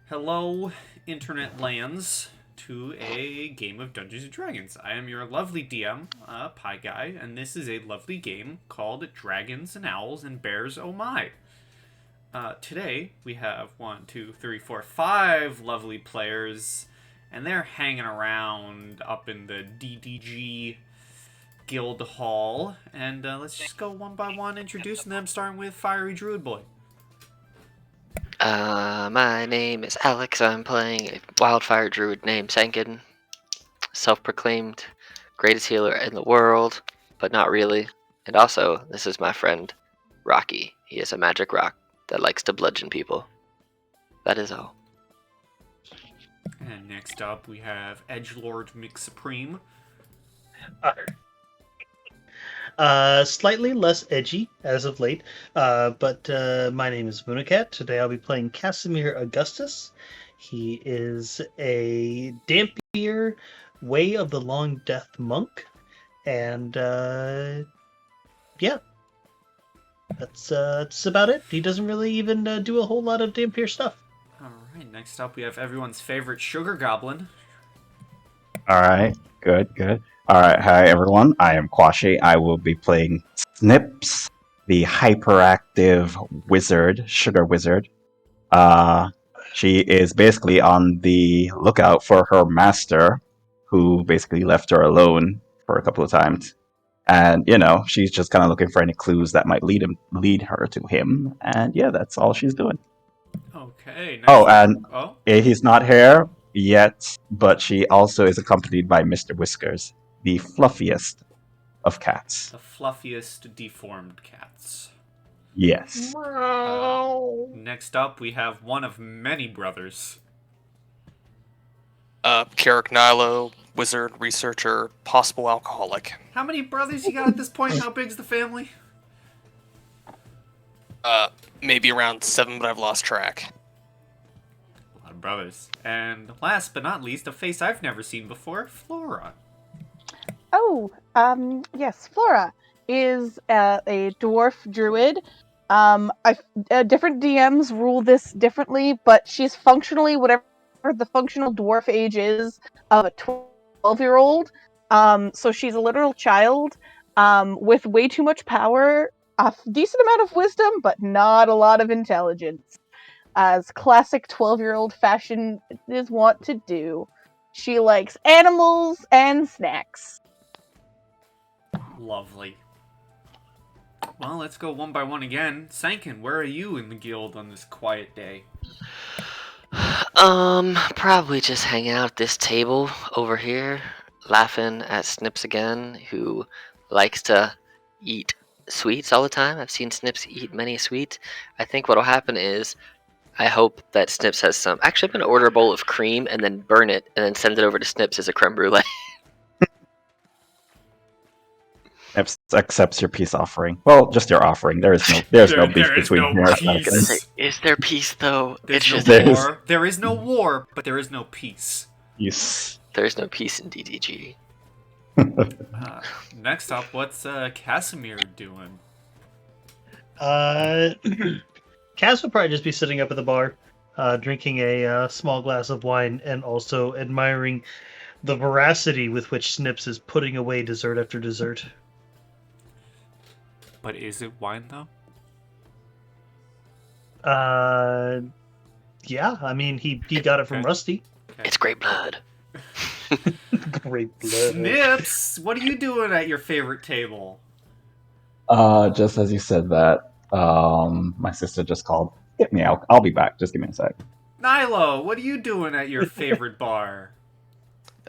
Hello, Internet lands, to a game of Dungeons and Dragons. I am your lovely DM, Pie Guy, and this is a lovely game called Dragons and Owls and Bears Oh My. Today, we have 5 lovely players, and they're hanging around up in the DDG Guild Hall, and let's just go one by one introducing them, starting with Fiery Druid Boy. My name is Alex. I'm playing a wildfire druid named Sankin. Self-proclaimed greatest healer in the world, but not really. And also, this is my friend, Rocky. He is a magic rock that likes to bludgeon people. That is all. And next up, we have Edgelord McSupreme. Slightly less edgy as of late, but my name is Moonacat. Today I'll be playing Casimir Augustus. He is a Dampier Way of the Long Death monk, and yeah, that's about it. He doesn't really even do a whole lot of Dampier stuff. Alright, next up we have everyone's favorite Sugar Goblin. Alright, good. Alright, hi everyone. I am Kwashi. I will be playing Snips, the hyperactive wizard, sugar wizard. She is basically on the lookout for her master, who basically left her alone for a couple of times. And, she's just kind of looking for any clues that might lead her to him. And yeah, that's all she's doing. Okay, next Oh, up. and he's not here yet, but she also is accompanied by Mr. Whiskers, the fluffiest of cats. The fluffiest deformed cats. Yes. Next up, we have one of many brothers. Carrick Nilo, wizard, researcher, possible alcoholic. How many brothers you got at this point? How big's the family? Maybe around 7, but I've lost track. A lot of brothers. And last but not least, a face I've never seen before, Flora. Oh, yes, Flora is a dwarf druid. Different DMs rule this differently, but she's functionally whatever the functional dwarf age is of a 12-year-old. So she's a literal child, with way too much power, a decent amount of wisdom, but not a lot of intelligence, as classic 12-year-old fashion is wont to do. She likes animals and snacks. Lovely. Well, let's go one by one again. Sankin, where are you in the guild on this quiet day? Probably just hanging out at this table over here, laughing at Snips again, who likes to eat sweets all the time. I've seen Snips eat many sweets. I think what'll happen is, I hope that Snips has some. Actually, I'm gonna order a bowl of cream and then burn it and then send it over to Snips as a creme brulee. Snips accepts your peace offering. Well, just your offering. There's no beef between no here. peace. Is there peace though? There's no war. There is no war, but there is no peace. Yes. There's no peace in DDG. Next up, what's Casimir doing? Cass would probably just be sitting up at the bar, drinking a small glass of wine, and also admiring the voracity with which Snips is putting away dessert after dessert. But is it wine, though? Yeah, I mean, he got it from Rusty. Okay. It's great blood. Great blood. Snips, what are you doing at your favorite table? Just as you said that, my sister just called. Get me out. I'll be back. Just give me a sec. Nilo, what are you doing at your favorite bar?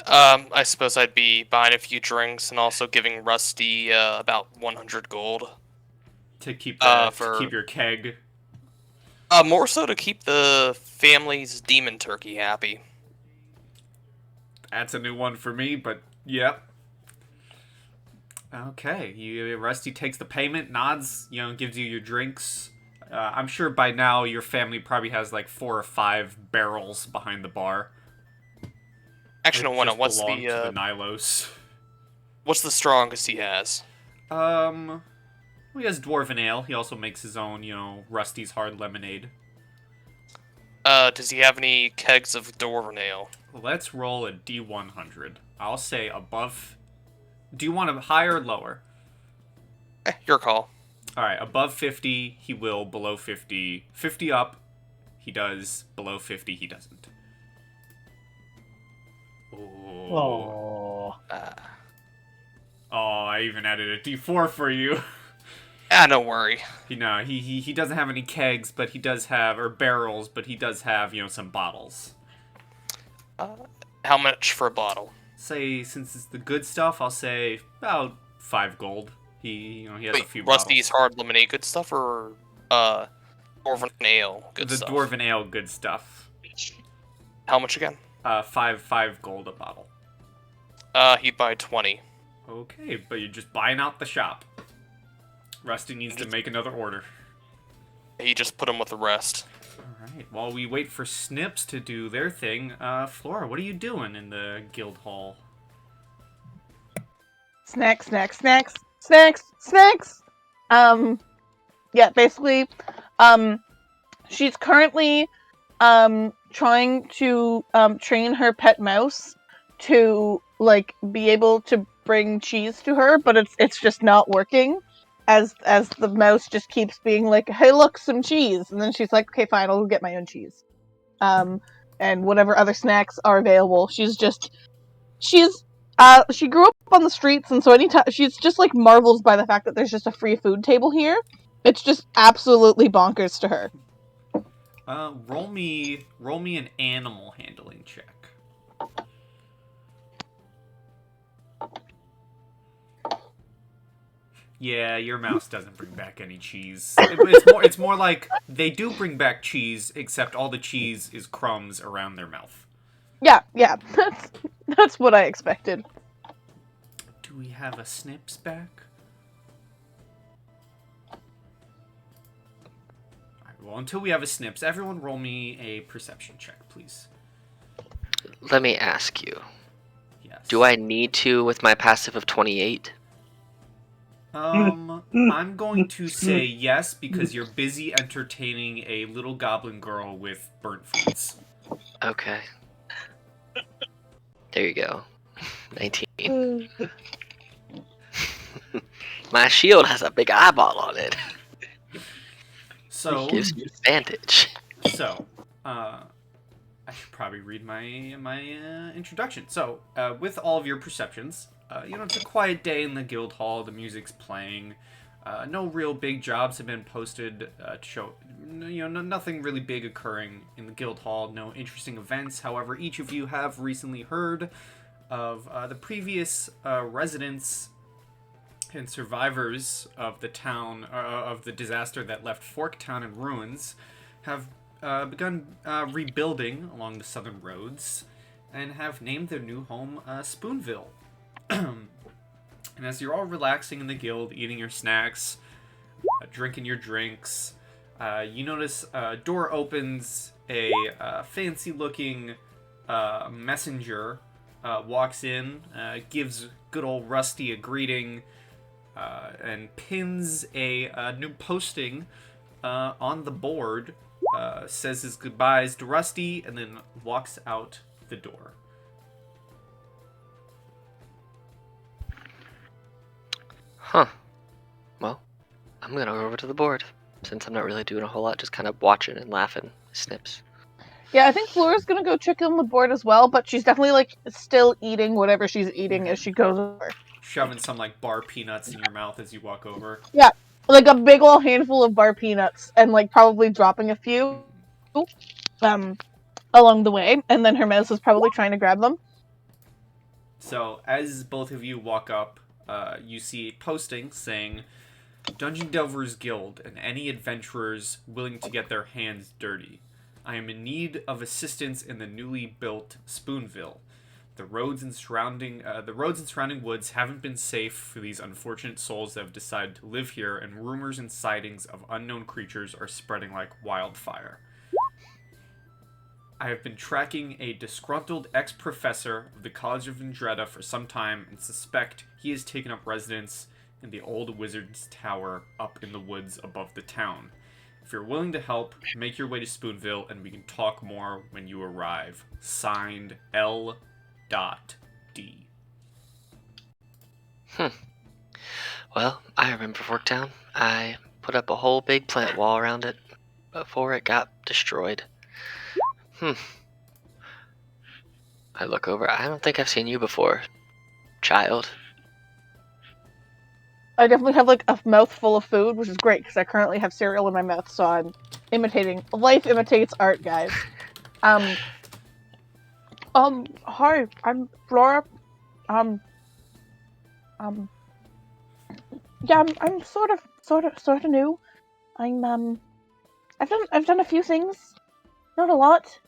I suppose I'd be buying a few drinks and also giving Rusty about 100 gold. To keep to keep your keg. More so to keep the family's demon turkey happy. That's a new one for me, but yep. Okay, Rusty takes the payment, nods, gives you your drinks. I'm sure by now your family probably has like 4 or 5 barrels behind the bar. Actually, no, what's to the Nilos? What's the strongest he has? He has dwarven ale. He also makes his own, Rusty's hard lemonade. Does he have any kegs of dwarven ale? Let's roll a D100. I'll say above. Do you want to higher or lower? Your call. All right, above 50, he will. Below 50, 50 up, he does. Below 50, he doesn't. Oh. Oh, I even added a D4 for you. Don't worry. He doesn't have any kegs, but he does have, or barrels, but he does have, some bottles. How much for a bottle? Say, since it's the good stuff, I'll say about 5 gold. He has Wait, a few Rusty's bottles. hard lemonade good stuff, or dwarven ale good The stuff? dwarven ale good stuff. How much again? 5 gold a bottle. He'd buy 20. Okay, but you're just buying out the shop. Rusty needs to make another order. He just put him with the rest. Alright, while we wait for Snips to do their thing, Flora, what are you doing in the guild hall? Snacks. Yeah, basically, she's currently, trying to, train her pet mouse to, like, be able to bring cheese to her, but it's just not working, as the mouse just keeps being like, hey, look, some cheese, and then she's like, okay, fine, I'll go get my own cheese. And whatever other snacks are available, she grew up on the streets, and so anytime she's just like marvels by the fact that there's just a free food table here. It's just absolutely bonkers to her. Roll me an animal handling check. Yeah, your mouse doesn't bring back any cheese. It's more like they do bring back cheese, except all the cheese is crumbs around their mouth. Yeah, that's what I expected. Do we have a Snips back? Alright, well, until we have a Snips, everyone roll me a perception check, please. Let me ask you. Yes. Do I need to with my passive of 28? I'm going to say yes, because you're busy entertaining a little goblin girl with burnt foods. Okay. There you go. 19. My shield has a big eyeball on it. So, It gives me advantage. I should probably read my introduction. So, with all of your perceptions, it's a quiet day in the guild hall. The music's playing. No real big jobs have been posted to show. Nothing really big occurring in the guild hall. No interesting events. However, each of you have recently heard of the previous residents and survivors of the town of the disaster that left Forktown in ruins have begun rebuilding along the southern roads and have named their new home SpoonVille. And as you're all relaxing in the guild, eating your snacks, drinking your drinks, you notice a door opens, a fancy-looking messenger walks in, gives good old Rusty a greeting, and pins a new posting on the board, says his goodbyes to Rusty, and then walks out the door. Huh. Well, I'm gonna go over to the board, since I'm not really doing a whole lot, just kind of watching and laughing. Snips. Yeah, I think Flora's gonna go check on the board as well, but she's definitely like still eating whatever she's eating as she goes over. Shoving some like bar peanuts in your mouth as you walk over. Yeah, like a big ol' handful of bar peanuts, and like probably dropping a few along the way, and then her mouse is probably trying to grab them. So as both of you walk up, you see a posting saying, Dungeon Delvers Guild and any adventurers willing to get their hands dirty. I am in need of assistance in the newly built SpoonVille. The roads and surrounding woods haven't been safe for these unfortunate souls that have decided to live here, and rumors and sightings of unknown creatures are spreading like wildfire. I have been tracking a disgruntled ex-professor of the College of Zandretta for some time and suspect he has taken up residence in the old wizard's tower up in the woods above the town. If you're willing to help, make your way to SpoonVille and we can talk more when you arrive. Signed, L. D. Well, I remember Forktown. I put up a whole big plant wall around it before it got destroyed. I look over. I don't think I've seen you before, child. I definitely have like a mouthful of food, which is great because I currently have cereal in my mouth, so I'm imitating. Life imitates art, guys. Hi, I'm Flora. Yeah, I'm sort of new. I've done a few things, not a lot.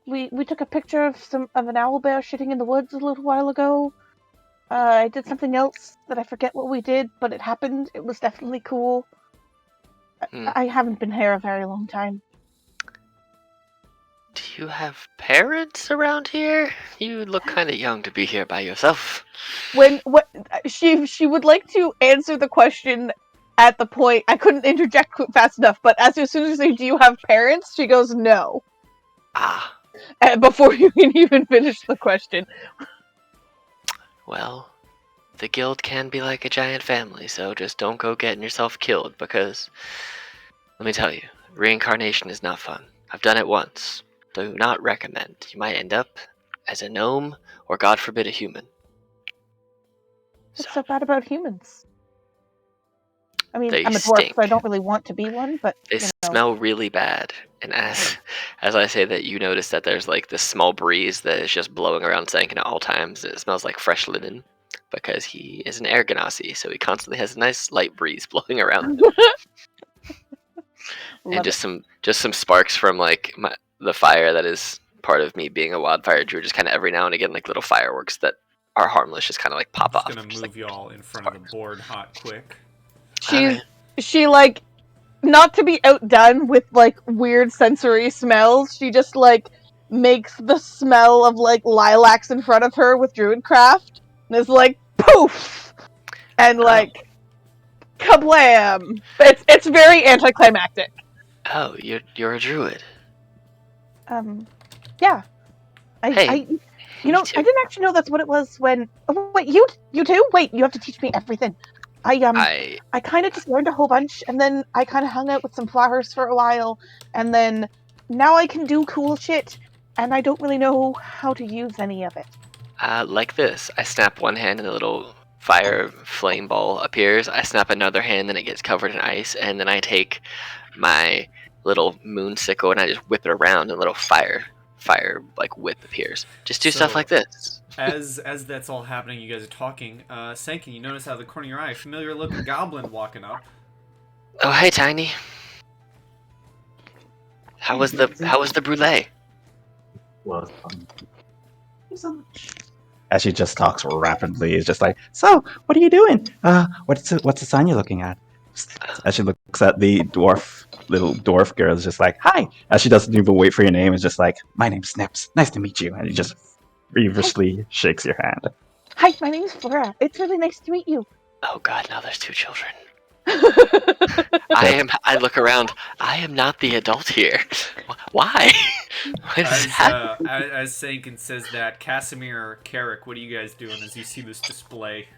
We took a picture of an owlbear shitting in the woods a little while ago. I did something else that I forget what we did, but it happened. It was definitely cool. I haven't been here a very long time. Do you have parents around here? You look kind of young to be here by yourself. She would like to answer the question at the point I couldn't interject fast enough, but as soon as you say, "Do you have parents?" she goes, "No." Before you can even finish the question. Well, the guild can be like a giant family, so just don't go getting yourself killed because, let me tell you, reincarnation is not fun. I've done it once. Do not recommend. You might end up as a gnome or, God forbid, a human. What's so bad about humans? I mean, They I'm a dwarf, stink. so I don't really want to be one, but They smell really bad. And as I say that, you notice that there's like this small breeze that is just blowing around Sankin at all times. It smells like fresh linen because he is an air ganassi, so he constantly has a nice light breeze blowing around him. And just some sparks from like the fire that is part of me being a wildfire druid. Just kind of every now and again, like little fireworks that are harmless, just kind of like pop off. I'm gonna move y'all in front of the board hot quick. She like, not to be outdone with like weird sensory smells, she just like makes the smell of like lilacs in front of her with druidcraft and is like poof and like kablam. It's very anticlimactic. Oh, you're a druid. Yeah. Hey, I I didn't actually know that's what it was when. Oh, wait, you too? Wait, you have to teach me everything. I kind of just learned a whole bunch, and then I kind of hung out with some flowers for a while, and then now I can do cool shit, and I don't really know how to use any of it. Like this. I snap one hand and a little fire flame ball appears. I snap another hand and it gets covered in ice, and then I take my little moon sickle and I just whip it around and a little fire like whip appears. Just do stuff like this. As that's all happening, you guys are talking. Sankin, you notice out of the corner of your eye, a familiar looking goblin walking up. Oh, hey, Tiny. How was the brulee? Well, as she just talks rapidly, it's just like, so, what are you doing? What's the sign you're looking at? As she looks at the little dwarf girl, is just like, hi. As she doesn't even wait for your name, it's just like, my name's Snips. Nice to meet you. And he just feverishly shakes your hand. Hi, my name's Flora. It's really nice to meet you. Oh God, now there's two children. I look around. I am not the adult here. Why? As Sankin says that, Casimir, Carrick, what are you guys doing as you see this display?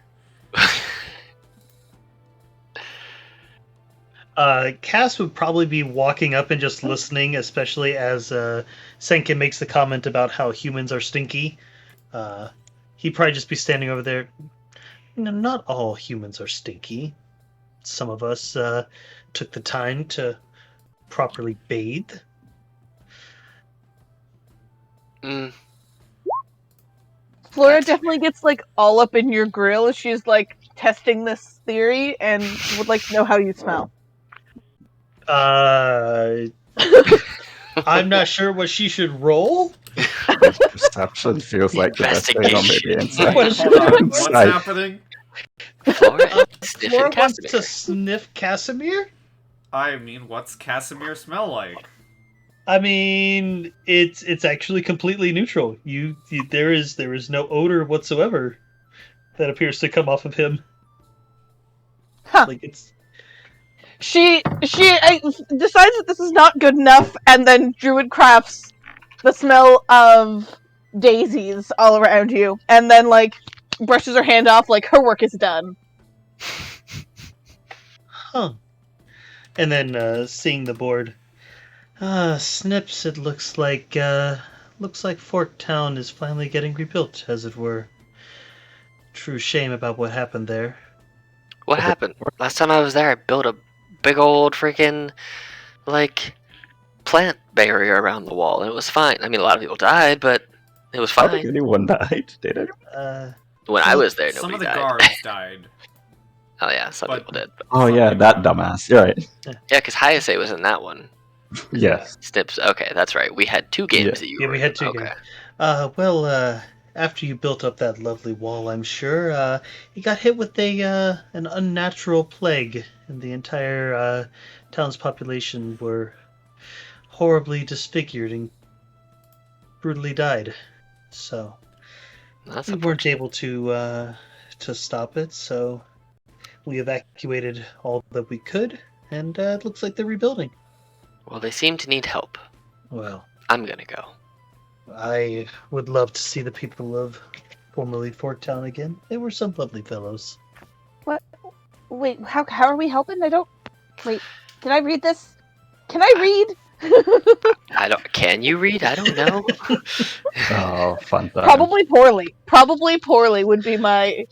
Cass would probably be walking up and just listening, especially as Senkin makes the comment about how humans are stinky. He'd probably just be standing over there. Not all humans are stinky. Some of us took the time to properly bathe. Flora definitely gets like all up in your grill as she's like testing this theory and would like to know how you smell. I'm not sure what she should roll. Perception feels like the best thing on maybe inside. What's happening? Flora wants to sniff Casimir? I mean, what's Casimir smell like? I mean, it's actually completely neutral. There is no odor whatsoever that appears to come off of him. Huh. Like it's She decides that this is not good enough, and then Druid crafts the smell of daisies all around you, and then like brushes her hand off, like her work is done. Huh. And then seeing the board. Snips, it looks like Forktown is finally getting rebuilt, as it were. True shame about what happened there. What happened? Last time I was there, I built a big old freaking, like, plant barrier around the wall, and it was fine. I mean, a lot of people died, but it was I don't think fine. anyone died, did it? When I was there, Some nobody of the died. guards died. Oh yeah, some But- people did. But... Oh yeah, that dumbass. You're right. Yeah, because Hayase was in that one. Yes. Snips. Okay, that's right. We had 2 games Yeah. that you Yeah, were we in. had 2 Okay. games. After you built up that lovely wall, I'm sure, you got hit with an unnatural plague, and the entire town's population were horribly disfigured and brutally died. So That's we weren't able to stop it, so we evacuated all that we could, and it looks like they're rebuilding. Well, they seem to need help. Well, I'm gonna go. I would love to see the people of formerly Forktown again. They were some lovely fellows. Wait, how are we helping? I don't. Wait, can I read this? Can I read? I don't. Can you read? I don't know. Oh, fun time. Probably poorly. Probably poorly would be my.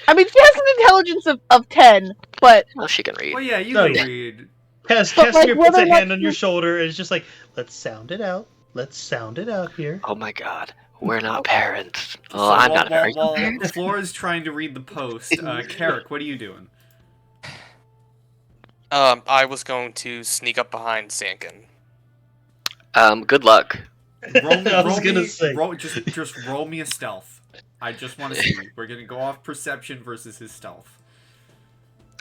I mean, she has an intelligence of 10, but Well, she can read. Well, yeah, you Oh, can yeah. read. But, Casimir like, puts whether a or not hand on your shoulder and is just like, let's sound it out. Let's sound it out here. Oh my God, we're not parents. So Well, I'm not a parent. while Flora's trying to read the post, Carrick, what are you doing? I was going to sneak up behind Sankin. Good luck. Just roll me a stealth. I just want to see. We're gonna go off perception versus his stealth.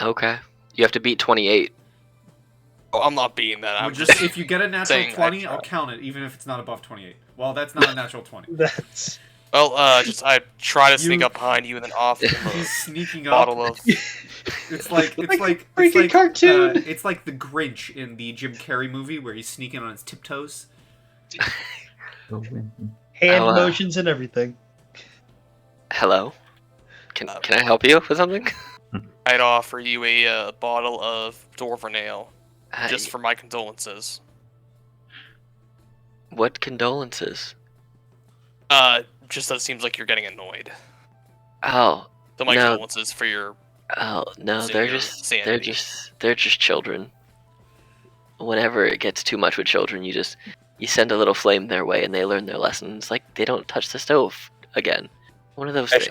Okay. You have to beat 28. Oh, I'm not beating that. I'm Just if you get a natural saying I 20, I'll tried. count it, even if it's not above 28. Well, that's not a natural 20. That's Well, I try to sneak You- up behind you and then off him He's a sneaking up. bottle of. It's like freaking cartoon. It's like the Grinch in the Jim Carrey movie where he's sneaking on his tiptoes. hand Oh, motions and everything. Hello. Can I help you with something? I'd offer you a bottle of Dwarven Ale, just I- for my condolences. What condolences? Just that it seems like you're getting annoyed. Oh, So my No. condolences for your. oh no, So they're your just sanity. they're just children. Whenever it gets too much with children, you send a little flame their way and they learn their lessons. Like they don't touch the stove again. One of those things.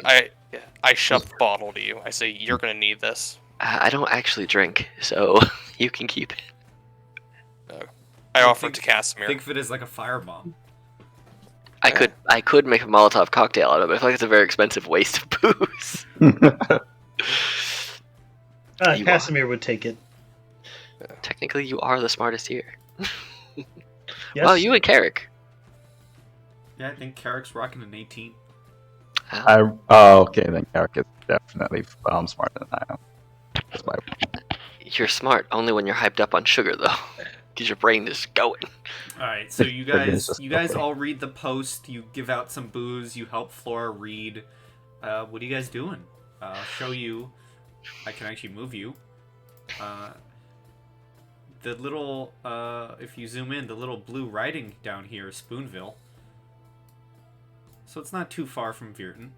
I shove the bottle to you. I say you're gonna need this. I don't actually drink, so you can keep it. I offer think- it to Casimir. Think of it as like a firebomb. I could make a Molotov cocktail out of it. I feel like it's a very expensive waste of booze. You Casimir would take it. Technically, you are the smartest here. Yes. Well, you and Carrick. Yeah, I think Carrick's rocking an 18. Okay, then Eric is definitely smarter than I am. That's my You're smart only when you're hyped up on sugar, though, because your brain is going. All right, so you Goodness, guys, that's you guys okay. all read the post. You give out some booze. You help Flora read. What are you guys doing? I'll show you. I can actually move you. The little, if you zoom in, the little blue writing down here is SpoonVille. So it's not too far from Virton.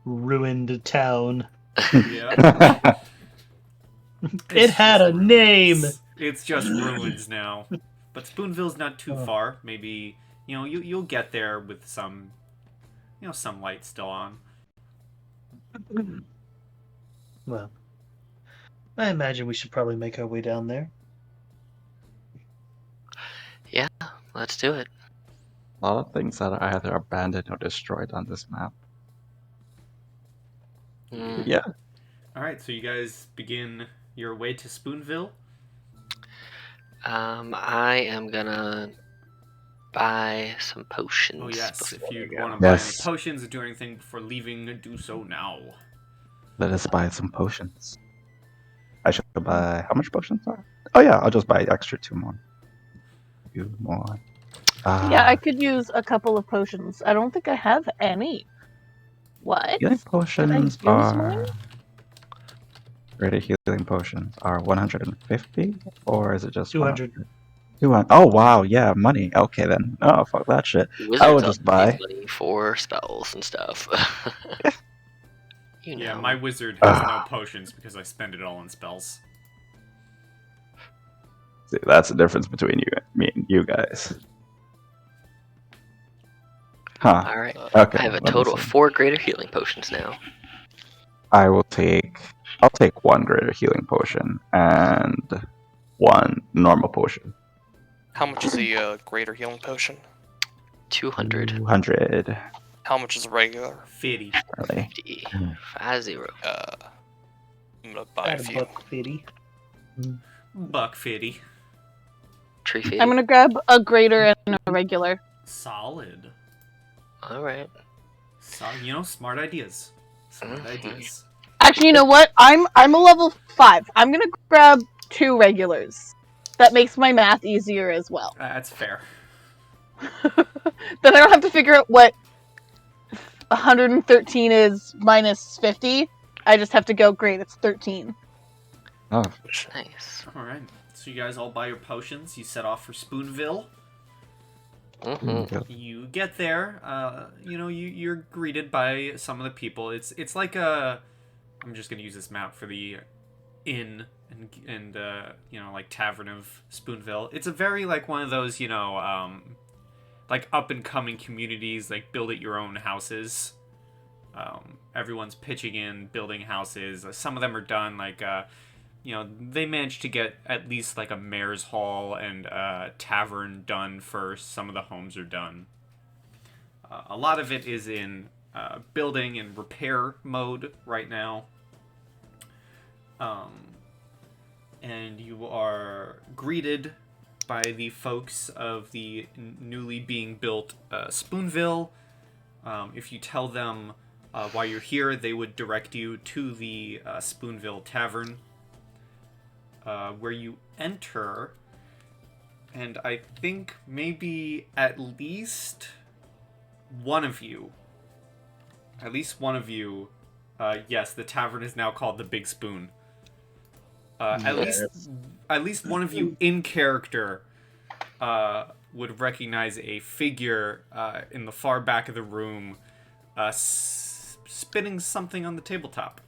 Ruined town. Yeah. It had a name. It's just ruins now. But Spoonville's not too far. Maybe you'll get there with some some light still on. Well, I imagine we should probably make our way down there. Let's do it. A lot of things that are either abandoned or destroyed on this map. Mm, Yeah. All right, so you guys begin your way to Spoonville. I am gonna buy some potions. Oh yes, if before you we go. want to buy any Yes. potions or do anything before leaving, do so now. Let us buy some potions. I should buy... How much potions are? Oh yeah, I'll just buy extra 2 more. 2 more. Yeah, I could use a couple of potions. I don't think I have any. What? Healing Did I potions use mine? are... Greater healing potions are 150? Or is it just 200. 200? Oh wow, yeah, money. Okay then. Oh, fuck that shit. I will Wizards just also buy... need money for spells and stuff. You know. Yeah, my wizard has no potions because I spend it all on spells. See, that's the difference between me and you guys. Huh. All right. Okay. I have a let me total of see. 4 greater healing potions now. I'll take 1 greater healing potion and 1 normal potion. How much is a greater healing potion? 200. 200. How much is a regular? 50. Really. 50. 50. I'm gonna buy a At a few. buck 50. Buck 50. Tree 50. I'm gonna grab a greater and a regular. Solid. All right. You know, smart ideas. Smart Mhm. ideas. Actually, you know what? I'm a level 5. I'm gonna grab 2 regulars. That makes my math easier as well. That's fair. Then I don't have to figure out what 113 is minus 50. I just have to go, great, it's 13. Oh, Nice. Alright. So you guys all buy your potions. You set off for SpoonVille. Mm-hmm. You get there. You're greeted by some of the people. It's like a... I'm just going to use this map for the inn and like tavern of SpoonVille. It's a very like one of those, like up and coming communities, like build it your own houses. Everyone's pitching in, building houses. Some of them are done like they managed to get at least like a mayor's hall and a tavern done first. Some of the homes are done. A lot of it is in building and repair mode right now. And you are greeted by the folks of the newly being built SpoonVille. If you tell them why you're here, they would direct you to the SpoonVille Tavern, where you enter. And I think maybe at least one of you, yes, the tavern is now called the Big Spoon. At least one of you in character would recognize a figure in the far back of the room spinning something on the tabletop.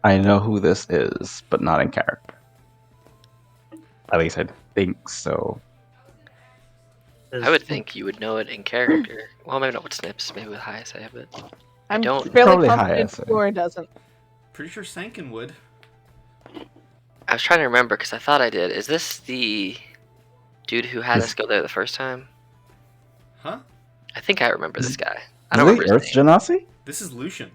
I know who this is, but not in character. At least I think so. I would think you would know it in character. Well, maybe not with Snips, maybe with High Say, but I'm don't- fairly Probably high confident essay. Flora doesn't. Pretty sure Sankin would. I was trying to remember because I thought I did. Is this the dude who had us go there the first time? Huh? I think I remember this guy. I don't remember Earth his name. Genasi? This is Lucian.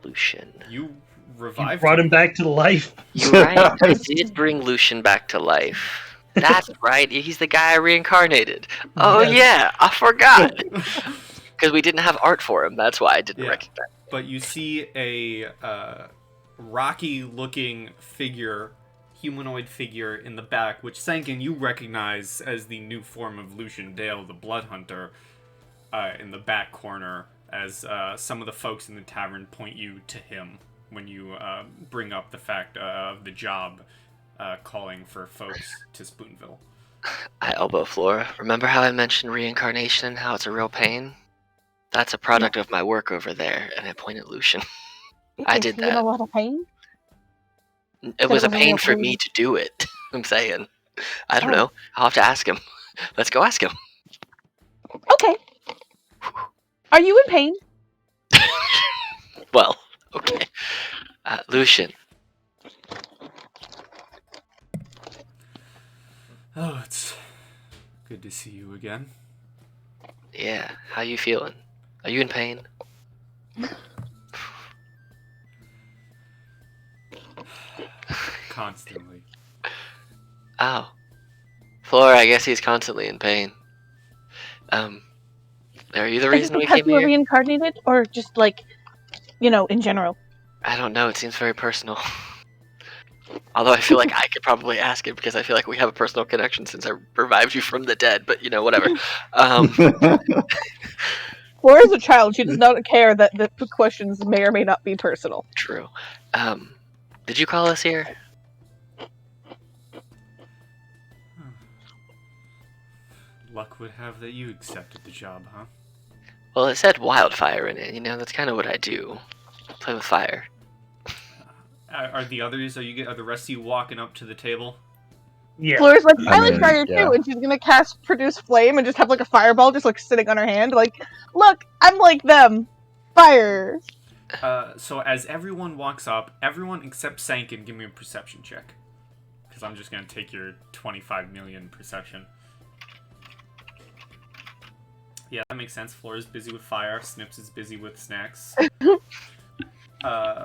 Lucian. You You revived brought him back to life. You're right. I did bring Lucian back to life. That's right. He's the guy I reincarnated. Oh Yes. yeah, I forgot. Because we didn't have art for him. That's why I didn't Yeah. recognize. But you see a rocky-looking figure, humanoid figure in the back, which Sankin you recognize as the new form of Lucian Dale, the Blood Hunter, in the back corner, as some of the folks in the tavern point you to him when you bring up the fact of the job calling for folks to SpoonVille. I elbow Flora. Remember how I mentioned reincarnation and how it's a real pain? That's a product of my work over there, and I point at Lucian. I Is did he in that. a lot of pain? It was a was a pain real for pain. me to do it. I'm saying. I don't Oh. know. I'll have to ask him. Let's go ask him. Okay. Are you in pain? Well, okay. Lucian, Oh, it's good to see you again. yeah, how you feeling? Are you in pain? Constantly. Oh. Flora, I guess he's constantly in pain. Are you the Is it reason we because came you were here? reincarnated, or just like, in general? I don't know. It seems very personal. Although I feel like I could probably ask it because I feel like we have a personal connection since I revived you from the dead. But whatever. Flora is a child. She does not care that the questions may or may not be personal. True. Did you call us here? Luck would have that you accepted the job, huh? Well, it said wildfire in it. That's kind of what I do. Play with fire. Are the others? Are the rest of you walking up to the table? Yeah. Flora's like, I I like mean, fire yeah. too, and she's gonna cast Produce Flame and just have like a fireball just like sitting on her hand, like, look, I'm like them. Fire. So as everyone walks up, everyone except Sankin, give me a perception check. Because I'm just going to take your 25 million perception. Yeah, that makes sense. Flora's busy with fire. Snips is busy with snacks.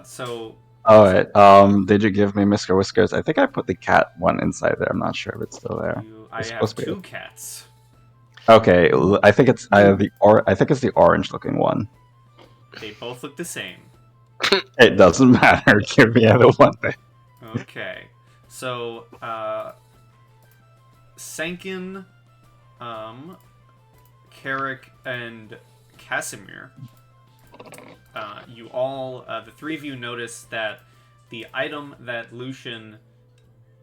So... Alright, did you give me Mr. Whiskers? I think I put the cat one inside there. I'm not sure if it's still there. I It's have supposed to be 2 cats. Okay, I think it's I think it's the orange looking one. They both look the same. It doesn't matter. Give me either one thing. Okay. So, Sankin, Carrick, and Casimir, you all, the 3 of you notice that the item that Lucian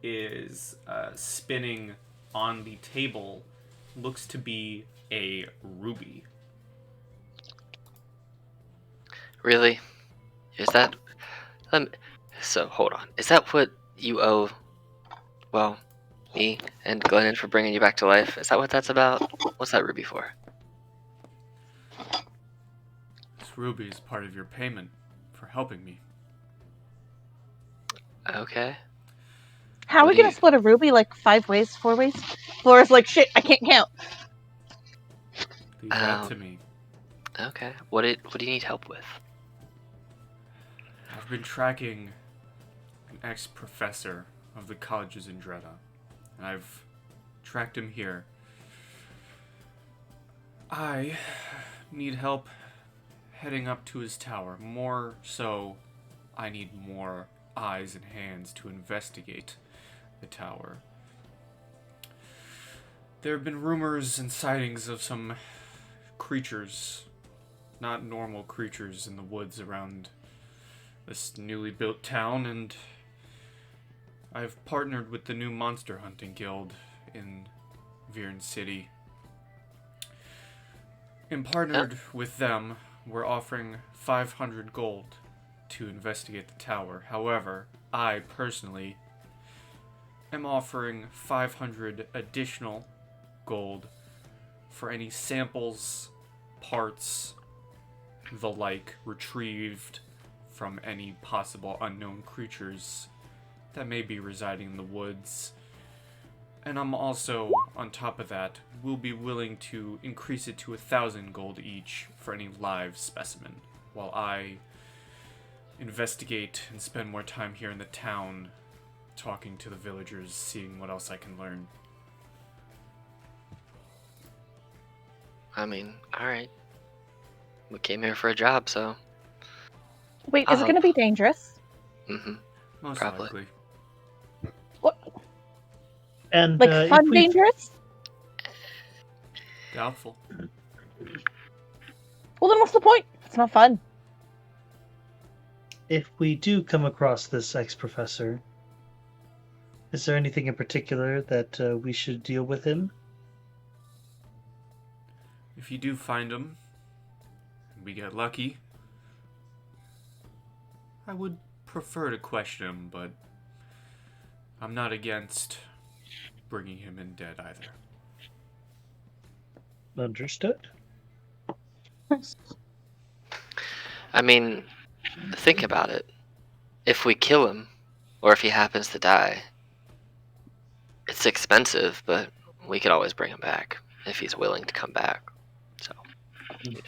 is spinning on the table looks to be a ruby. Really? Is that? So hold on. Is that what you owe? Well, me and Glennon for bringing you back to life. Is that what that's about? What's that ruby for? This ruby is part of your payment for helping me. Okay. How are What we do gonna you- split a ruby like 5 ways, 4 ways? Flora's like, shit, I can't count. Leave that to me. Okay. What do you need help with? I've been tracking an ex-professor of the College of Zandretta, and I've tracked him here. I need help heading up to his tower. More so, I need more eyes and hands to investigate the tower. There have been rumors and sightings of some creatures, not normal creatures, in the woods around this newly built town, and I've partnered with the new monster hunting guild in Viren City. And partnered with them, we're offering 500 gold to investigate the tower. However, I personally am offering 500 additional gold for any samples, parts, the like, retrieved from any possible unknown creatures that may be residing in the woods. And I'm also, on top of that, will be willing to increase it to 1,000 gold each for any live specimen, while I investigate and spend more time here in the town, talking to the villagers, seeing what else I can learn. I mean, alright. We came here for a job, so. Wait, is it gonna be dangerous? Mm-hmm. Most Probably. likely. What? And Like if fun we dangerous? Doubtful. Well, then what's the point? It's not fun. if we do come across this ex-professor, is there anything in particular that we should deal with him? If you do find him, and we get lucky, I would prefer to question him, but I'm not against bringing him in dead either. Understood. I mean, think about it. If we kill him, or if he happens to die, it's expensive, but we could always bring him back if he's willing to come back. So, you know.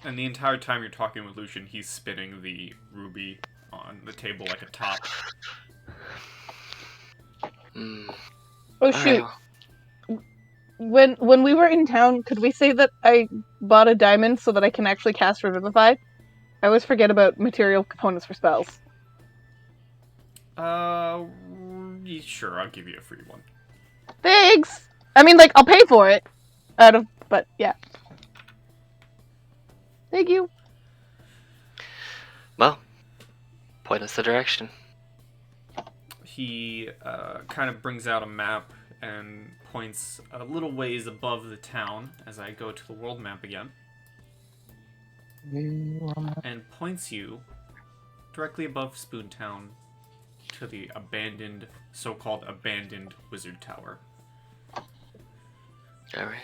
And the entire time you're talking with Lucian, he's spinning the ruby on the table like a top. Mm. Oh All shoot! right. when we were in town, could we say that I bought a diamond so that I can actually cast Revivify? I always forget about material components for spells. Sure, I'll give you a free one. Thanks! I mean, like, I'll pay for it. But yeah. Thank you. Well, point us the direction. He kind of brings out a map and points a little ways above the town as I go to the world map again. And points you directly above Spoontown to the abandoned, so-called abandoned wizard tower. Alright.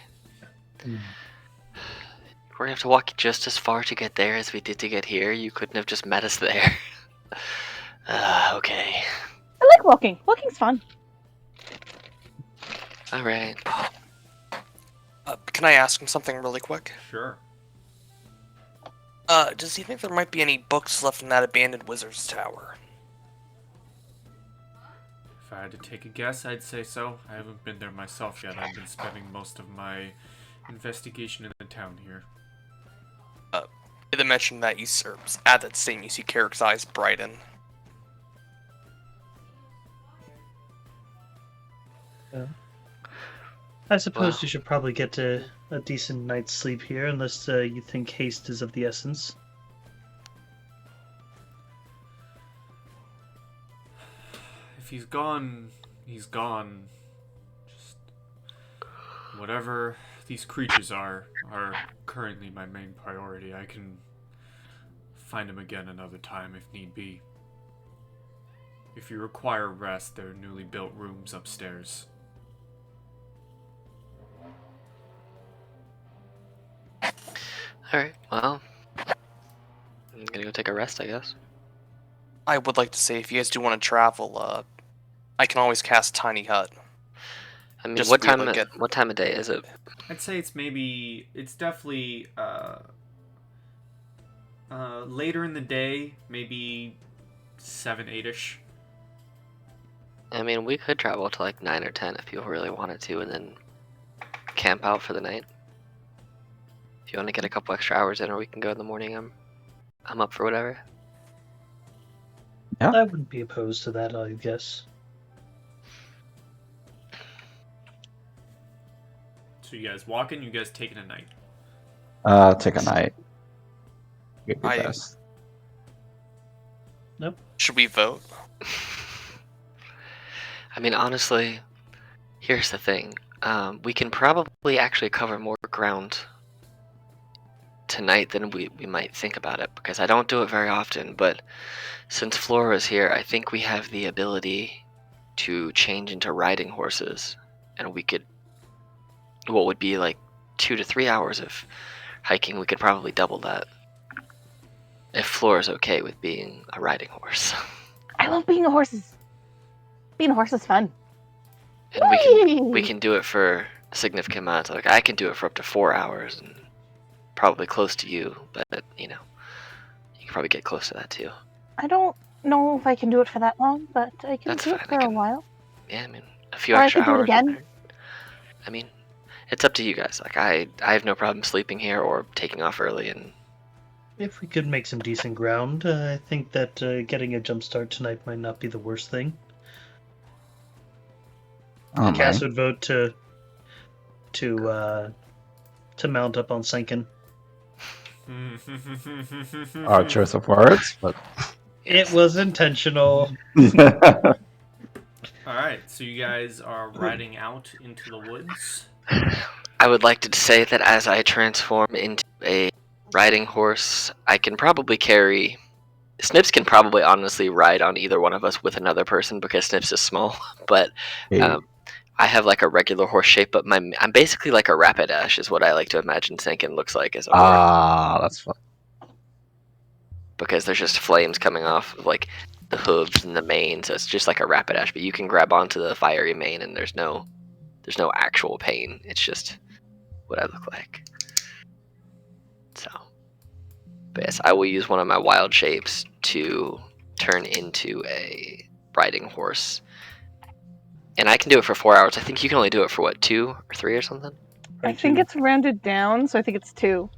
We're gonna have to walk just as far to get there as we did to get here. You couldn't have just met us there. Okay. I like walking. Walking's fun. Alright. Can I ask him something really quick? Sure. Does he think there might be any books left in that abandoned wizard's tower? If I had to take a guess, I'd say so. I haven't been there myself yet. I've been spending most of my investigation in the town here. They mentioned that at that same you see Carrick's eyes brighten. I suppose Wow. you should probably get a decent night's sleep here, unless you think haste is of the essence. If he's gone, he's gone. Just whatever these creatures are currently my main priority. I can find him again another time if need be. If you require rest, there are newly built rooms upstairs. Alright, well. I'm gonna go take a rest, I guess. I would like to say, if you guys do want to travel, I can always cast Tiny Hut. I mean, Just what be able time? to get- What time of day is it? I'd say it's definitely later in the day, maybe 7, 8-ish. I mean, we could travel to like 9 or 10 if people really wanted to, and then camp out for the night. If you want to get a couple extra hours in, or we can go in the morning. I'm up for whatever. Yeah. I wouldn't be opposed to that, I guess. So you guys walking, you guys taking a night. Take a night. Get your I- best. Should we vote? I mean, honestly, here's the thing. We can probably actually cover more ground tonight than we might think about it, because I don't do it very often, but since Flora's here, I think we have the ability to change into riding horses, and we could, what would be like 2 to 3 hours of hiking, we could probably double that. If Flora's okay with being a riding horse. I love being a horse. Being a horse is fun. And we Whee! can do it for a significant amount. Like, I can do it for up to 4 hours, and probably close to you, but you know, you can probably get close to that too. I don't know if I can do it for that long, but I can That's do it fine, for I a can- while. Yeah, I mean, a few Or I extra could do it hours. again. in there. I mean, it's up to you guys. Like, I have no problem sleeping here or taking off early, and If we could make some decent ground, I think that getting a jump start tonight might not be the worst thing. All Cass right. would vote to mount up on Senkin. Our choice of words, but It was intentional. Alright, so you guys are riding out into the woods. I would like to say that as I transform into a riding horse, I can probably carry. Snips can probably honestly ride on either one of us with another person because Snips is small, but I have like a regular horse shape, but I'm basically like a Rapidash is what I like to imagine Senkin looks like as a horse. that's fun. Because there's just flames coming off of like the hooves and the mane, so it's just like a Rapidash, but you can grab onto the fiery mane and there's no actual pain. It's just what I look like. So, but yes, I will use one of my wild shapes to turn into a riding horse. And I can do it for 4 hours. I think you can only do it for what, 2 or 3 or something? I think it's rounded down, so I think it's 2.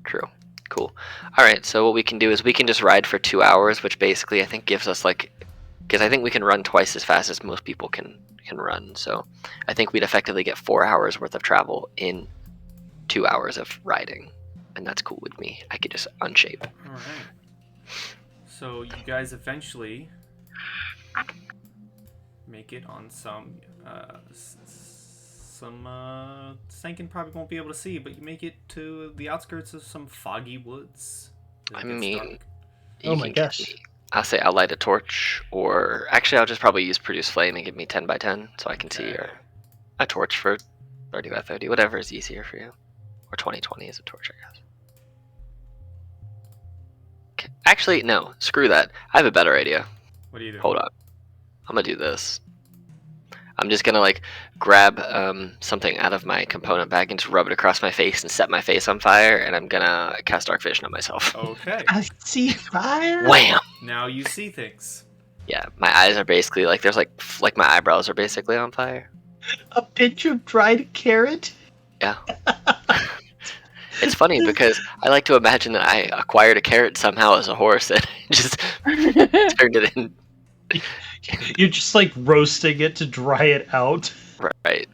True. Cool. All right. So what we can do is we can just ride for 2 hours, which basically I think gives us because I think we can run twice as fast as most people can run. So I think we'd effectively get 4 hours worth of travel in 2 hours of riding, and that's cool with me. I could just unshape. All right. So you guys eventually make it on some Sankin probably won't be able to see, but you make it to the outskirts of some foggy woods. I mean, dark. Oh my gosh. I'll say I'll light a torch, or actually I'll just probably use produce flame and give me 10 by 10 so I can see a torch for 30 by 30, whatever is easier for you. Or 20/20 is a torch, I guess. Okay. Actually, no, screw that. I have a better idea. What do you do? Hold up. I'm gonna do this. I'm just gonna grab something out of my component bag and just rub it across my face and set my face on fire, and I'm gonna cast Dark Vision on myself. Okay. I see fire. Wham! Now you see things. Yeah, my eyes are basically there's my eyebrows are basically on fire. A pinch of dried carrot. Yeah. It's funny because I like to imagine that I acquired a carrot somehow as a horse and just turned it in. You're just roasting it to dry it out. Right.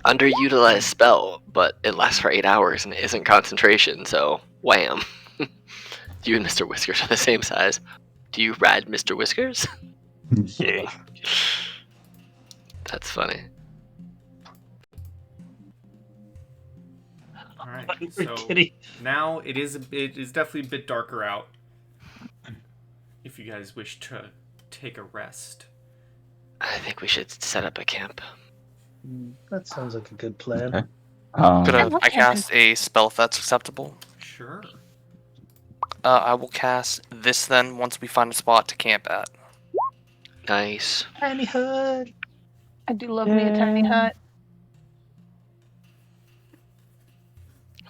Underutilized spell, but it lasts for 8 hours and it isn't concentration, so wham. You and Mr. Whiskers are the same size. Do you ride Mr. Whiskers? Yay. That's funny. All right. We're So kidding. now it is definitely a bit darker out. If you guys wish to take a rest. I think we should set up a camp. That sounds like a good plan. Okay. Could I love I cast a spell if that's acceptable? Sure. I will cast this then once we find a spot to camp at. Nice. Tiny hut. I do love me a tiny hut.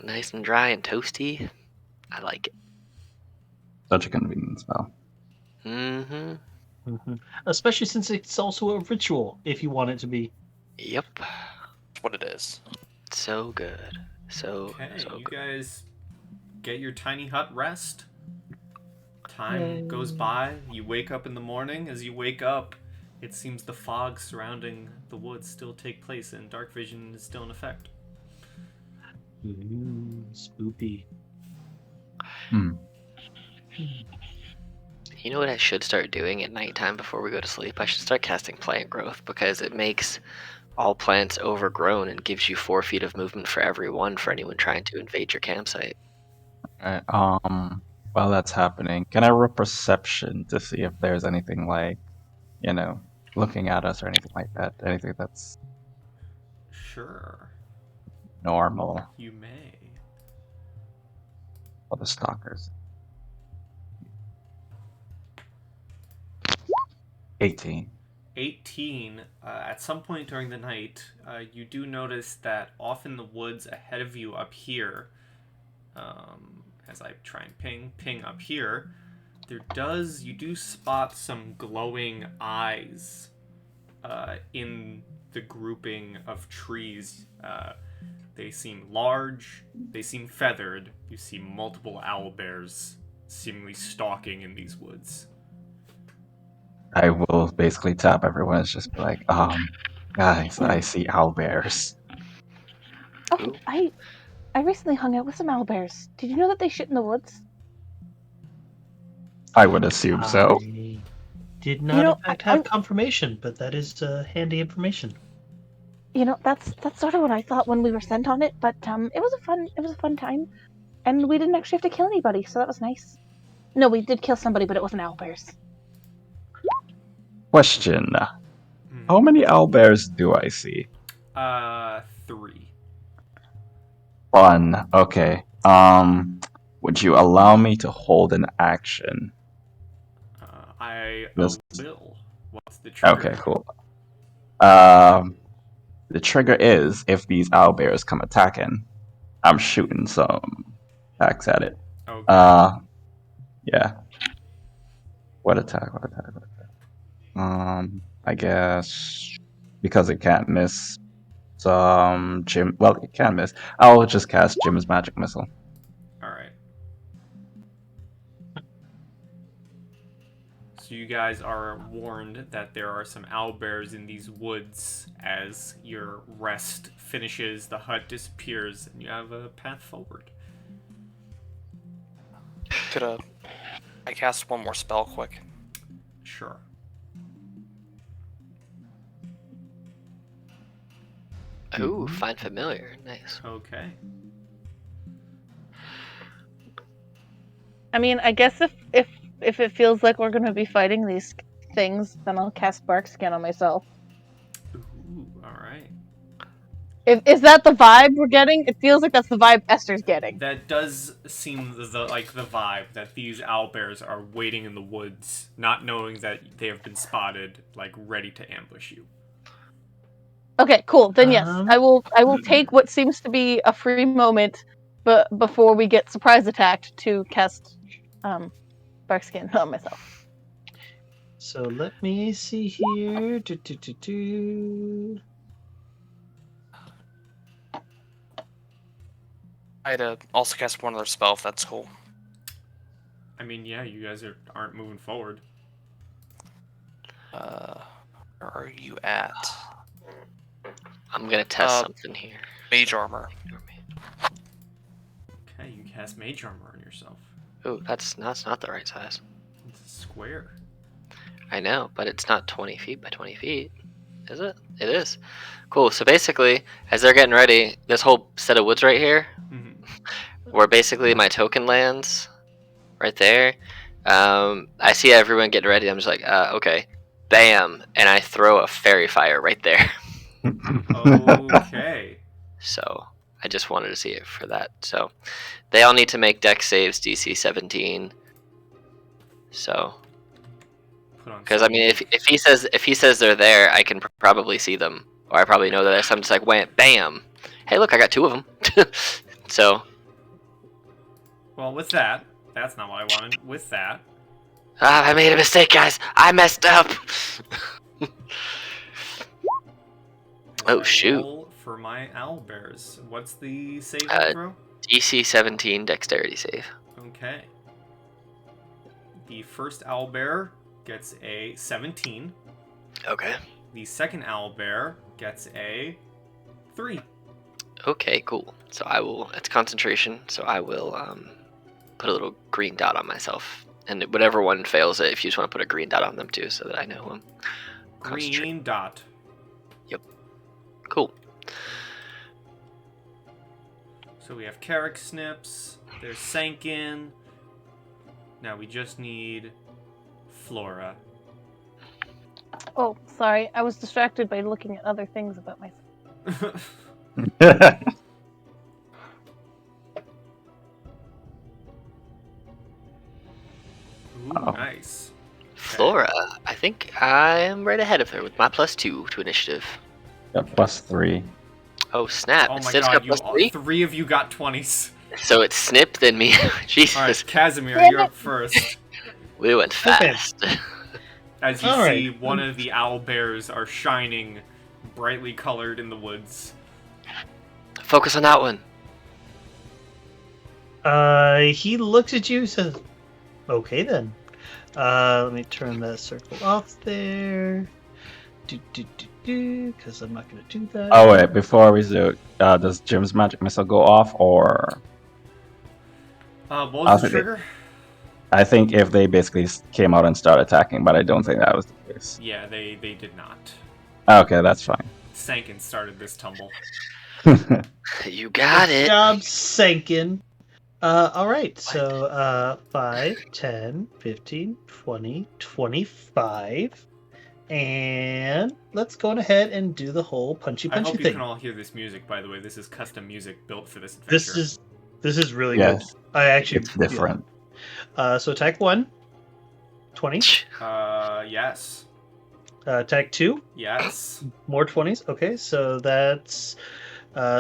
Nice and dry and toasty. I like it. Such a convenient spell. Mm-hmm. Especially since it's also a ritual, if you want it to be. Yep. That's what it is. So good. So You good. guys get your tiny hut rest. Time goes by. You wake up in the morning. As you wake up, it seems the fog surrounding the woods still take place and dark vision is still in effect. Spoopy. You know what I should start doing at nighttime before we go to sleep? I should start casting plant growth because it makes all plants overgrown and gives you 4 feet of movement for every one for anyone trying to invade your campsite. Alright, while that's happening, can I roll perception to see if there's anything looking at us or anything like that? Anything that's Sure. normal You may. for the stalkers? 18. 18. At some point during the night, you do notice that off in the woods ahead of you up here, as I try and ping up here, you do spot some glowing eyes in the grouping of trees. They seem large, they seem feathered. You see multiple owlbears seemingly stalking in these woods. I will basically tap everyone. It's just be like, guys, I see owlbears. Oh, I recently hung out with some owlbears. Did you know that they shit in the woods? I would assume so. I did not, in fact, have confirmation, but that is handy information. That's sort of what I thought when we were sent on it, but it was a fun time, and we didn't actually have to kill anybody, so that was nice. No, we did kill somebody, but it wasn't owlbears. Question. How many owlbears do I see? 3. One. Okay. Would you allow me to hold an action? I Yes. will. What's the trigger? Okay, cool. The trigger is if these owlbears come attacking, I'm shooting some attacks at it. Okay. Yeah. What attack? I guess because it can't miss Jim. Well, it can miss. I'll just cast Jim's magic missile. All right. So you guys are warned that there are some owlbears in these woods. As your rest finishes, the hut disappears, and you have a path forward. Could I cast one more spell quick? Sure. Ooh, find familiar. Nice. Okay. I mean, I guess if it feels like we're gonna be fighting these things, then I'll cast Bark Skin on myself. Ooh, all right. Is that the vibe we're getting? It feels like that's the vibe Esther's getting. That does seem like the vibe that these owlbears are waiting in the woods, not knowing that they have been spotted, like ready to ambush you. Okay, cool. Then yes, Um, I will take what seems to be a free moment, but before we get surprise attacked, to cast Bark Skin on myself. So let me see here. I'd also cast one other spell if that's cool. I mean, yeah, you guys aren't moving forward. Where are you at? I'm gonna test something here. Mage Armor. Okay, you cast Mage Armor on yourself. Ooh, that's not the right size. It's a square. I know, but it's not 20 feet by 20 feet. Is it? It is. Cool. So basically, as they're getting ready, this whole set of woods right here, where basically my token lands, right there. I see everyone getting ready. I'm just like, okay, bam, and I throw a fairy fire right there. Okay. So I just wanted to see it for that. So they all need to make dex saves DC 17. So. Because I mean, if he says they're there, I can probably see them, or I probably know that. So I'm just like, wham, bam! Hey, look, I got 2 of them. So. Well, with that, that's not what I wanted. With that. I made a mistake, guys. I messed up. Oh shoot! Roll for my owlbears. What's the saving throw? DC 17 dexterity save. Okay. The first owlbear gets a 17. Okay. The second owlbear gets a 3. Okay, cool. So I will. It's concentration. So I will put a little green dot on myself, and whatever one fails it, if you just want to put a green dot on them too, so that I know them. Green dot. Yep. Cool. So we have Carrick Snips. There's Sankin. Now we just need Flora. Oh, sorry, I was distracted by looking at other things about myself. Ooh, Oh. nice. Flora, I think I am right ahead of her with my +2 to initiative. Got +3. Oh snap! Oh my Snip's god, got +3. 3 of you got 20s. So it's Snip then me. Jesus, Alright, Casimir, you're up first. we went fast. As you All see, right. one of the owlbears are shining, brightly colored in the woods. Focus on that one. He looks at you and says, okay then. Let me turn that circle off there. Because I'm not going to do that. Oh wait, before we do, does Jim's magic missile go off, or? What was the think trigger? I think if they basically came out and started attacking, but I don't think that was the case. Yeah, they did not. Okay, that's fine. Sankin started this tumble. You got Good it. job, Sankin. Alright, so 5, 10, 15, 20, 25. And let's go on ahead and do the whole punchy I hope you thing. can all hear this music, by the way. This is custom music built for this adventure. This is really Yes. good. I actually It's different. So attack 1, 20. Yes. Attack 2, Yes. more 20s. Okay, so that's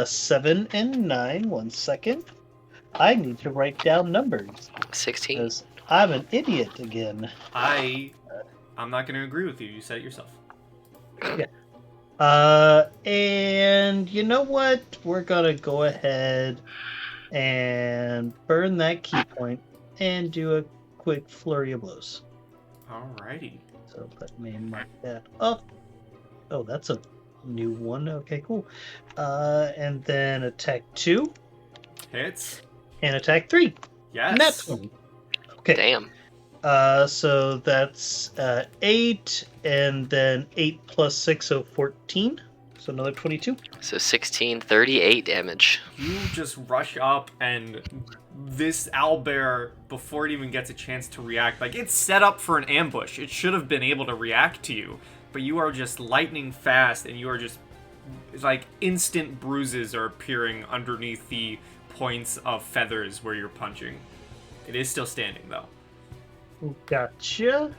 7 and 9. 1 second. I need to write down numbers 16. because I'm an idiot again. I'm not going to agree with you. You said it yourself. And you know what? We're gonna go ahead and burn that key point and do a quick flurry of blows. Alrighty. So let me mark that up. Oh, that's a new one. Okay, cool. And then attack 2 Hits. and attack 3. Yes. That's one. Okay. Damn. So that's 8, and then 8 plus 6, so 14. So another 22. So 16, 38 damage. You just rush up, and this owlbear, before it even gets a chance to react, like, it's set up for an ambush. It should have been able to react to you, but you are just lightning fast, and you are just, like, instant bruises are appearing underneath the points of feathers where you're punching. It is still standing, though. Gotcha.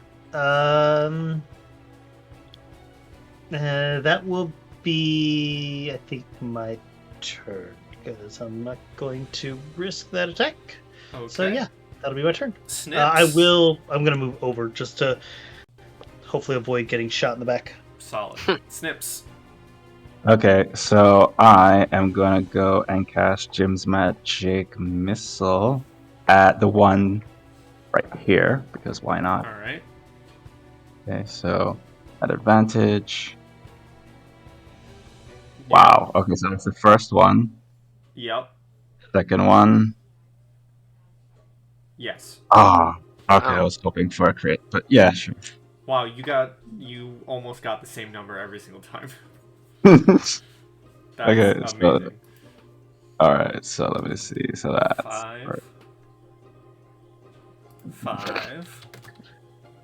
That will be, I think, my turn, because I'm not going to risk that attack. Okay. So yeah, that'll be my turn. Snips. I'm gonna move over just to hopefully avoid getting shot in the back. Solid. Snips. Okay, so I am gonna go and cast Jim's Magic Missile at the one right here, because why not? Alright. Okay, so at advantage. Wow. Okay, so that's the first one. Yep. Second one. Yes. Ah. Okay, I Oh. was hoping for a crit, but yeah, sure. Wow, you almost got the same number every single time. That's Okay, so- amazing. Alright, so let me see. So that's 5. 5.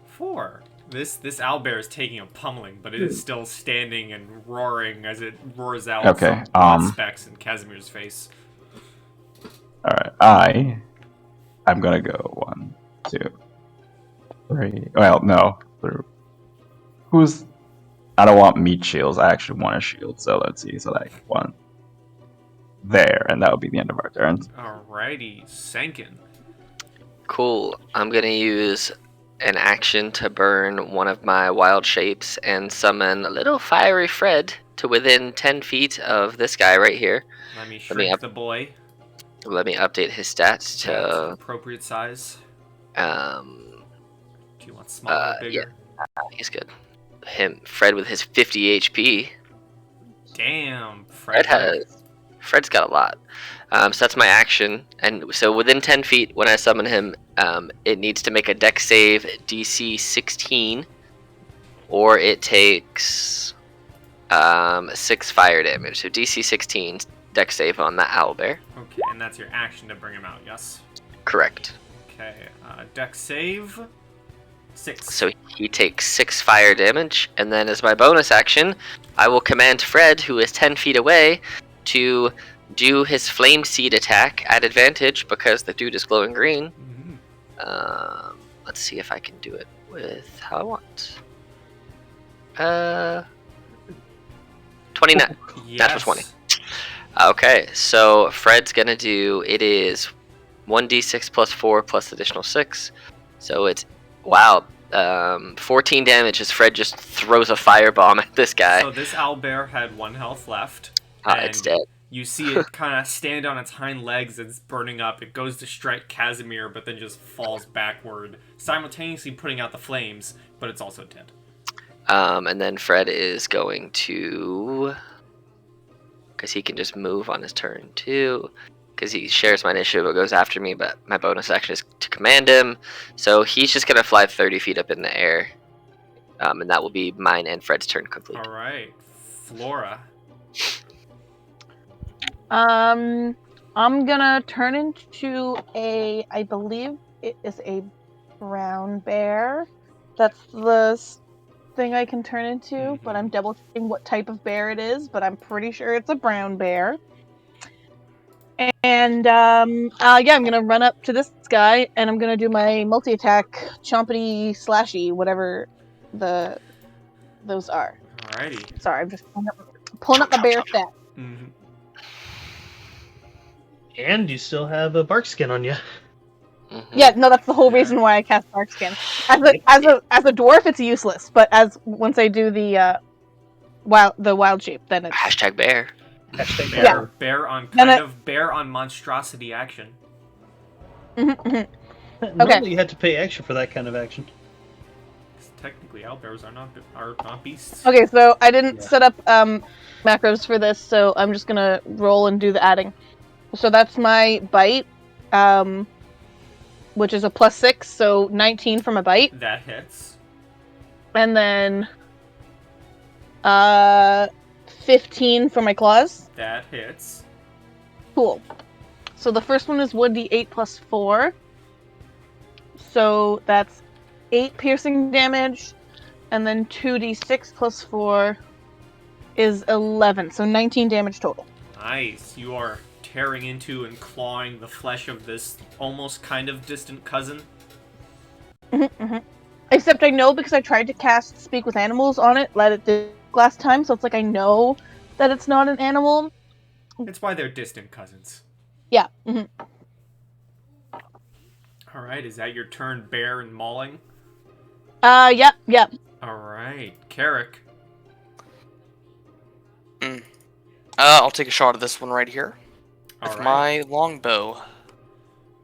4. This owlbear is taking a pummeling, but it is still standing and roaring as it roars out Okay, some blood specks in Casimir's face. alright. I'm gonna go 1, 2, 3. Well, no. Who's? I don't want meat shields. I actually want a shield. So let's see. So like 1 there, and that would be the end of our turn. Alrighty, Sankin. Cool. I'm gonna use an action to burn one of my wild shapes and summon a little fiery Fred to within 10 feet of this guy right here. Let me me shrink up- the boy. Let me update his stats To to appropriate size. um Do you want smaller or bigger? he's good. Fred with his 50 HP. Damn, Fred's got a lot. So that's my action, and so within 10 feet when I summon him, it needs to make a dex save DC 16, or it takes 6 fire damage. So DC 16 dex save on that owlbear. Okay, and that's your action to bring him out, yes? Correct. Okay, dex save 6. So he takes 6 fire damage, and then as my bonus action, I will command Fred, who is 10 feet away, to do his flame seed attack at advantage because the dude is glowing green. Mhm. Let's see if I can do it with how I want. 29. Yes. Natural 20. Okay, so Fred's gonna do, it is 1d6 plus 4 plus additional 6. So it's, wow, 14 damage as Fred just throws a firebomb at this guy. So this owlbear had 1 health left. It's dead. You see it kind of stand on its hind legs as it's burning up. It goes to strike Casimir, but then just falls backward, simultaneously putting out the flames, but it's also dead. And then Fred is going to, because he can just move on his turn too, because he shares my initiative but goes after me, but my bonus action is to command him. So he's just going to fly 30 feet up in the air, and that will be mine and Fred's turn complete. All right, Flora. I'm gonna turn into I believe it is a brown bear. That's the thing I can turn into, but I'm double checking what type of bear it is, but I'm pretty sure it's a brown bear. And I'm gonna run up to this guy and I'm gonna do my multi-attack, chompity slashy, whatever those are. Alrighty. Sorry, I'm just pulling up the bear stat. Mm-hmm. And you still have a bark skin on you. Mm-hmm. Yeah, no, that's the whole reason why I cast Dark Skin. As a dwarf, it's useless, but once I do the wild shape, then it's Hashtag bear. Hashtag Bear, bear. bear on monstrosity action. Normally you had to pay extra for that kind of action. 'Cause technically, owlbears are not beasts. Okay, so I didn't Yeah. set up macros for this, so I'm just gonna roll and do the adding. So that's my bite, which is a +6, so 19 for my bite, That hits. and then 15 for my claws. That hits. Cool. So the first one is 1d8 plus 4. So that's 8 piercing damage, and then 2d6 plus 4 is 11, so 19 damage total. Nice. You are tearing into and clawing the flesh of this almost kind of distant cousin. Except I know because I tried to cast Speak with Animals on it, let it do last time, so it's like I know that it's not an animal. It's why they're distant cousins. Yeah. Alright, is that your turn, bear and mauling? Yep. Alright, Carrick. I'll take a shot at this one right here with Alright, my longbow.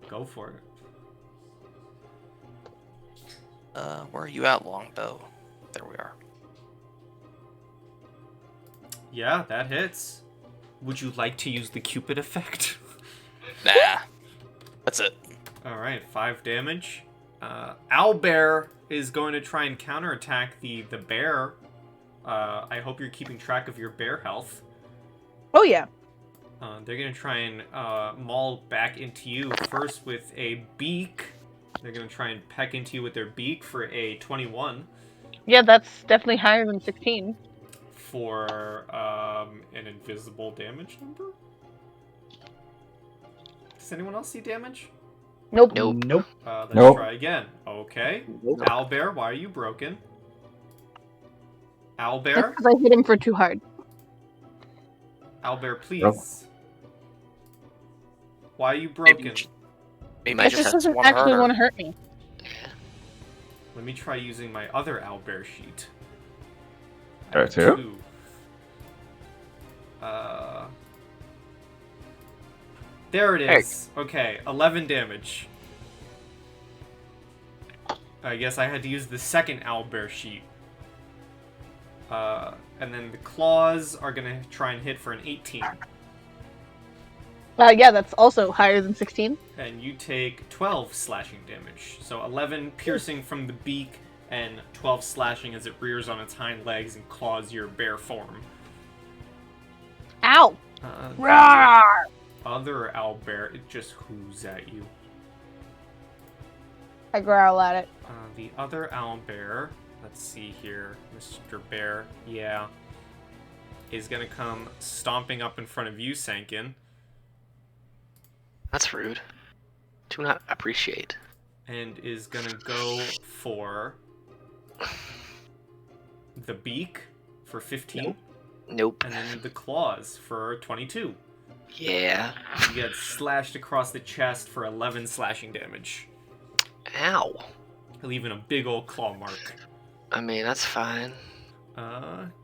go for it. Where are you at, longbow? There we are. Yeah, that hits. Would you like to use the Cupid effect? Nah, that's it. Alright, 5 damage. Owlbear is going to try and counterattack the bear. I hope you're keeping track of your bear health. Oh yeah. They're going to try and maul back into you first with a beak. They're going to try and peck into you with their beak for a 21 Yeah, that's definitely higher than 16. for an invisible damage number. Does anyone else see damage? Nope. Nope. Let's Nope. try again. Okay. Nope. Owlbear, why are you broken? That's Owlbear? because I hit him for too hard. Owlbear, please. Nope. Why are you broken? Maybe I I It just just just have doesn't one actually hurt want her. to hurt me. Let me try using my other owlbear sheet. I There have too? 2. There it is. Okay, 11 damage. I guess I had to use the second owlbear sheet. And then the claws are gonna try and hit for an 18. Yeah, that's also higher than 16. And you take 12 slashing damage. So 11 piercing from the beak, and 12 slashing as it rears on its hind legs and claws your bear form. Ow! The Rawr! other owlbear, it just whoos at you. I growl at it. The other owlbear, let's see here, Mr. Bear, yeah, is gonna come stomping up in front of you, Sankin, That's rude. Do not appreciate. and is gonna go for the beak for 15, Nope. and then the claws for 22. Yeah. You get slashed across the chest for 11 slashing damage, Ow. leaving a big old claw mark. I mean, that's fine.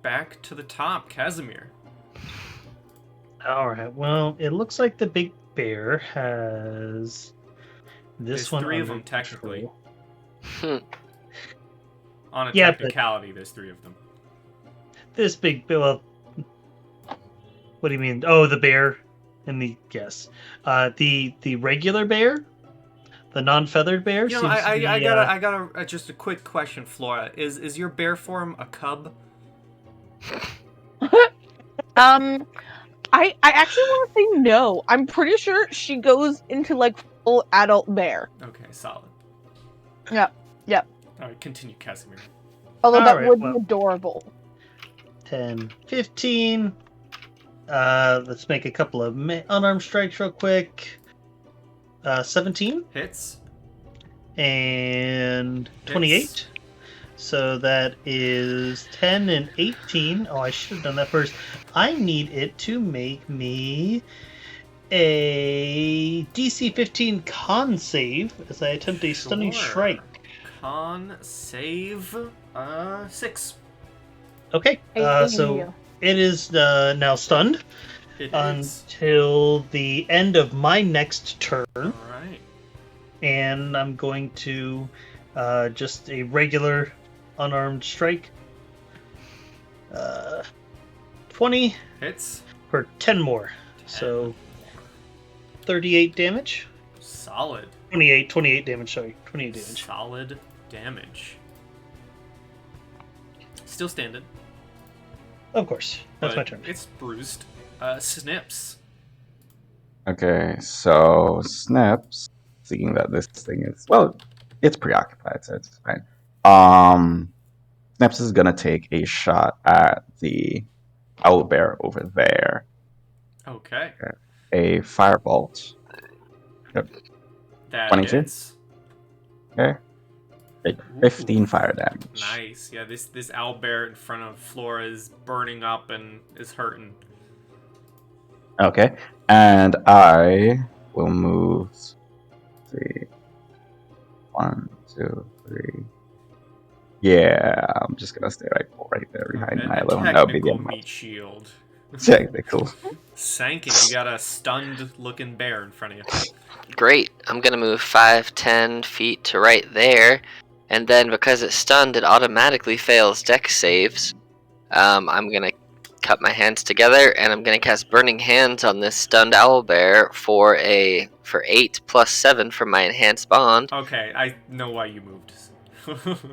Back to the top, Casimir. All right. Well, it looks like the big bear has this There's one. 3 of under them, technically. control. On a Yeah, but- technicality, there's 3 of them. This big bear. Well, what do you mean? Oh, the bear and the yes, the regular bear, the non-feathered bear. You know, seems to be, I got just a quick question, Flora. Is your bear form a cub? I actually want to say no. I'm pretty sure she goes into like full adult bear. Okay, solid. Yep. All right, continue, Casimir. Although that Alright, would well. be adorable. 10, 15. Let's make a couple of unarmed strikes real quick. 17 Hits. and 28. Hits. So that is 10 and 18. Oh, I should have done that first. I need it to make me a DC 15 con save as I attempt a stunning Sure. strike. Con save 6. Okay. I So hear you. it is now stunned It is. until the end of my next turn, All right. and I'm going to just a regular unarmed strike. 20 Hits. for 10 more. 10 So 38 damage. Solid. 28 damage, sorry. 28 damage. Solid damage. Still standing. Of course. That's but my turn. It's bruised. Snips. Okay, so Snips, seeing that this thing is it's preoccupied, so it's fine. Snips is gonna take a shot at the owlbear over there. Okay. A firebolt. That 22? hits. Okay. Take 15 fire damage. Nice. Yeah, this owlbear in front of Flora is burning up and is hurting. Okay, and I will move. 3, 1, 2, 3. Yeah, I'm just gonna stay right there behind A Milo. That would be the technical end. meat shield. Technical. Sankin, you got a stunned-looking bear in front of you. Great. I'm gonna move 5, 10 feet to right there, and then because it's stunned, it automatically fails dex saves. I'm gonna cut my hands together, and I'm gonna cast Burning Hands on this stunned owlbear for 8 plus 7 for my enhanced bond. Okay, I know why you moved.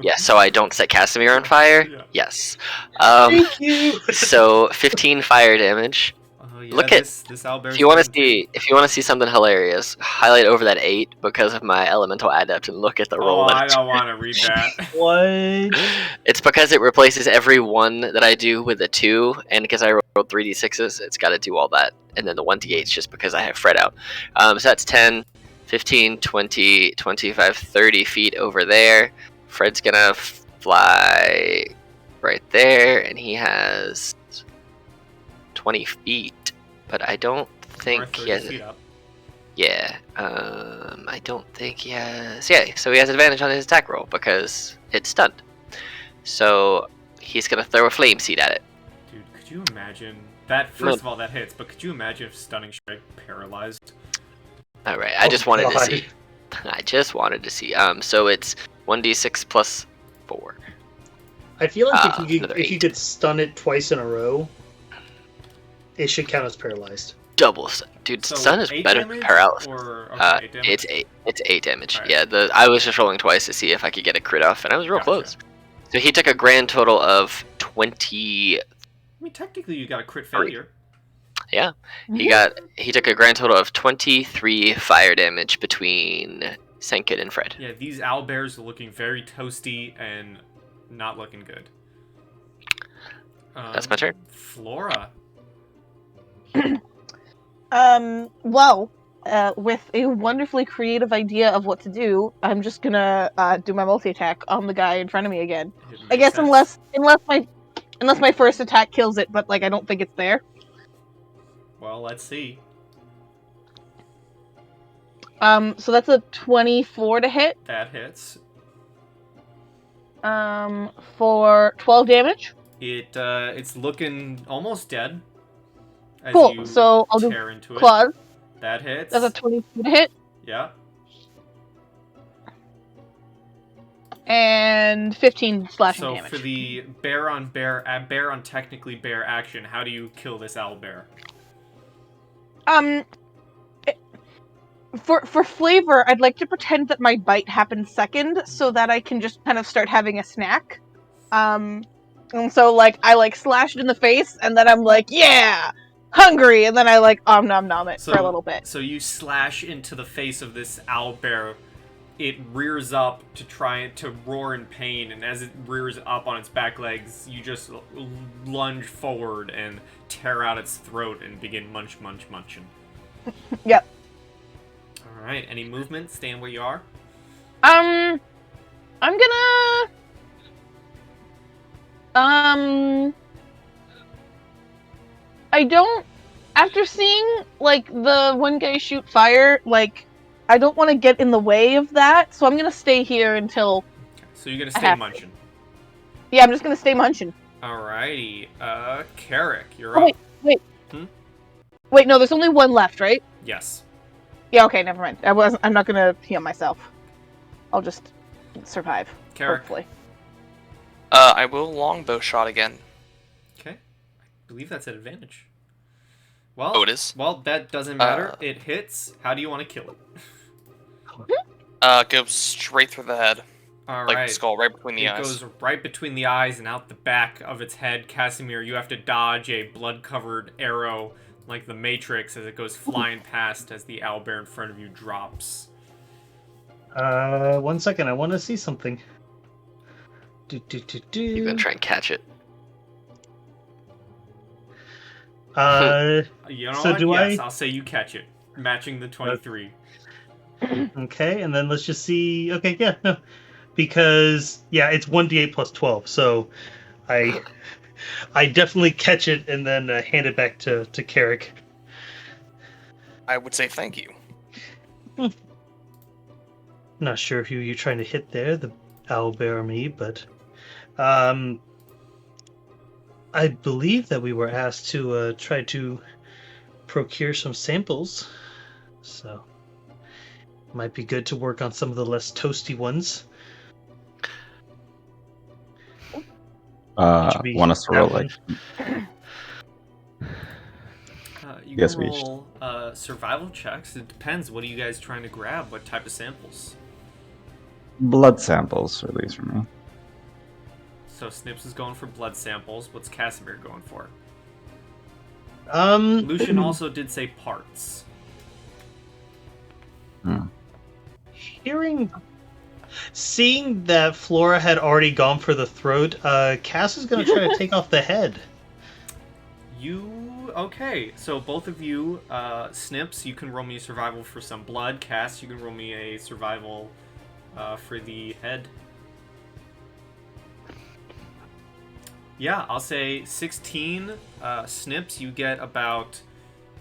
Yeah, so I don't set Casimir on fire. Yeah. Yes. Thank you! So 15 fire damage. Oh, yeah, Look at this owlbear's if you want to doing- see something hilarious, highlight over that 8 because of my elemental adept and look at the roll. Oh, that I it don't want to read that. What? It's because it replaces every 1 that I do with a 2, and because I rolled 3d6s, it's got to do all that. And then the 1d8's just because I have Fred out. So that's 10, 15, 20, 25, 30 feet over there. Fred's gonna fly right there, and he has 20 feet. But I don't Or think 30 he has... feet up. Yeah, I don't think he has... Yeah, so he has advantage on his attack roll because it's stunned. So he's gonna throw a flame seed at it. Dude, could you imagine that? First of all, that hits, but could you imagine if Stunning Strike paralyzed? Alright, I just wanted to God. see. I just wanted to see. So it's 1d6 plus 4. I feel like Another if you 8. could stun it twice in a row, it should count as paralyzed. Double stun. Dude, So stun is 8 better than damage paralysis. Or, okay, 8 damage? It's 8 damage. Alright. Yeah, I was just rolling twice to see if I could get a crit off, and I was real Gotcha. close. So he took a grand total of 20. I mean, technically, you got a crit failure. He took a grand total of 23 fire damage between Senkin and Fred. Yeah, these owlbears are looking very toasty and not looking good. That's my turn. Flora. Well, with a wonderfully creative idea of what to do, I'm just gonna do my multi-attack on the guy in front of me again. It I makes guess sense. unless my first attack kills it, but like I don't think it's there. Well, let's see. So that's a 24 to hit. That hits. For 12 damage. It's looking almost dead. As Cool. you So I'll do tear into it. claws. That hits. That's a 22 to hit. Yeah. And 15 slashing So damage. for the bear on technically bear action, how do you kill this owlbear? For flavor, I'd like to pretend that my bite happens second, so that I can just kind of start having a snack. And so like I like slash it in the face, and then I'm like, yeah, hungry, and then I like nom nom it for a little bit. So you slash into the face of this owlbear. It rears up to try to roar in pain, and as it rears up on its back legs, you just lunge forward and tear out its throat and begin munching. Yep. All right. Any movement? Stand where you are. I'm gonna I don't after seeing like the one guy shoot fire, like I don't want to get in the way of that, so I'm gonna stay here until So you're gonna I stay have to. munching. yeah, I'm just gonna stay munching. Alrighty. Carrick, you're Oh, up. Wait, no, there's only one left, right? Yes. Yeah, okay, never mind. I'm not gonna heal myself. I'll just survive. Carrick. Hopefully. I will longbow shot again. Okay. I believe that's at advantage. Well, Oh, it is? Well, that doesn't matter. It hits. How do you want to kill it? Go straight through the head. All Like right. the skull, right between the It eyes. goes right between the eyes and out the back of its head. Casimir, you have to dodge a blood-covered arrow like the Matrix as it goes flying past as the owlbear in front of you drops. 1 second, I want to see something. You're gonna try and catch it. You know So what? do Yes, I- I'll say you catch it. Matching the 23. Okay, and then let's just see. Okay, yeah, no, because it's 1d8 plus 12. So I definitely catch it and then hand it back to Carrick. I would say thank you. Not sure who you're trying to hit there, the owlbear or me, but I believe that we were asked to try to procure some samples, so might be good to work on some of the less toasty ones. Should Want us to roll that like? You Yes, can we roll survival checks. It depends. What are you guys trying to grab? What type of samples? Blood samples, at least for me. So Snips is going for blood samples. What's Casimir going for? one? Lucian also did say parts. Seeing that Flora had already gone for the throat, Cass is going to try to take off the head. Okay, so both of you, Snips, you can roll me a survival for some blood. Cass, you can roll me a survival for the head. Yeah, I'll say 16 Snips, you get about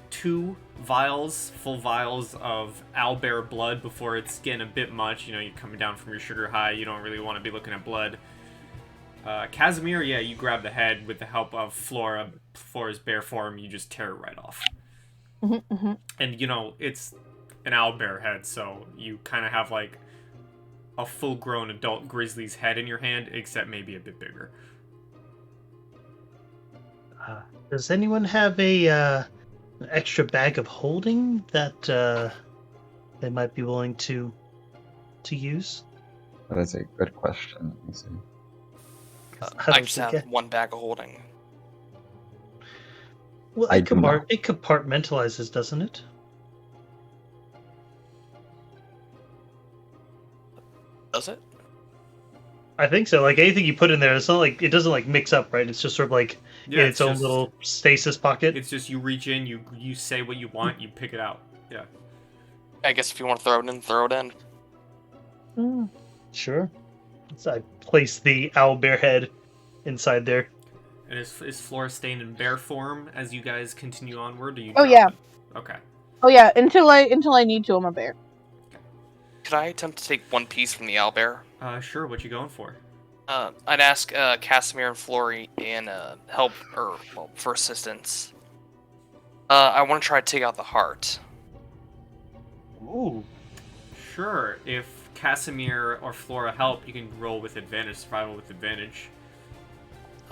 2 full vials of owlbear blood before it's getting a bit much. You know, you're coming down from your sugar high, you don't really want to be looking at blood. Casimir, yeah, you grab the head with the help of Flora. Flora's bare form, you just tear it right off. And, you know, it's an owlbear head, so you kind of have, like, a full-grown adult grizzly's head in your hand, except maybe a bit bigger. Does anyone have an extra bag of holding that they might be willing to use? That is a good question. Let me see. I just have one bag of holding. Well, I it do not. it compartmentalizes, doesn't it? Does it? I think so. Like anything you put in there, it's not like it doesn't like mix up, right? It's just sort of like in its own little stasis pocket. It's just you reach in, you say what you want, you pick it out. Yeah. I guess if you want to throw it in, throw it in. Sure. So I place the owlbear head inside there. And is Flora staying in bear form as you guys continue onward? Or you Oh, drop yeah. it? Okay. Oh yeah, until I need to, I'm a bear. Could I attempt to take one piece from the owlbear? Sure. What you going for? I'd ask Casimir and Flory and help for assistance. I want to try to take out the heart. Ooh. Sure. If Casimir or Flora help, you can roll with advantage, survival with advantage.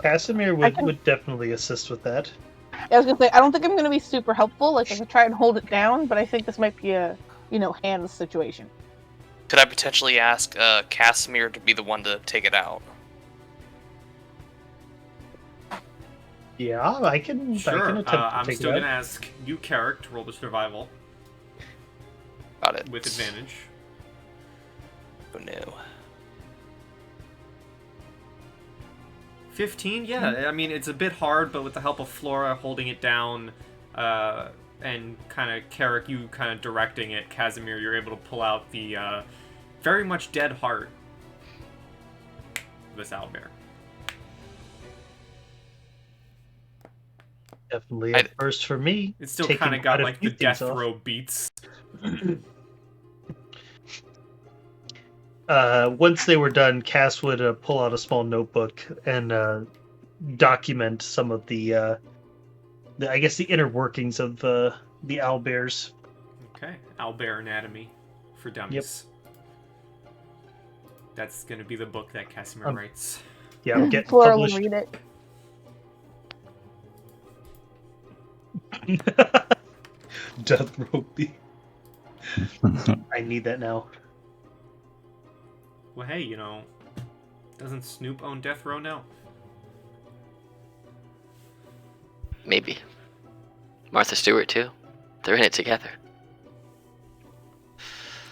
Casimir would definitely assist with that. I was gonna say I don't think I'm gonna be super helpful. Like I could try and hold it down, but I think this might be a hands situation. Could I potentially ask Casimir to be the one to take it out? Yeah, I can Sure. attempt to I'm take still it gonna out. ask you, Carrick, to roll the survival Got it. with advantage. Oh no. 15, yeah. I mean, it's a bit hard, but with the help of Flora holding it down, and kind of Carrick, you kind of directing it, Casimir, you're able to pull out the very much dead heart of this owlbear. Definitely a first for me. It's still taking kind of got quite a like few the death things off. row beats. Once they were done, Cass would pull out a small notebook and document some of the I guess the inner workings of the owlbears. Okay, owlbear anatomy for dummies. That's gonna be the book that Casimir writes. Yeah, I'm getting Flora will published. read it. Death Row B. I need that now. Well, hey, you know, doesn't Snoop own Death Row now? Maybe. Martha Stewart too. They're in it together.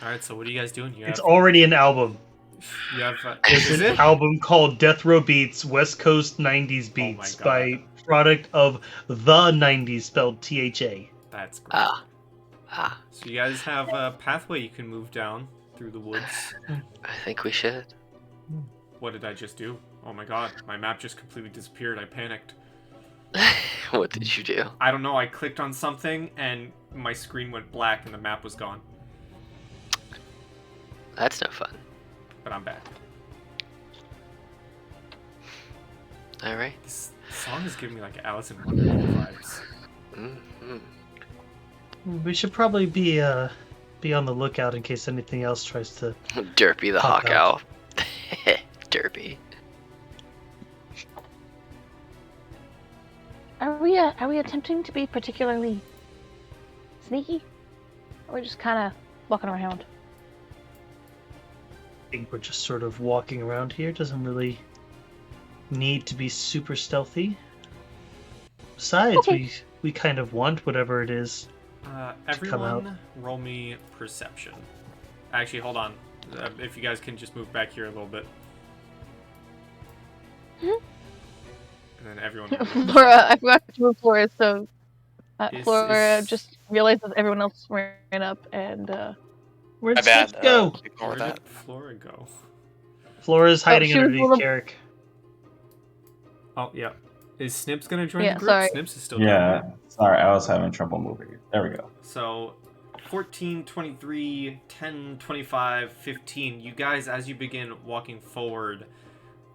All right, so what are you guys doing here? It's already an album. You have There's is an it? album called Death Row Beats, West Coast 90s Beats God. by product of the 90s spelled THA. That's great. Ah. So you guys have a pathway you can move down through the woods. I think we should. What did I just do? Oh my god, my map just completely disappeared. I panicked. What did you do? I don't know, I clicked on something and my screen went black and the map was gone. That's no fun. But I'm back. Alright. This song is giving me like Alice in Wonderland vibes. Mm-hmm. We should probably be on the lookout in case anything else tries to. Derpy the Pop Hawk Owl. Derpy. Are we attempting to be particularly sneaky? Or we're just kind of walking around? I think we're just sort of walking around here. Doesn't really need to be super stealthy. Besides, Okay. we kind of want whatever it is. Everyone, roll me perception. Actually, hold on. If you guys can just move back here a little bit. Mhm. And then everyone. roll me Flora, I forgot to move Flora, so This Flora is- just realized that everyone else ran up, and Where'd My bad. Snips go? Ignore Where that. did Flora go? Flora's hiding she was underneath full of- Carrick. Oh, yeah. Is Snips gonna join Yeah, the group? sorry. Snips is still doing Yeah, it. sorry, I was having trouble moving. There we go. So, 14, 23, 10, 25, 15. You guys, as you begin walking forward,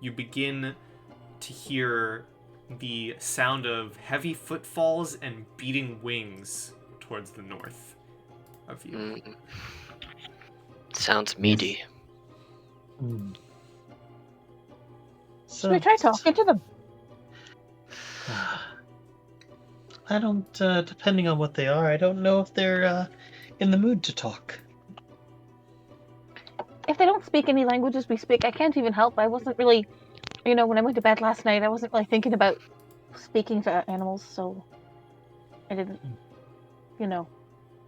you begin to hear the sound of heavy footfalls and beating wings towards the north of you. Mm. Sounds meaty. Hmm. should we try talking to them? I don't. Depending on what they are, I don't know if they're in the mood to talk. If they don't speak any languages we speak, I can't even help. I wasn't really, when I went to bed last night, I wasn't really thinking about speaking to animals, so I didn't,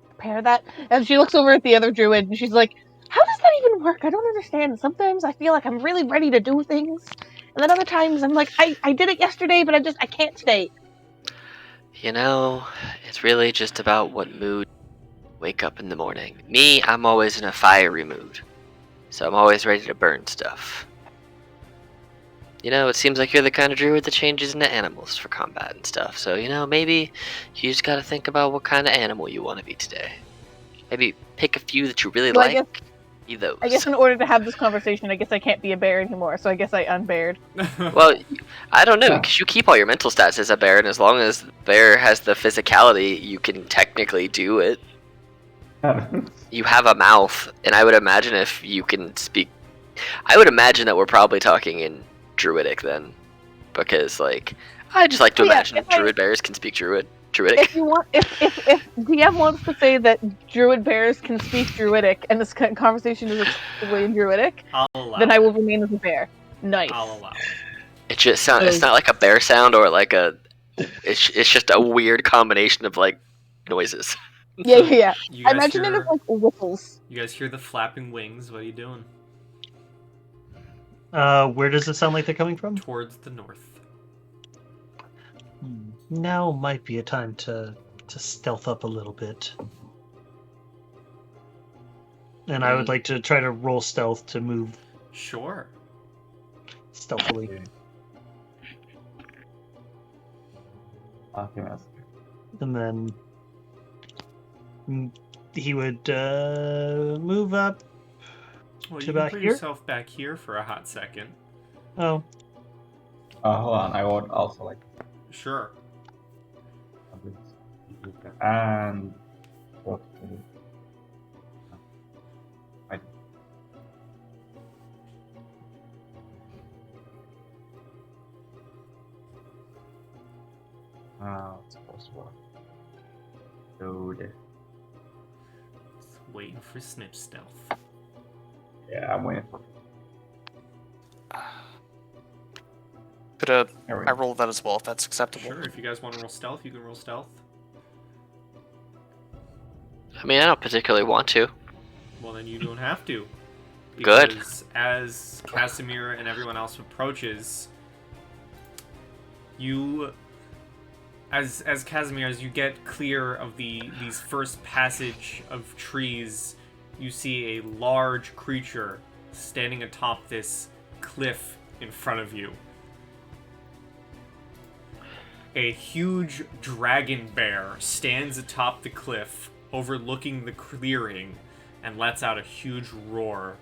prepare that. And she looks over at the other druid, and she's like, how does that even work? I don't understand. Sometimes I feel like I'm really ready to do things, and then other times I'm like, I did it yesterday, but I can't today. It's really just about what mood you wake up in the morning. Me, I'm always in a fiery mood. So I'm always ready to burn stuff. It seems like you're the kind of druid that changes into animals for combat and stuff. So, maybe you just gotta think about what kind of animal you want to be today. Maybe pick a few that you really Well, like. Be those. I guess in order to have this conversation, I guess I can't be a bear anymore, so I guess I unbared. Well, I don't know, because you keep all your mental stats as a bear, and as long as the bear has the physicality, you can technically do it. You have a mouth, and I would imagine if you can speak... I would imagine that we're probably talking in Druidic then. Because, I just like to Oh, yeah, imagine if I- Druid bears can speak Druidic. If you want, if DM wants to say that Druid bears can speak Druidic, and this conversation is exclusively in Druidic, I'll allow then I will it. remain as a bear. Nice. I'll allow it. It just sounds... It's not like a bear sound or like a... It's just a weird combination of, noises. Yeah. You I guys imagine it hear- as like whistles. You guys hear the flapping wings. What are you doing? Where does it sound like they're coming from? Towards the north. Now might be a time to stealth up a little bit. And I would like to try to roll stealth to move Sure. stealthily. And then he would move up. Well, To you can about put here? yourself back here for a hot second. Oh, Hold on. I would also like. Sure. And. I- What's supposed to work? Load. Just waiting for Snip stealth. Yeah, I'm waiting for. Could There we I go. roll that as well if that's acceptable? Sure, if you guys want to roll stealth, you can roll stealth. I mean, I don't particularly want to. Well, then you don't have to. Good. Because as Casimir and everyone else approaches, as Casimir, as you get clear of these first passage of trees, you see a large creature standing atop this cliff in front of you. A huge dragon bear stands atop the cliff, overlooking the clearing, and lets out a huge roar,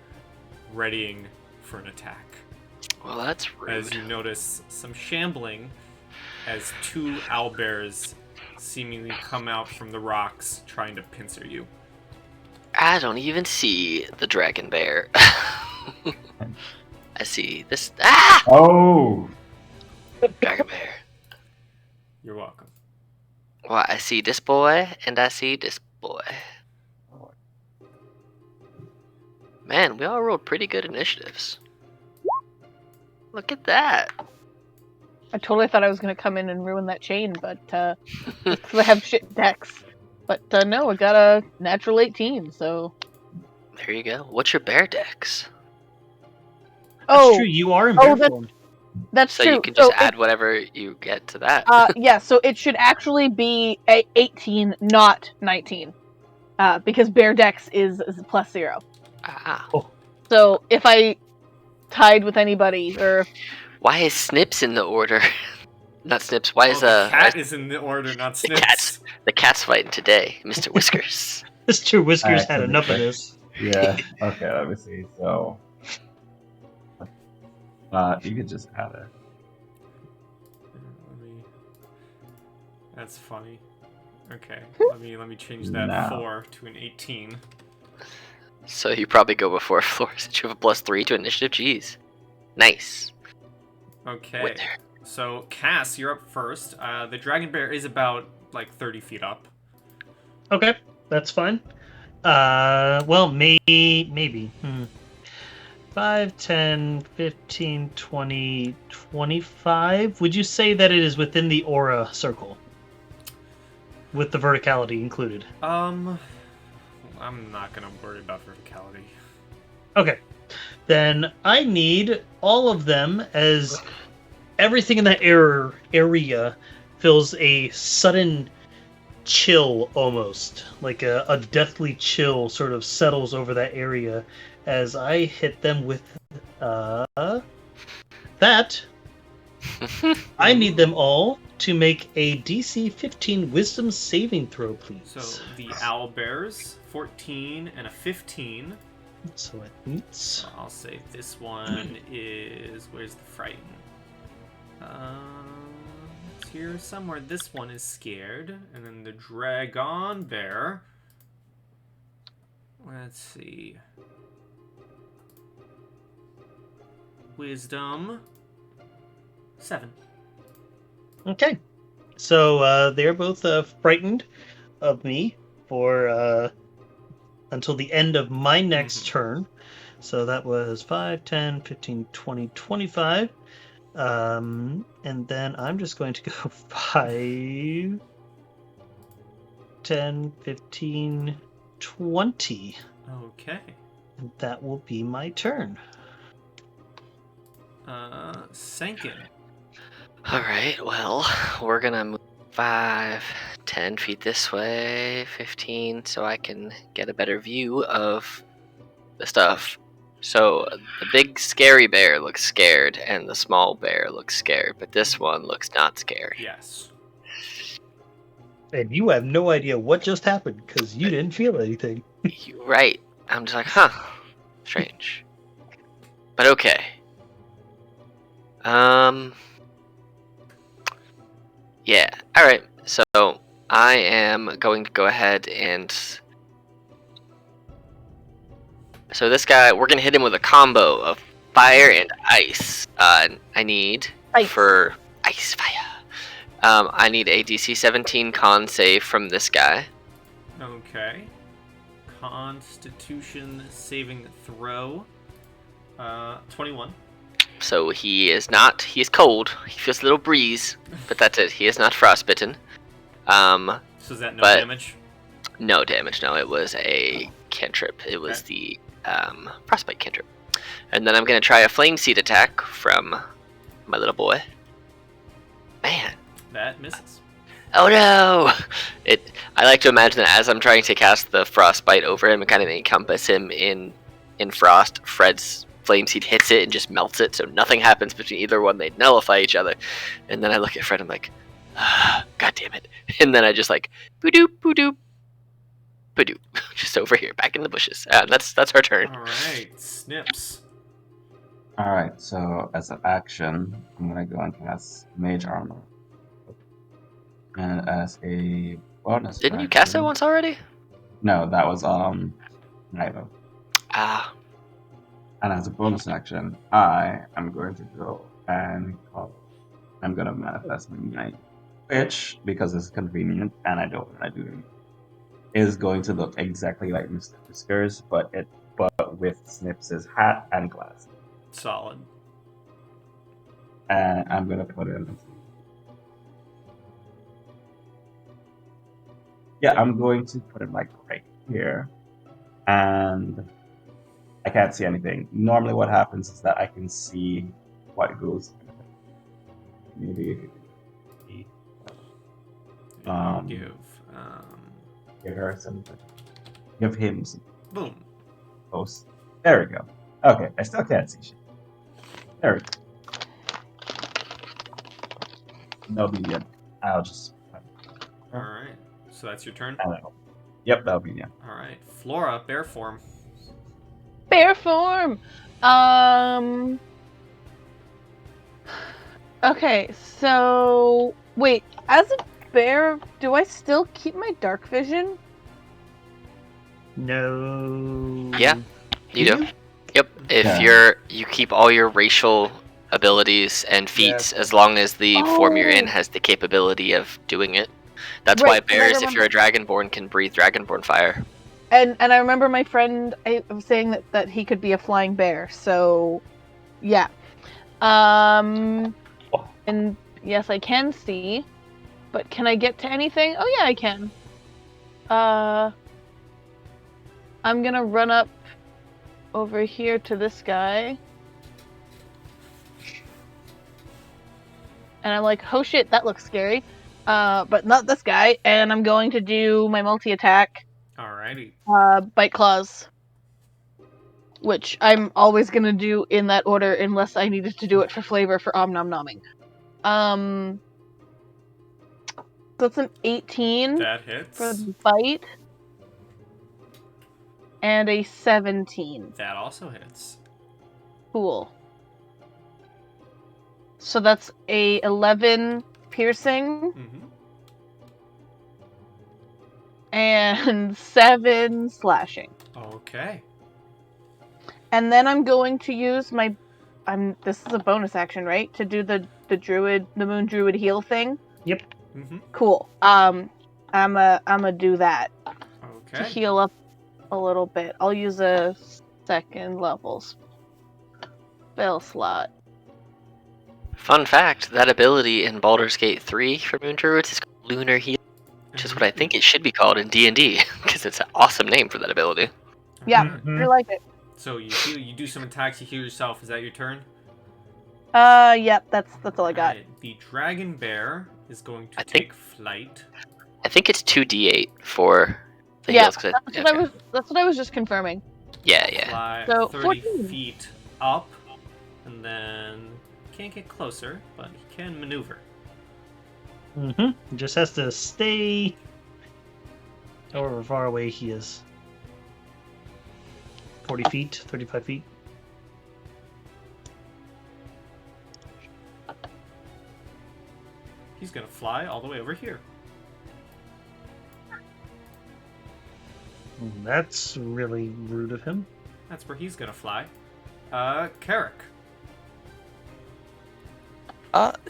readying for an attack. Well, that's rude. As you notice some shambling, as two owlbears seemingly come out from the rocks, trying to pincer you. I don't even see the dragon bear. I see this. Ah! Oh! Dragon bear. You're welcome. Well, I see this boy, and I see this boy. Man, we all rolled pretty good initiatives. Look at that. I totally thought I was going to come in and ruin that chain, but because I have shit decks. But no, I got a natural 18, so... There you go. What's your bear dex? That's true. You are in bear that's- form. That's So true. you can just So add whatever you get to that. yeah, so it should actually be 18, not 19. Because bear dex is plus 0. Ah. So if I tied with anybody, or Why is Snips in the order? Not Snips. Why is the cat is in the order, not the Snips. cat's fighting today, Mr. Whiskers? Mr. Whiskers Alright, had so enough of the- this. Yeah. Okay, let me see. So. You could just add it. That's funny. Okay, let me change that No. 4 to an 18. So you probably go before Floor since you have a +3 to initiative. Jeez. Nice. Okay, Wait there. so Cass, you're up first. The dragon bear is about like 30 feet up. Okay, that's fine. Well, maybe. 5, 10, 15, 20, 25. Would you say that it is within the aura circle? With the verticality included. I'm not gonna worry about verticality. Okay. Then I need all of them, as everything in that area feels a sudden chill almost. Like a deathly chill sort of settles over that area as I hit them with that. I need them all to make a DC 15 Wisdom saving throw, please. So the owl bears, 14 and a 15. So it meets. So I'll say this one is, where's the frighten? It's here somewhere. This one is scared, and then the dragon bear. Let's see. Wisdom 7. Okay. So they're both frightened of me for until the end of my next turn. So that was 5, 10, 15, 20, 25. And then I'm just going to go 5, 10, 15, 20. Okay. And that will be my turn. Sankin. Alright, well, we're gonna move 5, 10 feet this way, 15, so I can get a better view of the stuff. So, the big scary bear looks scared, and the small bear looks scared, but this one looks not scared. Yes. And you have no idea what just happened because you didn't feel anything. You're right. I'm just like, huh, strange. But okay. Yeah. All right. So I am going to go ahead and. So this guy, we're gonna hit him with a combo of fire and ice. I need Ice. for ice fire. I need a DC 17 con save from this guy. Okay. Constitution saving throw. 21. So he is not. He is cold. He feels a little breeze, but that's it. He is not frostbitten. So is that no But- damage? No damage. No, it was a cantrip. It was the frostbite cantrip. And then I'm gonna try a flame seed attack from my little boy. Man. That misses. Oh no! I like to imagine that as I'm trying to cast the frostbite over him and kind of encompass him in frost, Fred's flame seed hits it and just melts it, so nothing happens between either one. They nullify each other. And then I look at Fred, I'm like, God damn it! And then I just like boo-doop, boo-doop, boo-doop, just over here, back in the bushes. That's our turn. All right, Snips. Alright, so as an action, I'm gonna go and cast Mage Armor. And as a bonus Didn't you cast it action- once already? No, that was Nilo. Ah, And as a bonus action, I am going to go and I'm gonna manifest my which, because it's convenient and I don't want to do it, is going to look exactly like Mr. Whiskers, but with Snips' hat and glasses. Solid. And I'm gonna put it in. Yeah, I'm going to put it like right here. And I can't see anything. Normally what happens is that I can see what goes in it. Maybe Give. give her something. Give him some Boom. post. There we go. Okay, I still can't see shit. There we go. No big deal. I'll just All right. So that's your turn. I don't know. Yep, that'll be the end. All right, Flora, bear form. Bear form. Okay, so wait, as a bear, do I still keep my dark vision? No. Yeah. you do. Yep. If Yeah. you keep all your racial abilities and feats as long as the form you're in Oh. has the capability of doing it. That's why Right, 'cause I bears, if remember- you're a dragonborn, can breathe dragonborn fire. And I remember my friend I was saying that he could be a flying bear. So, yeah. And yes, I can see, but can I get to anything? Oh yeah, I can. I'm gonna run up over here to this guy. And I'm like, oh shit, that looks scary. But not this guy. And I'm going to do my multi-attack. Alrighty. Bite claws, which I'm always gonna do in that order unless I needed to do it for flavor for om nom nomming. So it's an 18 That hits. for the bite, and a 17. That also hits. Cool. So that's a 11 piercing Mm-hmm. and 7 slashing. Okay. And then I'm going to use my this is a bonus action, right? To do the druid, the moon druid heal thing. Mm-hmm. Cool. I'm a do that to Okay. heal up a little bit. I'll use a second level spell slot. Fun fact, that ability in Baldur's Gate 3 for Moon Druids is called Lunar Heal, which is what I think it should be called in D&D, because it's an awesome name for that ability. Yeah, Alright. I like it. So you heal. You do some attacks. You heal yourself. Is that your turn? Yep, that's all I got. Alright, the dragon bear is going to I think- take flight. I think it's 2d8 for the Yeah, heals. 'cause That's what I was just confirming. Yeah, yeah. Fly So, 30 14. feet up, and then can't get closer, but he can maneuver. Mm-hmm. Just has to stay however far away he is. 40 feet, 35 feet. He's gonna fly all the way over here. That's really rude of him. That's where he's gonna fly. Carrick.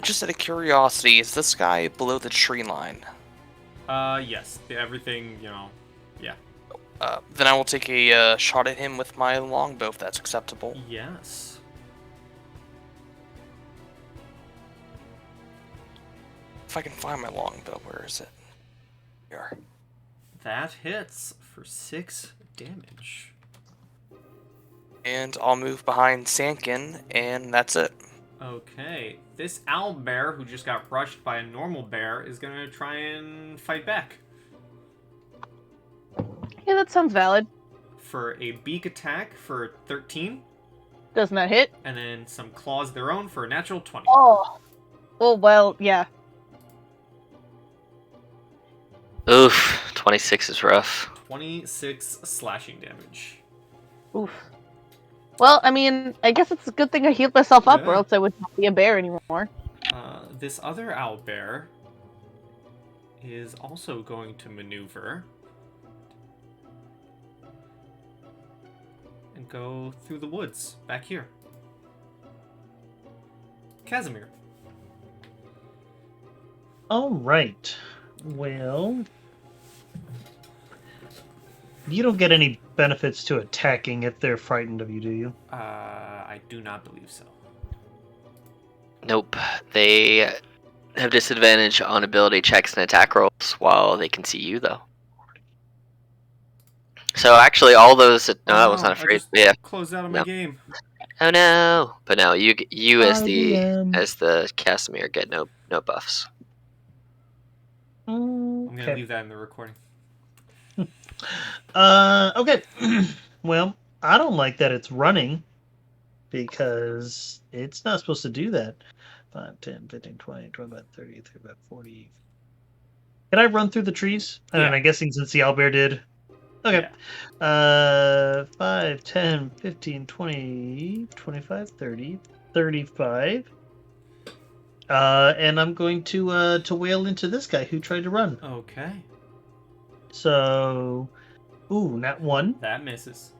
Just out of curiosity, is this guy below the tree line? Yes. Everything, yeah. Then I will take a shot at him with my longbow, if that's acceptable. Yes. If I can find my longbow, where is it? Here. That hits for 6 damage. And I'll move behind Sankin, and that's it. Okay. This owl bear, who just got rushed by a normal bear, is gonna try and fight back. Yeah, that sounds valid. For a beak attack for 13, Doesn't that hit? and then some claws of their own for a natural 20. Oh. Oh, well, yeah. Oof, 26 is rough. 26 slashing damage. Oof. Well, I mean, I guess it's a good thing I healed myself up, or Yeah. else I would not be a bear anymore. This other owl bear is also going to maneuver and go through the woods back here. Casimir. All right. Well, you don't get any benefits to attacking if they're frightened of you, do you? I do not believe so. Nope. They have disadvantage on ability checks and attack rolls while they can see you, though. So actually, all those. No, I was not I afraid. just Yeah. closed out of my No. game. Oh no! But no, you as IBM. the Casimir get no buffs. I'm gonna Okay. leave that in the recording. Okay. Well, I don't like that it's running because it's not supposed to do that. 5, 10, 15, 20, 25, 30, 35, 40. Can I run through the trees? Yeah. And I'm guessing since the owlbear did. Okay. 5, 10, 15, 20, 25, 30, 35. And I'm going to wail into this guy who tried to run. Okay. So, not 1. That misses.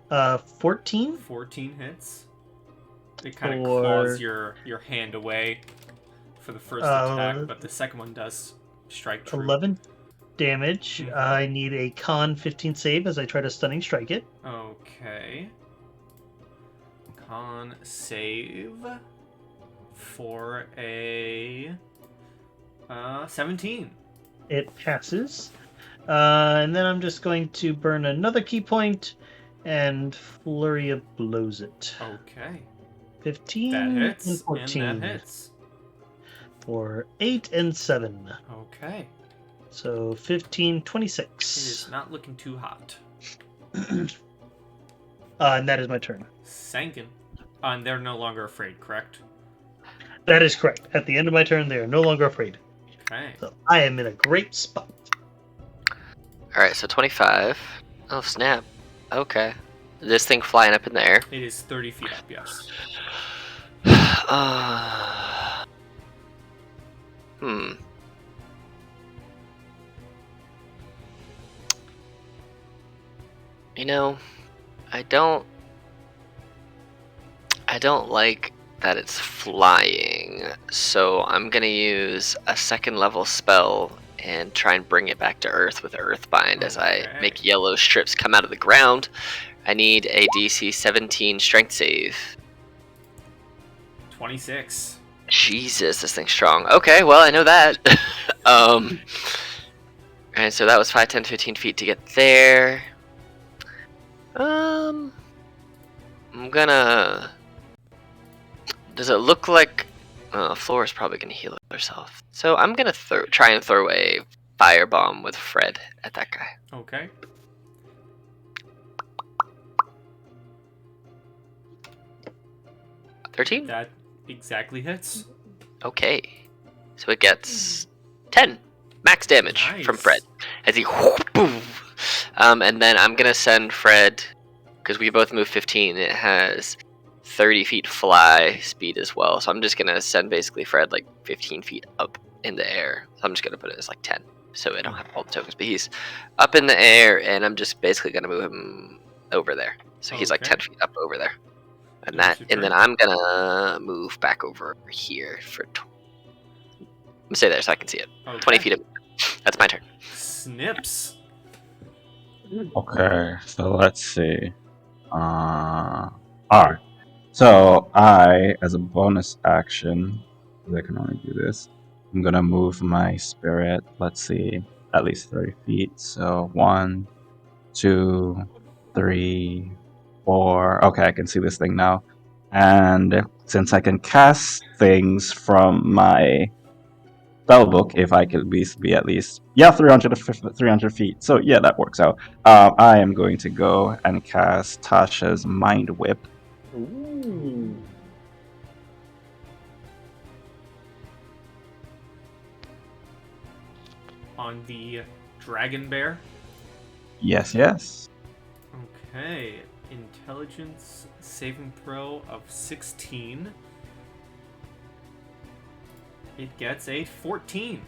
14. 14 hits. It kind of For- claws your hand away for the first attack, but the second one does strike true. 11 damage. Mhm. I need a con 15 save as I try to stunning strike it. Okay. Con save for a 17. It passes. And then I'm just going to burn another key point and Flurry of blows it. Okay. 15 That hits, and 14 and that hits. for 8 and 7. Okay. So 15, It 26. is not looking too hot. And that is my turn. Sankin. And they're no longer afraid, correct? That is correct. At the end of my turn, they are no longer afraid. Okay. So I am in a great spot. All right, so 25. Oh snap! Okay, this thing flying up in the air. It is 30 feet up, yes. Hmm. You know, I don't like that it's flying, so I'm gonna use a second level spell and try and bring it back to Earth with Earthbind as I Okay. make yellow strips come out of the ground. I need a DC 17 strength save. 26. Jesus, this thing's strong. Okay, well, I know that. And so that was 5, 10, 15 feet to get there. I'm gonna... Does it look like... Flora's probably gonna heal herself. So I'm gonna try and throw a firebomb with Fred at that guy. Okay. $13? That exactly hits. Okay. So it gets 10 max damage from Nice. Fred as he boom. And then I'm gonna send Fred, because we both move 15. It has 30 feet fly speed as well. So I'm just gonna send basically Fred like 15 feet up in the air. So I'm just gonna put it as like 10, so I don't have all the tokens. But he's up in the air, and I'm just basically gonna move him over there. So he's like Okay. 10 feet up over there, and That's your and then turn. I'm gonna move back over here for. I'm gonna stay there so I can see it. Okay. 20 feet. That's my turn. Snips. Okay, so let's see. Alright. So I, as a bonus action, 'cause I can only do this, I'm gonna move my spirit, let's see, at least 30 feet. So 1, 2, 3, 4. Okay, I can see this thing now. And since I can cast things from my spellbook, if I could be at least 300 feet. So yeah, that works out. I am going to go and cast Tasha's Mind Whip. Ooh. On the dragon bear. Yes, yes. Okay. Intelligence saving throw of 16. It gets a 14.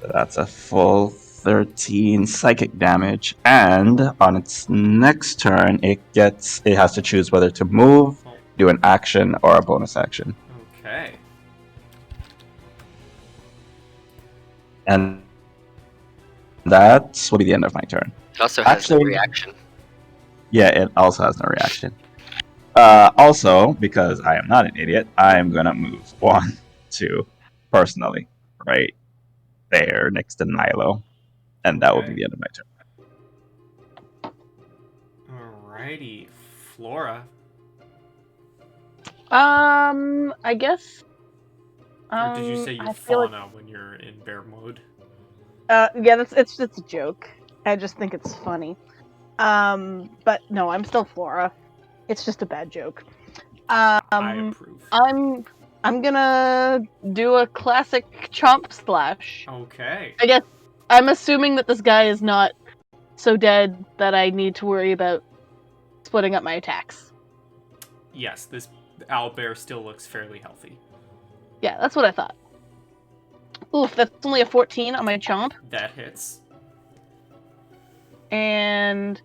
That's a full 13 psychic damage, and on its next turn, it has to choose whether to move, Oh, do an action, or a bonus action. okay. And that will be the end of my turn. It also has no Actually- reaction. Yeah, it also has no reaction. Also, because I am not an idiot, I am gonna move 1, 2, personally, right there next to Nilo, and that will be Okay. the end of my turn. Alrighty. Flora. I guess. Or did you say you I feel like, fauna when you're in bear mode? yeah, it's just a joke. I just think it's funny. But no, I'm still Flora. It's just a bad joke. I approve. I'm gonna do a classic chomp splash. Okay. I guess I'm assuming that this guy is not so dead that I need to worry about splitting up my attacks. Yes, this owlbear still looks fairly healthy. Yeah, that's what I thought. Oof, that's only a 14 on my chomp. That hits. And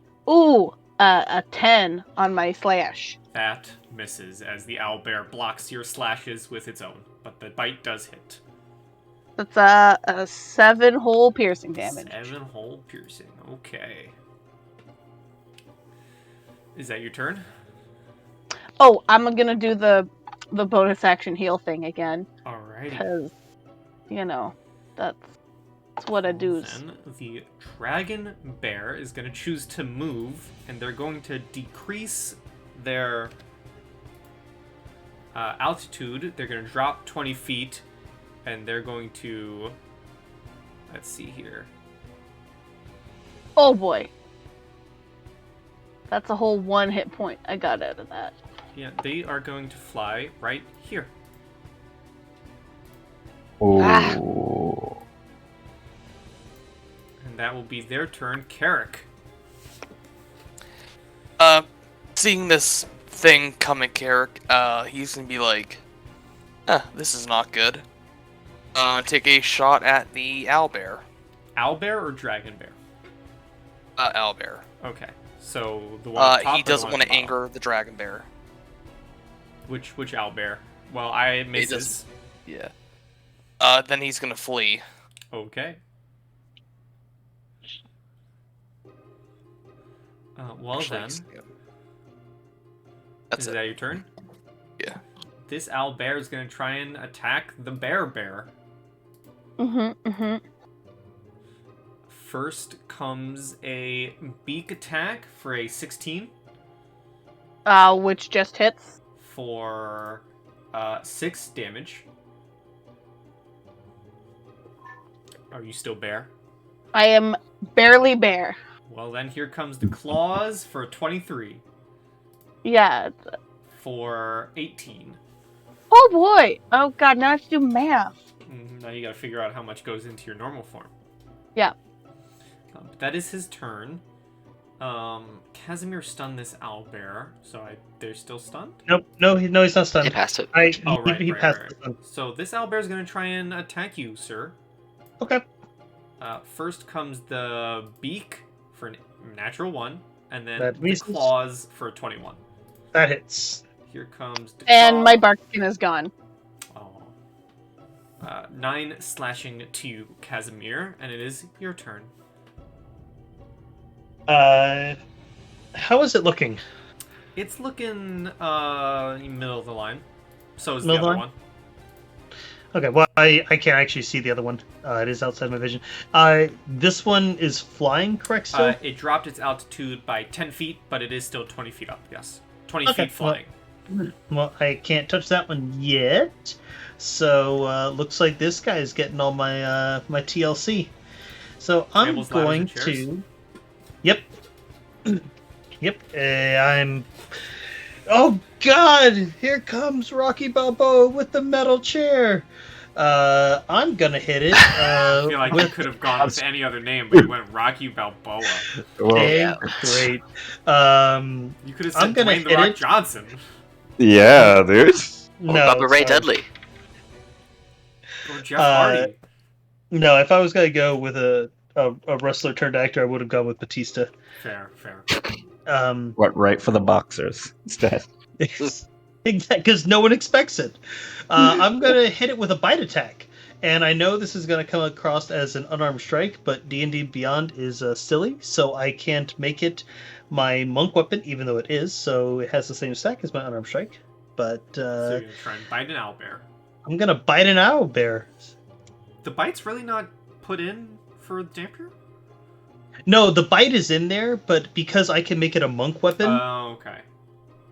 a 10 on my slash. That misses as the owlbear blocks your slashes with its own, but the bite does hit. That's a 7 hole piercing damage. 7 hole piercing. Okay. Is that your turn? Oh, I'm gonna do the bonus action heal thing again, Alrighty. because that's what I do. Then the dragon bear is going to choose to move, and they're going to decrease their altitude. They're going to drop 20 feet, and they're going to... Let's see here. Oh boy, that's a whole 1 hit point I got out of that. Yeah, they are going to fly right here. Ooh. And that will be their turn. Carrick. Seeing this thing come at Carrick, he's gonna be like, this is not good. Take a shot at the owlbear. Owlbear or dragon bear? Owlbear. Okay. So the one on top He or the doesn't one want at to the anger the dragon bear. bottom? Which owlbear? Well, I misses. Yeah. Then he's gonna flee. Okay. Well Actually, then, yeah. That's is it. that your turn? Yeah. This owlbear is going to try and attack the bear. Mm-hmm. First comes a beak attack for a 16 Which just hits. for 6 damage. Are you still bear? I am barely bear. Well, then here comes the claws for 23 Yeah. for 18. Oh boy. Oh god, now I have to do math. Now you got to figure out how much goes into your normal form. Yeah. But that is his turn. Casimir stunned this owlbear, so they're still stunned? Nope. No, he's not They stunned. passed it. He passed the stun. So this owlbear is going to try and attack you, sir. Okay. First comes the beak for a natural 1, and then That the misses. claws for a 21. That hits. Here comes the And my claw. barkskin is gone. Oh. 9 slashing to you, Casimir, and it is your turn. How is it looking? It's looking middle of the line. So is the Middle other line? one. Okay, well, I can't actually see the other one. It is outside my vision. This one is flying, correct, still? It dropped its altitude by 10 feet, but it is still 20 feet up, yes. 20 Okay, feet flying. Well, I can't touch that one yet. So, looks like this guy is getting all my my TLC. So, I'm Tables, ladders, going and chairs? to... Yep. Yep, I'm... Oh, God! Here comes Rocky Balboa with the metal chair! I'm gonna hit it, I feel like you with... could have gone with any other name, but you went Rocky Balboa. Dang, great. You could have I'm said gonna Dwayne The hit Rock it. Johnson. Yeah, dude. Or No, Bubba Ray sorry. Dudley. Or Jeff Hardy. No, if I was gonna go with a wrestler turned actor, I would have gone with Batista. Fair, fair. What, right for the boxers instead? Because no one expects it. I'm gonna hit it with a bite attack, and I know this is gonna come across as an unarmed strike, but D&D Beyond is silly, so I can't make it my monk weapon, even though it is. So it has the same stack as my unarmed strike. But So you're going to try and bite an owlbear. I'm gonna bite an owlbear. The bite's really not put in for the dampier? No, the bite is in there, but because I can make it a monk weapon, Oh, okay.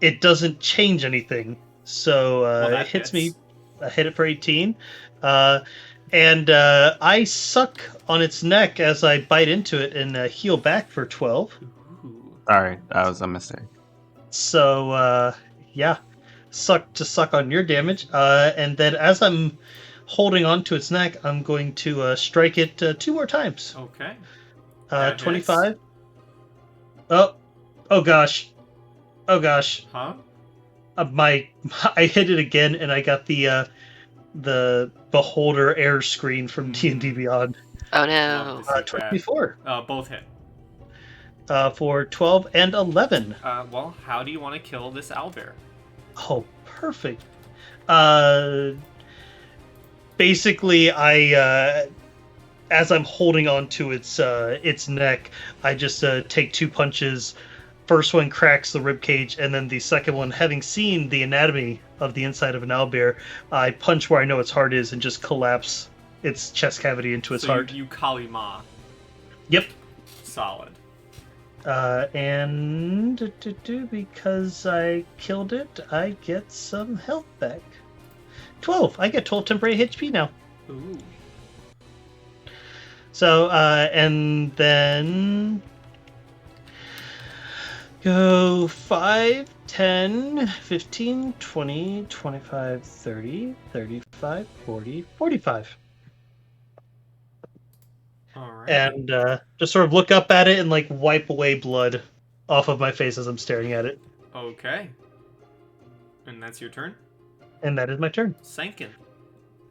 it doesn't change anything. So Well, that it hits me. hits. I hit it for 18. And I suck on its neck as I bite into it and heal back for 12. Ooh. Sorry, that was a mistake. So, yeah. Suck on your damage. And then as I'm holding on to its neck, I'm going to strike it 2 more times. Okay. That 25. Oh gosh. Oh gosh. Huh? I hit it again, and I got the Beholder air screen from D&D Beyond. Oh Love no. to see that. 24 Both hit. for 12 and 11. Well, how do you want to kill this owlbear? Oh, perfect. Basically, I as I'm holding on to its neck, I just take 2 punches. First one cracks the rib cage, and then the second one, having seen the anatomy of the inside of an owlbear, I punch where I know its heart is and just collapse its chest cavity into its So heart. you Kali Ma. Yep. Solid. And because I killed it, I get some health back. 12. I get 12 temporary HP now. Ooh. So, and then go 5, 10, 15, 20, 25, 30, 35, 40, 45. All right. And just sort of look up at it and like wipe away blood off of my face as I'm staring at it. Okay. And that's your turn? And that is my turn. Sankin.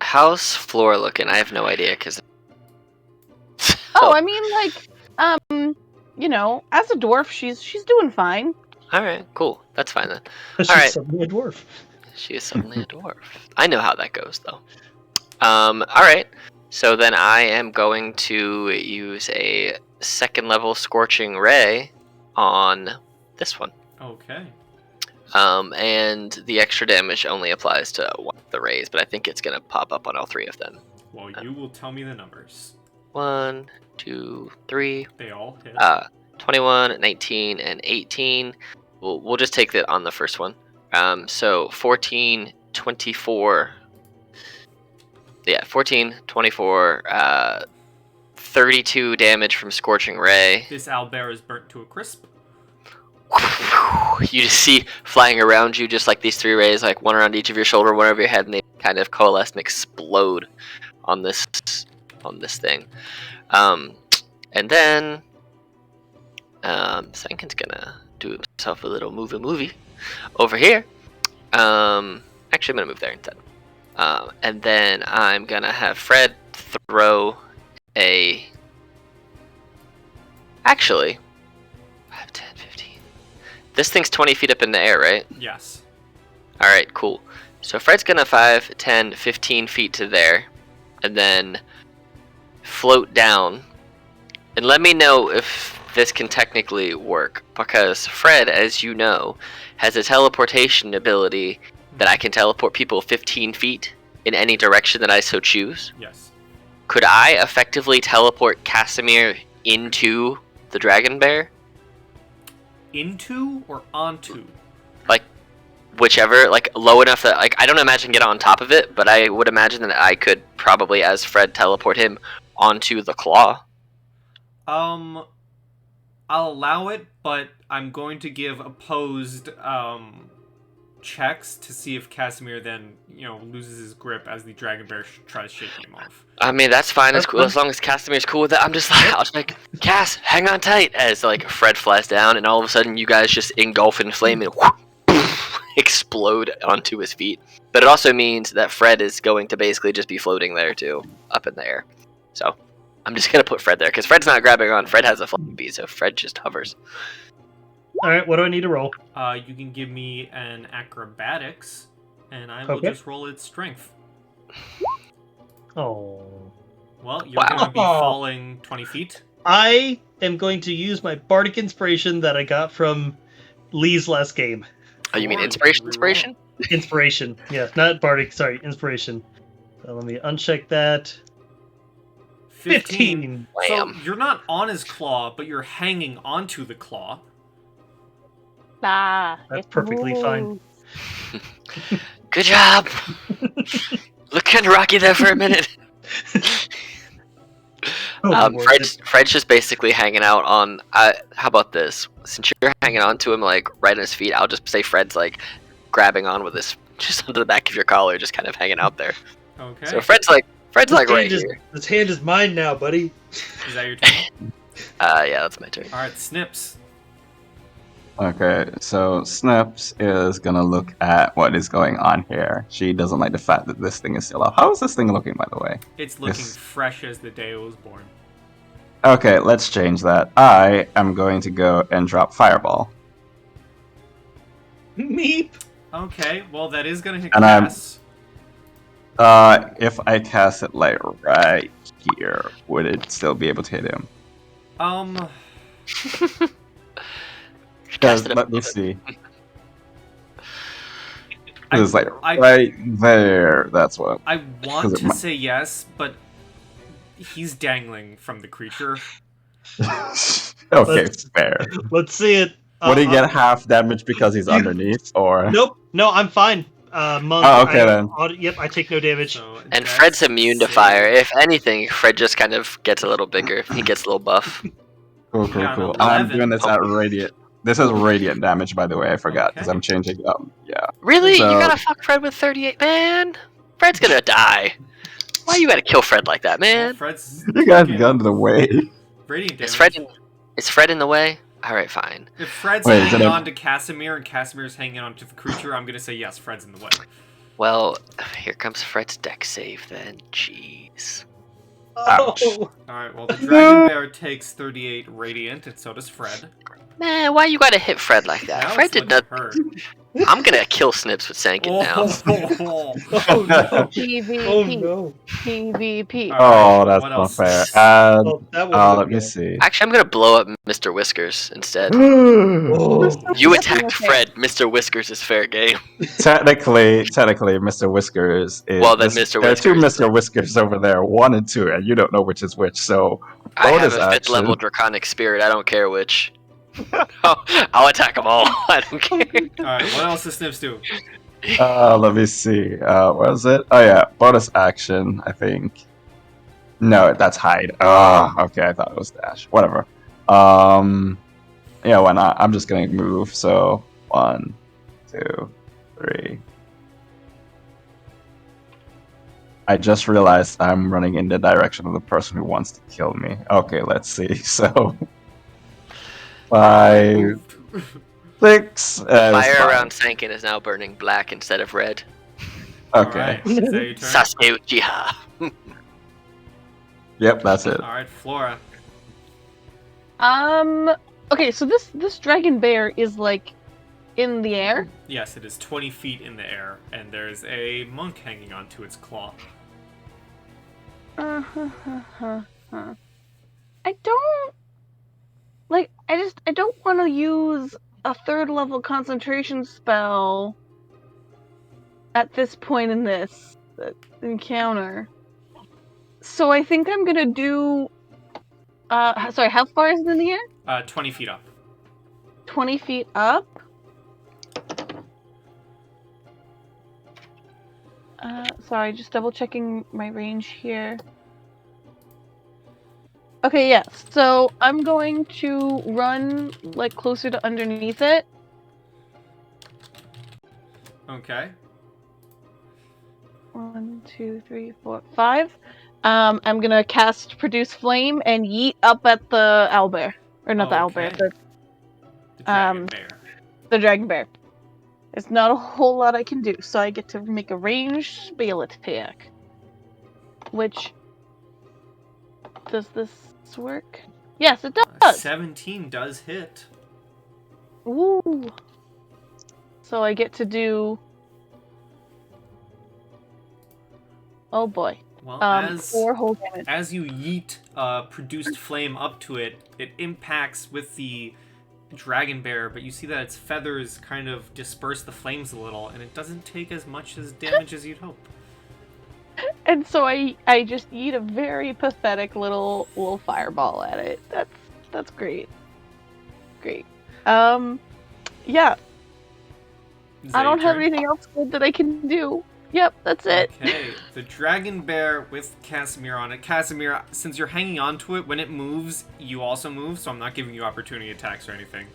How's Flora looking? I have no idea because. Oh, I mean, like, you know, as a dwarf, she's doing fine. All right, cool. That's fine then. She's All right. suddenly a dwarf. She is suddenly a dwarf. I know how that goes, though. All right. So then I am going to use a 2nd level Scorching Ray on this one. Okay. And the extra damage only applies to one of the rays, but I think it's going to pop up on all 3 of them. Well, you will tell me the numbers. 1, 2, 3. They all hit. 21, 19, and 18. We'll just take that on the first one. So 14, 24. Yeah, 14, 24, 32 damage from Scorching Ray. This owlbear is burnt to a crisp. You just see flying around you just like these 3 rays, like one around each of your shoulder, one over your head, and they kind of coalesce and explode on this thing. And then Sankin's gonna do himself a little movie over here. Actually, I'm gonna move there instead. And then I'm gonna have Fred throw a. Actually, 5, 10, 15. This thing's 20 feet up in the air, right? Yes. All right, cool. So Fred's gonna 5, 10, 15 feet to there, and then float down. And let me know if this can technically work, because Fred, as you know, has a teleportation ability that I can teleport people 15 feet in any direction that I so choose. Yes. Could I effectively teleport Casimir into the dragon bear? Into or onto? Like, whichever, like low enough that, like, I don't imagine get on top of it, but I would imagine that I could probably, as Fred, teleport him onto the claw. I'll allow it, but I'm going to give opposed checks to see if Casimir then, loses his grip as the dragon bear tries shaking him off. I mean, that's fine. It's cool as long as Casimir's cool with it. I'm just like, I'll just like, Cass, hang on tight, as like Fred flies down, and all of a sudden you guys just engulf in flame and explode onto his feet. But it also means that Fred is going to basically just be floating there too, up in the air. So I'm just gonna put Fred there because Fred's not grabbing on. Fred has a flying beat, so Fred just hovers. All right, what do I need to roll? You can give me an acrobatics, and I will Okay. just roll its strength. Oh. Well, you're Wow. going to be falling 20 feet. I am going to use my bardic inspiration that I got from Lee's last game. Oh, you mean Or inspiration? reroll. Inspiration? Inspiration. Yeah, not bardic, sorry, inspiration. So let me uncheck that. 15. So Wham. you're not on his claw, but you're hanging onto the claw. Ah, That's it perfectly fine. moves. Good job. Look kind of rocky there for a minute. Fred's just basically hanging out on. How about this? Since you're hanging on to him, like right on his feet, I'll just say Fred's like grabbing on with his just under the back of your collar, just kind of hanging out there. Okay. So Fred's like right here. This hand is mine now, buddy. Is that your turn? Yeah, that's my turn. All right, Snips. Okay, so Snips is gonna look at what is going on here. She doesn't like the fact that this thing is still up. How is this thing looking, by the way? It's looking Yes. fresh as the day it was born. Okay, let's change that. I am going to go and drop Fireball. Meep. Okay, well that is gonna hit And I'm- Cass. If I cast it like right here, would it still be able to hit him? Cast it up Let a me little bit. see. It's like I- right there. That's what. I want Because it to might- say yes, but he's dangling from the creature. Okay, Let's- fair. Let's see it. Would he get half damage because he's underneath, or? Nope. No, I'm fine. Monk, Oh, okay, then. Yep, I take no damage. So And dex Fred's immune to save. fire. If anything, Fred just kind of gets a little bigger. He gets a little buff. Cool, Yeah, cool. no, I'm 11. doing this at radiant. This is radiant damage, by the way. I forgot because Okay. I'm changing it up. Yeah. Really? So- You gotta fuck Fred with 38? Man, Fred's gonna die. Why you gotta kill Fred like that, Well, man? Fred's You guys taking got in the way. radiant damage. Is Fred in the way? Alright, fine. If Fred's Wait, hanging did I- on to Casimir and Casimir's hanging on to the creature, I'm gonna say yes, Fred's in the way. Well, here comes Fred's deck save then. Jeez. Ouch. Oh. Alright, well the dragon bear takes 38 radiant, and so does Fred. Man, why you gotta hit Fred like that? Now Fred it's did not. looking hurt. I'm gonna kill Snips with Sankin now. Oh no. PvP. Oh no. PvP. Oh, that's What not else? fair. And Oh, that was let me see. Actually, I'm gonna blow up Mr. Whiskers instead. Oh. You attacked Fred. Mr. Whiskers is fair game. Technically, Mr. Whiskers is. Well, then Mr. There are two Whiskers. Mr. Whiskers over there, 1 and 2, and you don't know which is which. So I have bonus a 5th action. level Draconic Spirit. I don't care which. I'll attack them all. I don't care. Alright, what else does Snips do? Let me see. What is it? Oh yeah, bonus action. I think. No, that's hide. Okay. I thought it was dash. Whatever. Yeah, why not? I'm just gonna move. So 1, 2, 3. I just realized I'm running in the direction of the person who wants to kill me. Okay, let's see. So 5, 6. The it's fire fine. around Sankin is now burning black instead of red. Okay. Alright, is that your turn? Sasuke Uchiha. Yep, that's it. Alright, Flora. Okay, so this dragon bear is like in the air. Yes, it is 20 feet in the air, and there's a monk hanging onto its claw. I don't like. I don't want to use a 3rd level concentration spell at this point in this encounter. So I think I'm gonna do. Sorry, how far is it in the air? 20 feet up. 20 feet up. Sorry, just double checking my range here. Okay, yes. Yeah, so I'm going to run like closer to underneath it. Okay. 1, 2, 3, 4, 5. I'm gonna cast Produce Flame and yeet up at the owlbear. Or not the owlbear, Okay. The dragon bear. the dragon bear. There's not a whole lot I can do, so I get to make a ranged spell attack. Which... Does this work? Yes, it does! 17 does hit. Ooh. So I get to do... Oh boy. Well, 4 whole damage. as you yeet produced flame up to it, it impacts with the dragon bear, but you see that its feathers kind of disperse the flames a little, and it doesn't take as much as damage as you'd hope. And so I just eat a very pathetic little fireball at it. That's great. Great. Yeah. Is I that don't your have turn? anything else good that I can do. Yep, that's it. Okay, the dragon bear with Casimir on it. Casimir, since you're hanging on to it, when it moves, you also move, so I'm not giving you opportunity attacks or anything.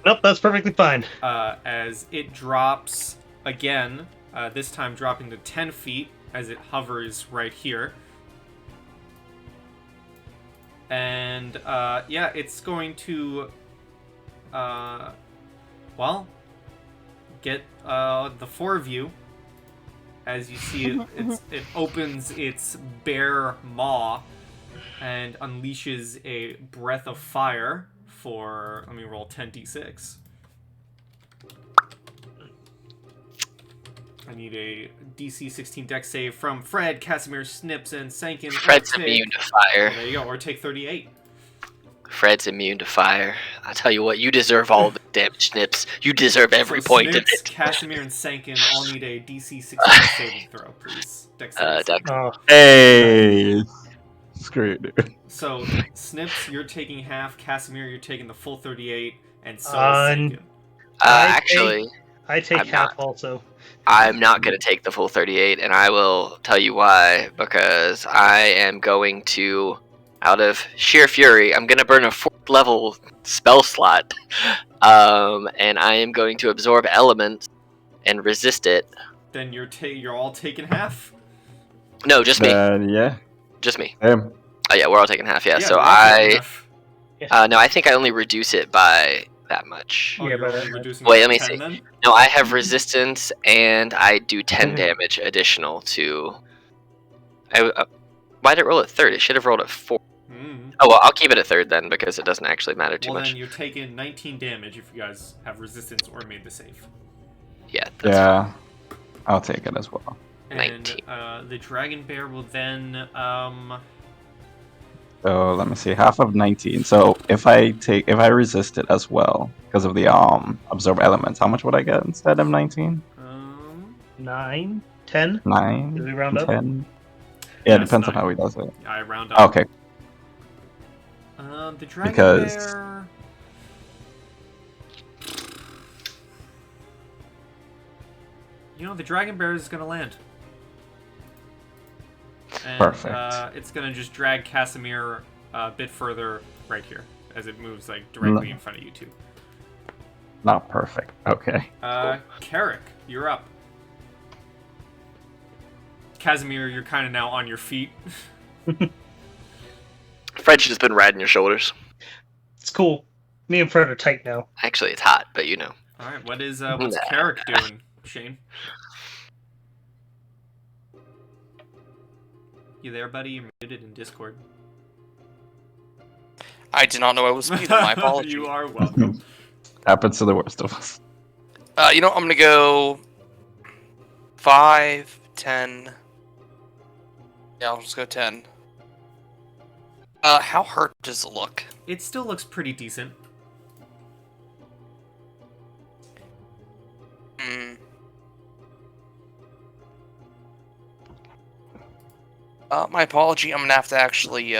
Nope, that's perfectly fine. As it drops again, this time dropping to 10 feet as it hovers right here. And, yeah, it's going to, well, get the 4 of you. As you see, it opens its bare maw and unleashes a breath of fire for, let me roll 10d6. I need a DC 16 dex save from Fred, Casimir, Snips, and Sankin. Fred's immune to fire. There you go, or take 38. Fred's immune to fire. I tell you what, you deserve all the damage, Snips. You deserve every So point Snips, of it. Casimir, and Sankin all need a DC 16 saving throw, please. Dex saving Dex. throw. Oh, Hey! Screw it, dude. So, Snips, you're taking half. Casimir, you're taking the full 38. And so is Un- Sankin. Actually, I take I'm half not. also. I'm not going to take the full 38, and I will tell you why. Because I am going to, out of sheer fury, I'm going to burn a 4th level spell slot. And I am going to absorb elements and resist it. Then you're all taking half? No, just me. Yeah. Just me. Him. Oh, yeah, we're all taking half, yeah. So we're all taking half. no, I think I only reduce it by that much. Oh, Yeah, you're but- only reducing Wait, it let me to 10 see. then? No, I have resistance, and I do 10 damage additional to... why did it roll at 3rd? It should have rolled at 4. Mm. Oh, well, I'll keep it at 3rd then, because it doesn't actually matter too Well, much. then you're taking 19 damage if you guys have resistance or made the save. Yeah, that's Yeah. I'll take it as well. And 19. The dragon bear will then So let me see, half of 19. So if I resist it as well because of the absorb elements, how much would I get instead of 19? 9, 10. 9, Did we round up? 10. Yeah, Yeah, it depends it's on how he does it. I round up. Okay. The dragon Because- bear. You know, the dragon bear is gonna land. And, Perfect. It's gonna just drag Casimir a bit further right here as it moves like directly in front of you two. Not perfect. Okay. Carrick, you're up. Casimir, you're kind of now on your feet. Fred's just been riding your shoulders. It's cool. Me and Fred are tight now. Actually, it's hot, but you know. All right, what's Carrick doing, Shane? You there, buddy? You're muted in Discord. I did not know I was muted. My apologies. You are welcome. Happens to the worst of us. You know, I'm gonna go 5, 10. Yeah, I'll just go 10. How hurt does it look? It still looks pretty decent. Hmm. My apology. I'm gonna have to actually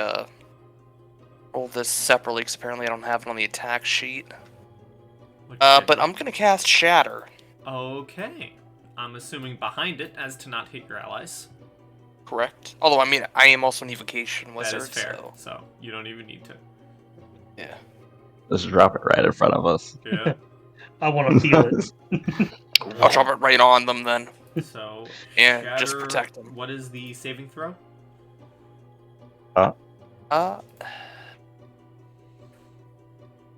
roll this separately because apparently I don't have it on the attack sheet. But I'm gonna cast Shatter. Okay. I'm assuming behind it as to not hit your allies. Correct. Although I mean, I am also an evocation wizard. That is fair. So You don't even need to. yeah. Just drop it right in front of us. Yeah. I want to feel it. I'll drop it right on them then. So. And just Shatter, protect them. What is the saving throw? I Uh,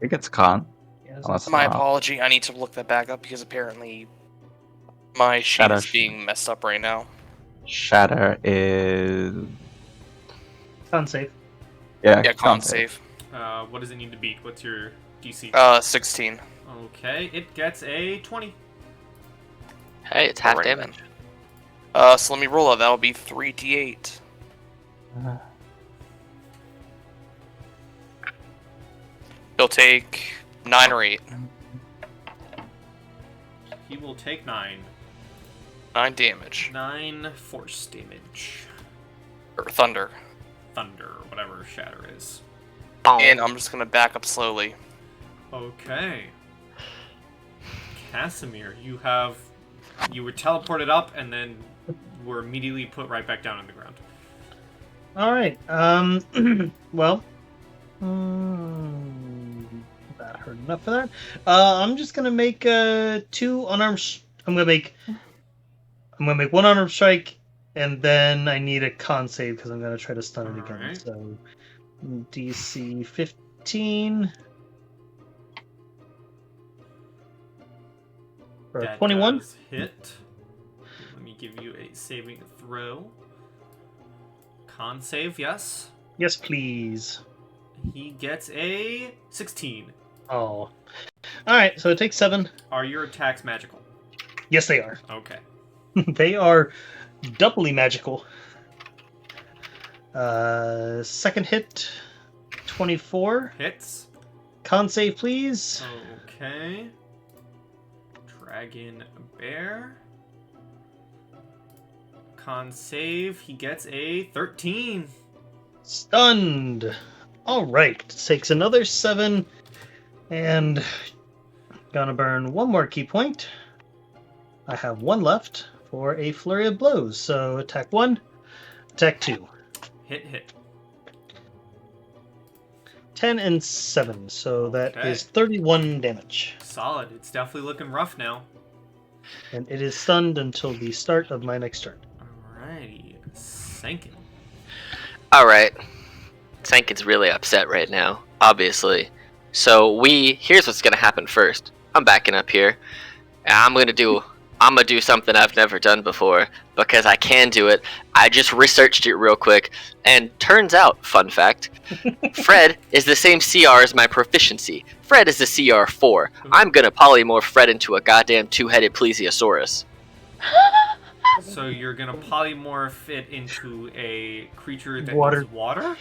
think it's con. Yes. Unless my not. apology. I need to look that back up because apparently my sheet Shatter. is being messed up right now. Shatter is Con save. Yeah, con save. What does it need to beat? What's your DC? 16. Okay, it gets a 20. Hey, it's half Alright, damage. So let me roll it. That'll be 3d8. He'll take 9 or 8. He will take 9. 9 damage. 9 force damage. Or thunder. Thunder, whatever Shatter is. And I'm just gonna back up slowly. Okay. Casimir, you were teleported up and then were immediately put right back down on the ground. All right. Well, that hurt enough for that. I'm just gonna make 2 unarmed. I'm gonna make one unarmed strike, and then I need a con save because I'm gonna try to stun it again. Alright. So DC 15 or That 21. does hit. Let me give you a saving throw. Con save, yes. Yes, please. He gets a 16. Oh. All right. So it takes 7. Are your attacks magical? Yes, they are. Okay. They are doubly magical. Second hit, 24. Hits. Con save, please. Okay. Dragon Bear. Con save. He gets a 13. Stunned. All right. Takes another 7. And gonna burn 1 more key point. I have 1 left for a flurry of blows. So attack 1, attack 2. Hit. 10 and 7. So that Okay. is 31 damage. Solid. It's definitely looking rough now. And it is stunned until the start of my next turn. Alrighty. Sankin. Alright. Sankin's really upset right now, obviously. So here's what's gonna happen first. I'm backing up here. And I'm gonna do something I've never done before, because I can do it. I just researched it real quick, and turns out, fun fact, Fred is the same CR as my proficiency. Fred is the CR 4. I'm gonna polymorph Fred into a goddamn 2-headed plesiosaurus. So you're gonna polymorph it into a creature that Water. needs water?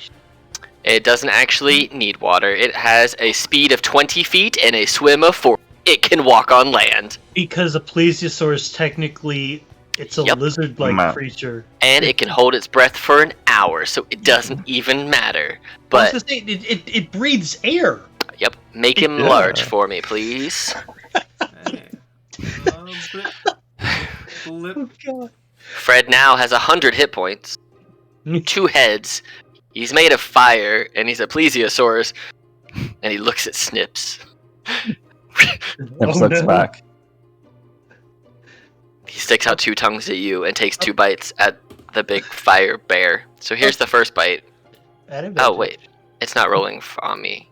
It doesn't actually need water. It has a speed of 20 feet and a swim of 4. It can walk on land. Because a plesiosaurus technically, it's a Yep. lizard-like Ma- creature. And it can hold its breath for an hour, so it doesn't even matter. I was But, gonna say, it breathes air. yep, make him Yeah. large for me, please. Hey. Blip. Oh, God. Fred now has 100 hit points, 2 heads, he's made of fire, and he's a plesiosaurus, and he looks at Snips. Snips looks no. back. He sticks out 2 tongues at you and takes 2 bites at the big fire bear. So here's the first bite. At advantage. Oh, wait. It's not rolling on me.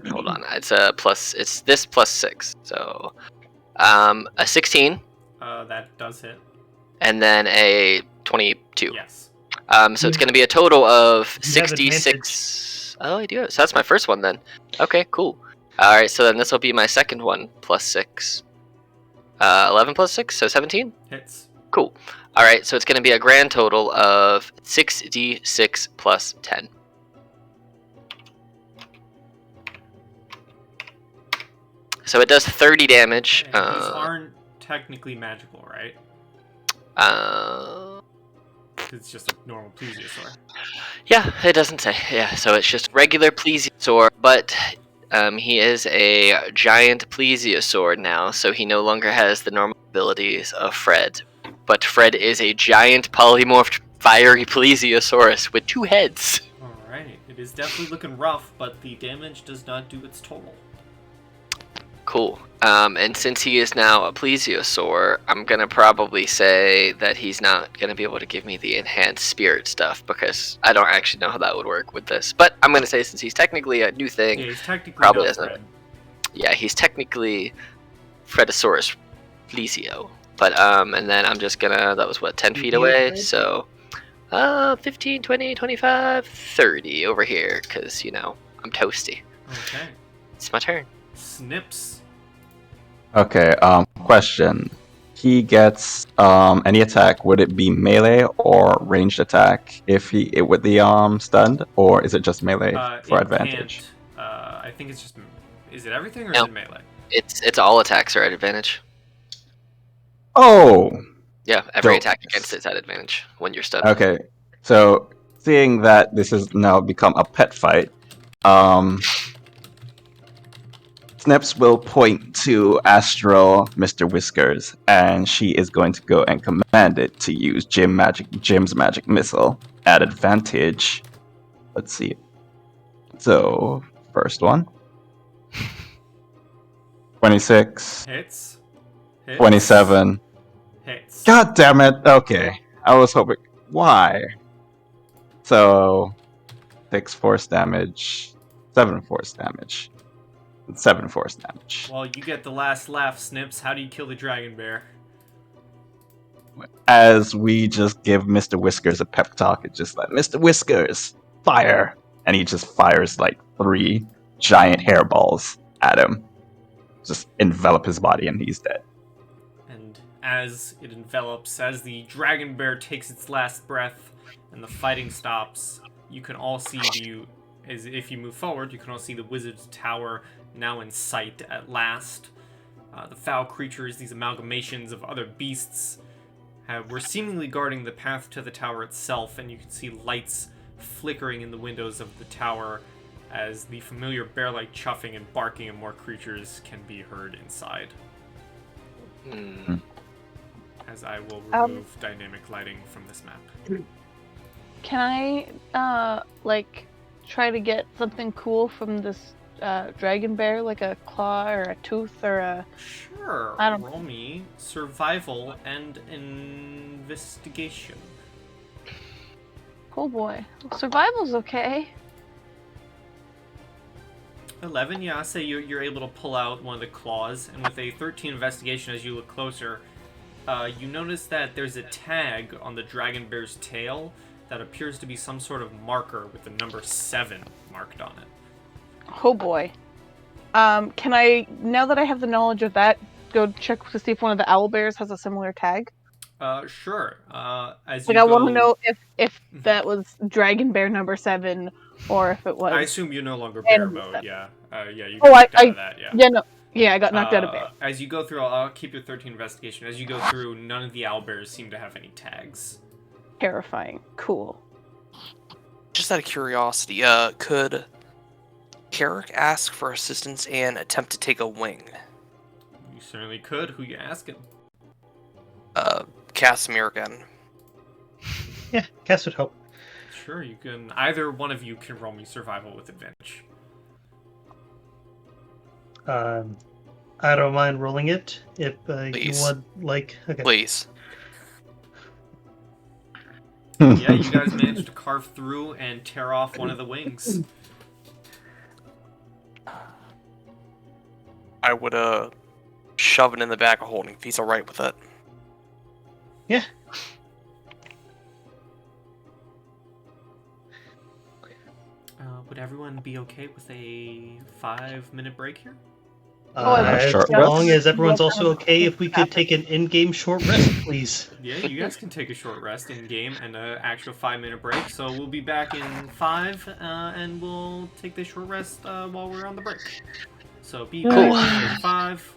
hold on. It's a plus. It's this plus 6. So, a 16, That does hit. and then a 22. Yes. So it's going to be a total of You have 66. Oh, I do. So that's my first one then. Okay, cool. All right. So then this will be my second one plus 6. 11 plus 6, so 17. Hits. Cool. All right. So it's going to be a grand total of 6d6 plus 10. So it does 30 damage. And these aren't technically magical, right? Uh, It's just a normal plesiosaur. yeah, it doesn't say. Yeah, so it's just regular plesiosaur, but he is a giant plesiosaur now, so he no longer has the normal abilities of Fred. But Fred is a giant polymorphed fiery plesiosaurus with 2 heads. Alright. It is definitely looking rough, but the damage does not do its total. Cool. And since he is now a plesiosaur, I'm gonna probably say that he's not gonna be able to give me the enhanced spirit stuff because I don't actually know how that would work with this. But I'm gonna say since he's technically a new thing, Yeah, he's technically probably not doesn't. Fred. Yeah, he's technically Fredosaurus plesio. But and then I'm just gonna, that was what, 10 feet away, so 15, 20, 25, 30 over here because I'm toasty. Okay. It's my turn. Snips. Okay, question. He gets any attack, would it be melee or ranged attack if with the stunned, or is it just melee for It advantage? can't, I think it's just... Is it everything or No. is it melee? It's all attacks are at advantage. Oh! Yeah, every Dope. attack against it's at advantage when you're stunned. Okay, so seeing that this has now become a pet fight, Snips will point to Astral Mr. Whiskers, and she is going to go and command it to use Jim's magic missile at advantage. Let's see. So, first one. 26, Hits. 27. Hits. God damn it! Okay, I was hoping. Why? So, 6 force damage, 7 force damage. 7 force damage. Well, you get the last laugh, Snips. How do you kill the dragon bear? As we just give Mr. Whiskers a pep talk, it's just like, Mr. Whiskers, fire! And he just fires like 3 giant hairballs at him. Just envelop his body and he's dead. And as it envelops, as the dragon bear takes its last breath and the fighting stops, you can all see as if you move forward, you can all see the wizard's tower now in sight at last. The foul creatures, these amalgamations of other beasts, were seemingly guarding the path to the tower itself, and you can see lights flickering in the windows of the tower as the familiar bear-like chuffing and barking of more creatures can be heard inside. As I will remove dynamic lighting from this map. Can I, try to get something cool from this dragon bear, like a claw or a tooth or a... Sure. I don't- Roll me survival and investigation. Oh boy. Survival's okay. 11, yeah, say you're able to pull out one of the claws, and with a 13 investigation as you look closer, you notice that there's a tag on the dragon bear's tail that appears to be some sort of marker with the number 7 marked on it. Oh boy. Can I, now that I have the knowledge of that, go check to see if one of the owl bears has a similar tag? Sure. As Like, you I go... want to know if that was dragon bear number 7, or if it was... I assume you're no longer bear Animal mode, stuff. yeah. Yeah, you Oh, got kicked out of that, yeah. Yeah, I got knocked out of bear. As you go through, I'll keep your 13 investigation. As you go through, none of the owlbears seem to have any tags. Terrifying. Cool. Just out of curiosity, could Carrick ask for assistance and attempt to take a wing? You certainly could. Who you asking? Casimir again. Yeah, Cass would help. Sure, you can. Either one of you can roll me survival with advantage. I don't mind rolling it if you Please. want, like... Okay. Please. Yeah, you guys managed to carve through and tear off one of the wings. would shove it in the bag of holding if he's alright with it. Yeah. Would everyone be okay with a 5-minute break here? As short long rest? as everyone's also okay, if we could take an in-game short rest, please. Yeah, you guys can take a short rest in game and an actual 5-minute break. So we'll be back in 5, and we'll take this short rest while we're on the break. So be Cool. back in 5.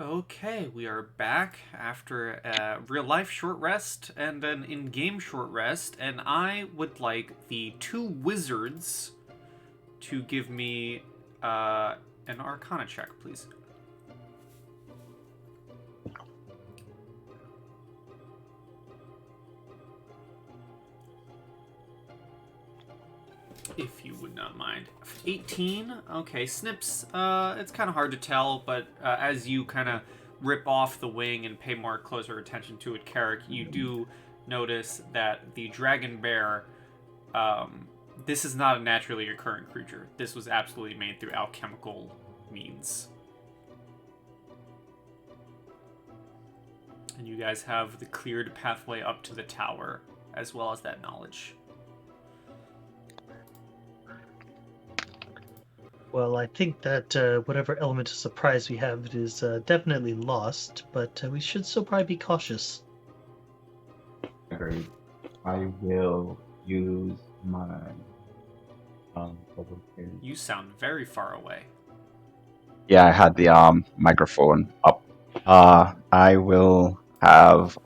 Okay, we are back after a real-life short rest and an in-game short rest, and I would like the 2 wizards to give me an Arcana check, please. If you would not mind. 18? Okay, Snips, it's kind of hard to tell, but as you kind of rip off the wing and pay more closer attention to it, Carrick, you do notice that the dragon bear, this is not a naturally occurring creature. This was absolutely made through alchemical means. And you guys have the cleared pathway up to the tower, as well as that knowledge. Well, I think that whatever element of surprise we have is definitely lost, but we should still probably be cautious. Agreed. I will use my You sound very far away. Yeah, I had the microphone up. I will have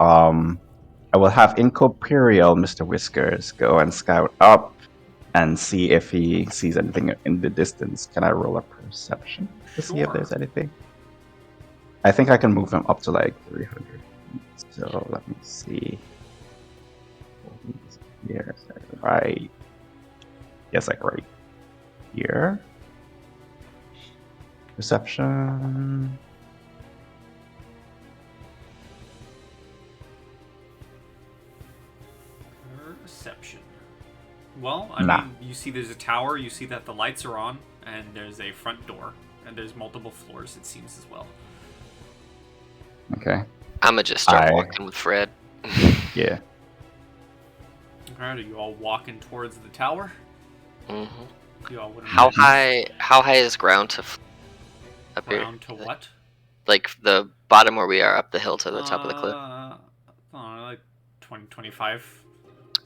Incorporeal Mr. Whiskers go and scout up and see if he sees anything in the distance. Can I roll a perception to see if there's anything? I think I can move him up to like 300. So let me see. Here, right. Yes, like right here. Perception. Perception. Well, Nah. mean, you see there's a tower, you see that the lights are on, and there's a front door, and there's multiple floors, it seems, as well. Okay. I'ma just start walking with Fred. Yeah. Alright, are you all walking towards the tower? Mm-hmm. You all wouldn't How mind- high is ground to up here? Round to what? Like the bottom where we are, up the hill to the top of the cliff. I don't know, like 20, 25.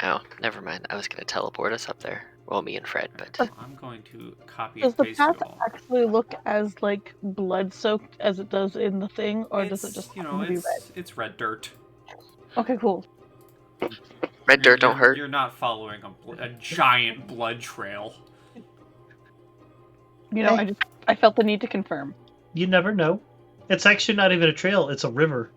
Oh, never mind. I was gonna teleport us up there. Well, me and Fred, but I'm going to copy Does and the paste path it all. actually look as like blood soaked as it does in the thing, or does it It's, just you happen know, to be red? it's red dirt. Okay, cool. red dirt don't hurt. You're not following a giant blood trail. You know, I felt the need to confirm. You never know. It's actually not even a trail, it's a river.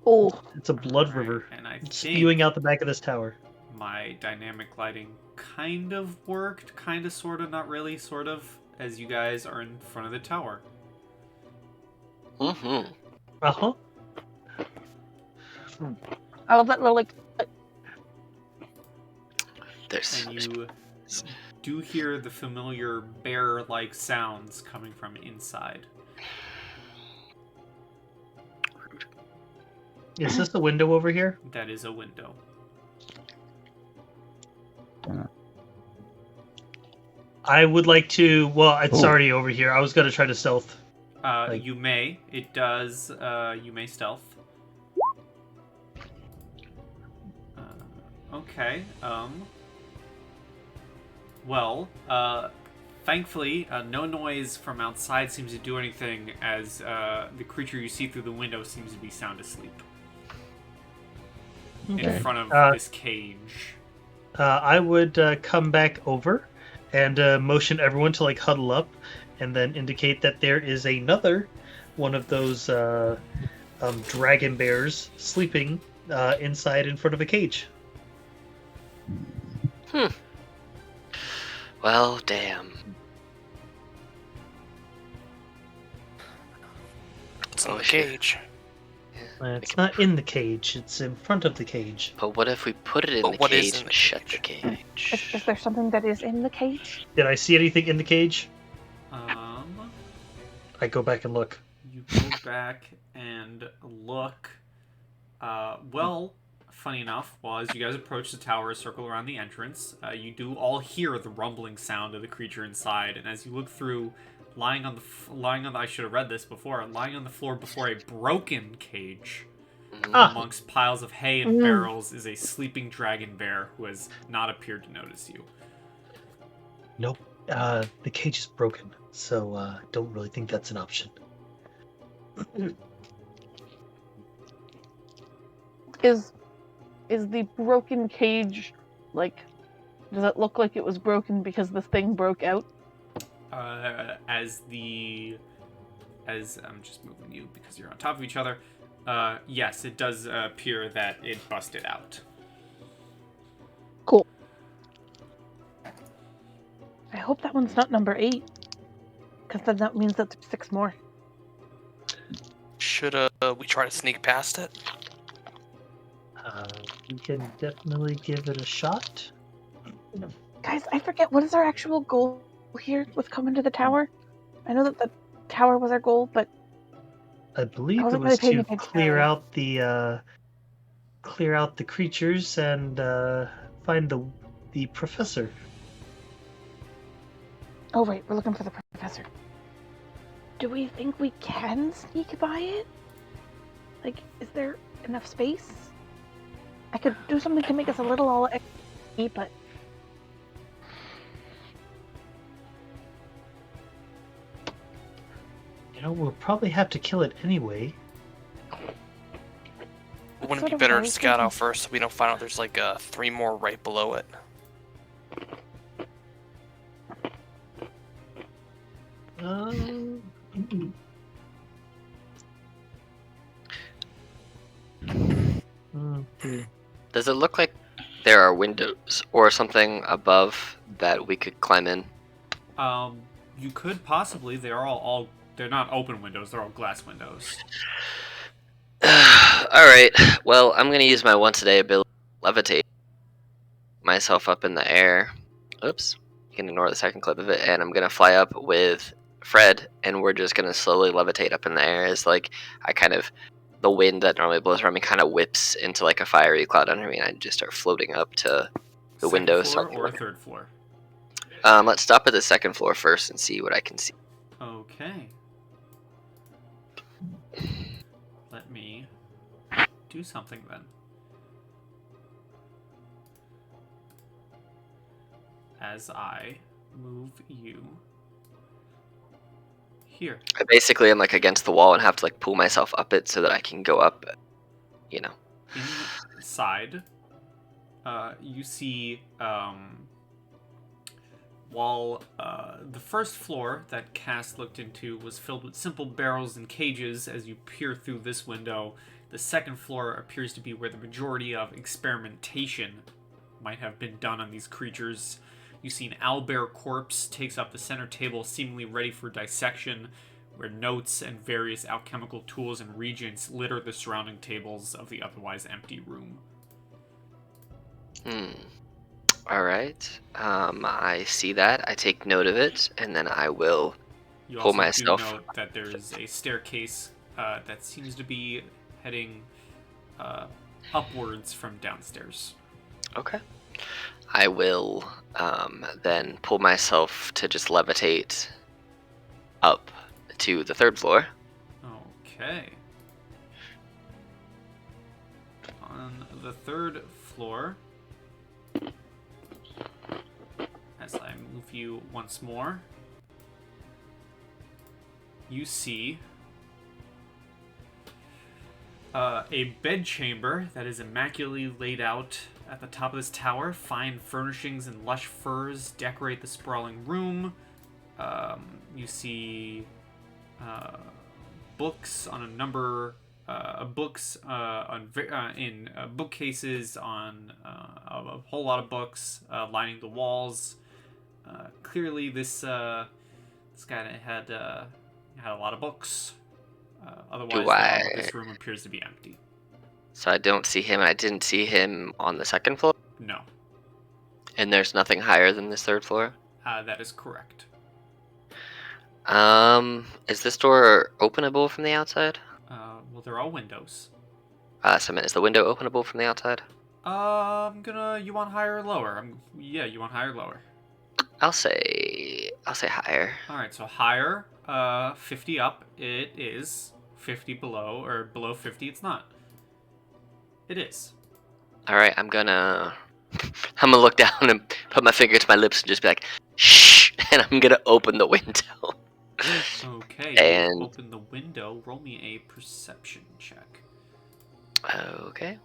Oh, It's a blood river. And I It's think spewing out the back of this tower. my dynamic lighting kind of worked, kind of, sort of, not really, sort of, as you guys are in front of the tower. Mm-hmm. Uh-huh. I love that little like. There's And you do hear the familiar bear-like sounds coming from inside. Is this the window over here? That is a window. I would like to... Well, it's Ooh. already over here. I was going to try to stealth. Like- You may. It does. You may stealth. Okay. Well, thankfully, no noise from outside seems to do anything, as the creature you see through the window seems to be sound asleep in front of this cage. I would come back over and motion everyone to like huddle up, and then indicate that there is another one of those dragon bears sleeping inside in front of a cage. well, damn. It's in Oh, the shit. cage. It's not in the cage, it's in front of the cage. But what if we put it in But the what is cage in and the shut the cage? cage? Is there something that is in the cage? Did I see anything in the cage? I go back and look. You go back and look. Well, funny enough, as you guys approach the tower, circle around the entrance, you do all hear the rumbling sound of the creature inside. And as you look through, lying on the I should have read this before. Lying on the floor before a broken cage, amongst piles of hay and barrels, is a sleeping dragon bear who has not appeared to notice you. Nope. The cage is broken, so don't really think that's an option. Is the broken cage, like, does it look like it was broken because this thing broke out? As I'm just moving you because you're on top of each other. Yes, it does appear that it busted out. Cool. I hope that one's not number 8, because then that means that there's 6 more. Should we try to sneak past it? We can definitely give it a shot. Guys, I forget, what is our actual goal here with coming to the tower? I know that the tower was our goal, but I believe I it wasn't was really paying to attention clear earlier. out the creatures and find the professor. Oh right, we're looking for the professor. Do we think we can sneak by it? Like, is there enough space? I could do something to make us a little all XP, but We'll probably have to kill it anyway. Wouldn't it sort be of better what I to was scout thinking. out first so we don't find out there's like 3 more right below it? Okay. Does it look like there are windows or something above that we could climb in? You could possibly. They're all they're not open windows. They're all glass windows. Alright, well, I'm gonna use my once a day ability to levitate myself up in the air. Oops, you can ignore the second clip of it, and I'm gonna fly up with Fred, and we're just gonna slowly levitate up in the air as like the wind that normally blows around me kind of whips into like a fiery cloud under me, and I just start floating up to the windows. Second floor or third floor? Let's stop at the second floor first and see what I can see. Okay. Let me do something then. As I move you here. I basically am like against the wall and have to like pull myself up it so that I can go up, Inside, you see, while the first floor that Cass looked into was filled with simple barrels and cages, as you peer through this window, the second floor appears to be where the majority of experimentation might have been done on these creatures. You see an owlbear corpse takes up the center table, seemingly ready for dissection, where notes and various alchemical tools and reagents litter the surrounding tables of the otherwise empty room. Alright. I see that. I take note of it, and then I will You pull also myself. do note that there's a staircase that seems to be heading upwards from downstairs. Okay. I will then pull myself to just levitate up to the third floor. Okay. On the third floor, as I move you once more, you see a bedchamber that is immaculately laid out at the top of this tower. Fine furnishings and lush furs decorate the sprawling room. You see books on a number of books in bookcases on a whole lot of books lining the walls. Clearly, this guy had a lot of books. Otherwise, this room appears to be empty. So I don't see him. I didn't see him on the second floor. No. And there's nothing higher than this third floor. That is correct. Is this door openable from the outside? Well, they're all windows. Is the window openable from the outside? You want higher or lower? Yeah, you want higher or lower? I'll say higher. Alright, so higher, 50 up, it is. 50 below, or below 50, it's not. It is. Alright, I'm gonna look down and put my finger to my lips and just be like, shh, and I'm gonna open the window. Okay, And- you open the window, roll me a perception check. Okay.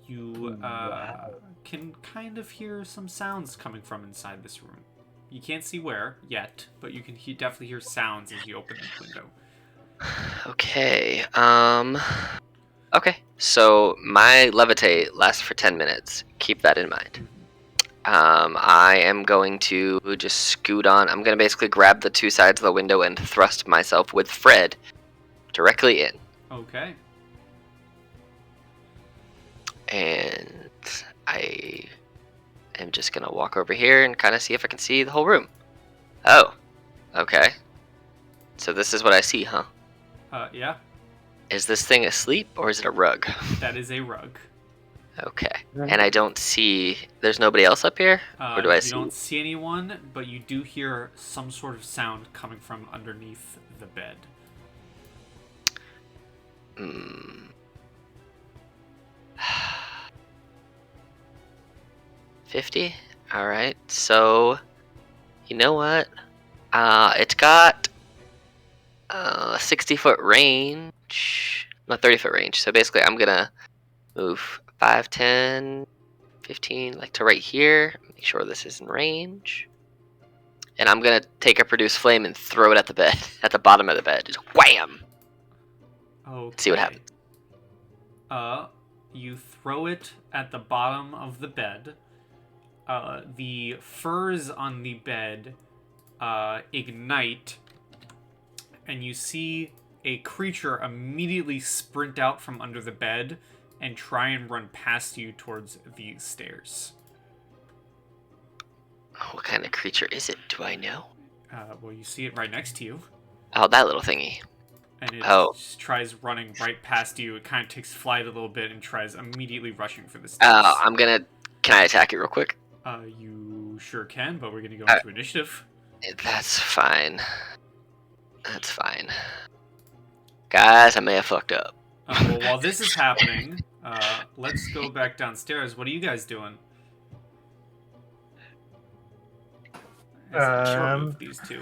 You Wow. can kind of hear some sounds coming from inside this room. You can't see where yet, but you can definitely hear sounds as you open the window. Okay. Okay. So my levitate lasts for 10 minutes. Keep that in mind. I am going to just scoot on. I'm going to basically grab the two sides of the window and thrust myself with Fred directly in. Okay. And I am just going to walk over here and kind of see if I can see the whole room. Oh. Okay. So this is what I see, huh? Yeah, Is this thing asleep or is it a rug? that is a rug. Okay. And I don't see... There's nobody else up here? Or do I you see... don't see anyone, but you do hear some sort of sound coming from underneath the bed. Hmm. 50? Alright, so... You know what? It's got... 60-foot range... No, 30-foot range. So basically, I'm gonna move 5, 10, 15, like to right here. Make sure this is in range. And I'm gonna take a produce flame and throw it at the bed, at the bottom of the bed. Just wham! Okay. See what happens. You throw it at the bottom of the bed. The furs on the bed ignite, and you see a creature immediately sprint out from under the bed and try and run past you towards these stairs. What kind of creature is it? Do I know? Well, you see it right next to you, Oh, that little thingy. and it Oh. just tries running right past you. It kind of takes flight a little bit and tries immediately rushing for the stairs. Can I attack it real quick? You sure can, but we're gonna go Uh, into initiative. That's fine. That's fine. Guys, I may have fucked up. Well, while this is happening, let's go back downstairs. What are you guys doing? As I short move these two.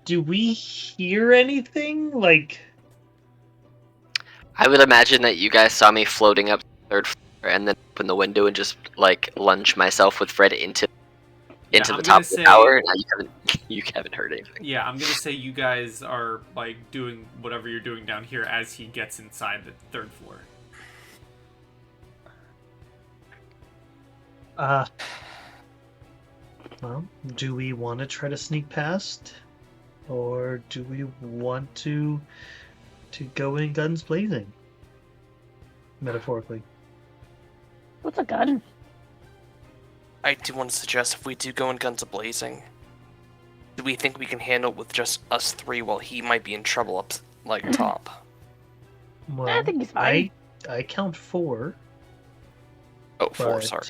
Do we hear anything? Like, I would imagine that you guys saw me floating up the third floor and then open the window and just like lunge myself with Fred into I'm the gonna top of say- the tower. Now you haven't heard anything. Yeah, I'm gonna say you guys are like doing whatever you're doing down here as he gets inside the third floor. well, do we want to try to sneak past, or do we want to go in guns blazing? Metaphorically. What's a gun? I do want to suggest if we do go in guns a-blazing, do we think we can handle it with just us three while he might be in trouble up, like, top? Well, I think he's fine. I count 4. Oh, 4, But- sorry.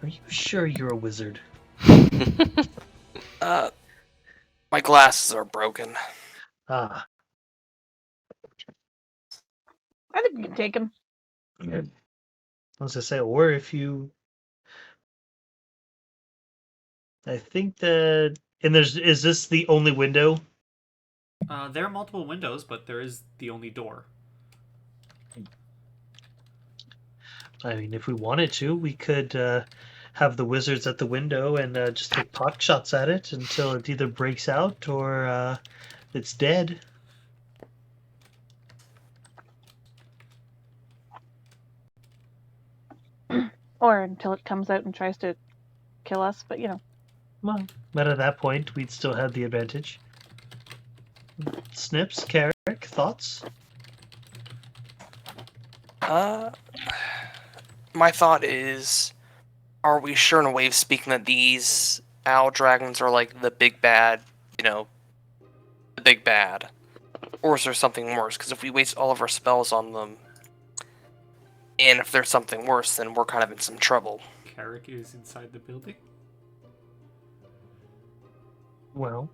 Are you sure you're a wizard? My glasses are broken. Ah, I think we can take him. I was gonna say, or if you, I think that, and is this the only window? There are multiple windows, but there is the only door. I mean, if we wanted to, we could have the wizards at the window and just take pot shots at it until it either breaks out or it's dead. Or until it comes out and tries to kill us, but you know. Well, but at that point, we'd still have the advantage. Snips, Carrick, thoughts? my thought is, are we sure in a way of speaking that these owl dragons are like the big bad, the big bad? Or is there something worse? Because if we waste all of our spells on them, and if there's something worse, then we're kind of in some trouble. Carrick is inside the building. Well,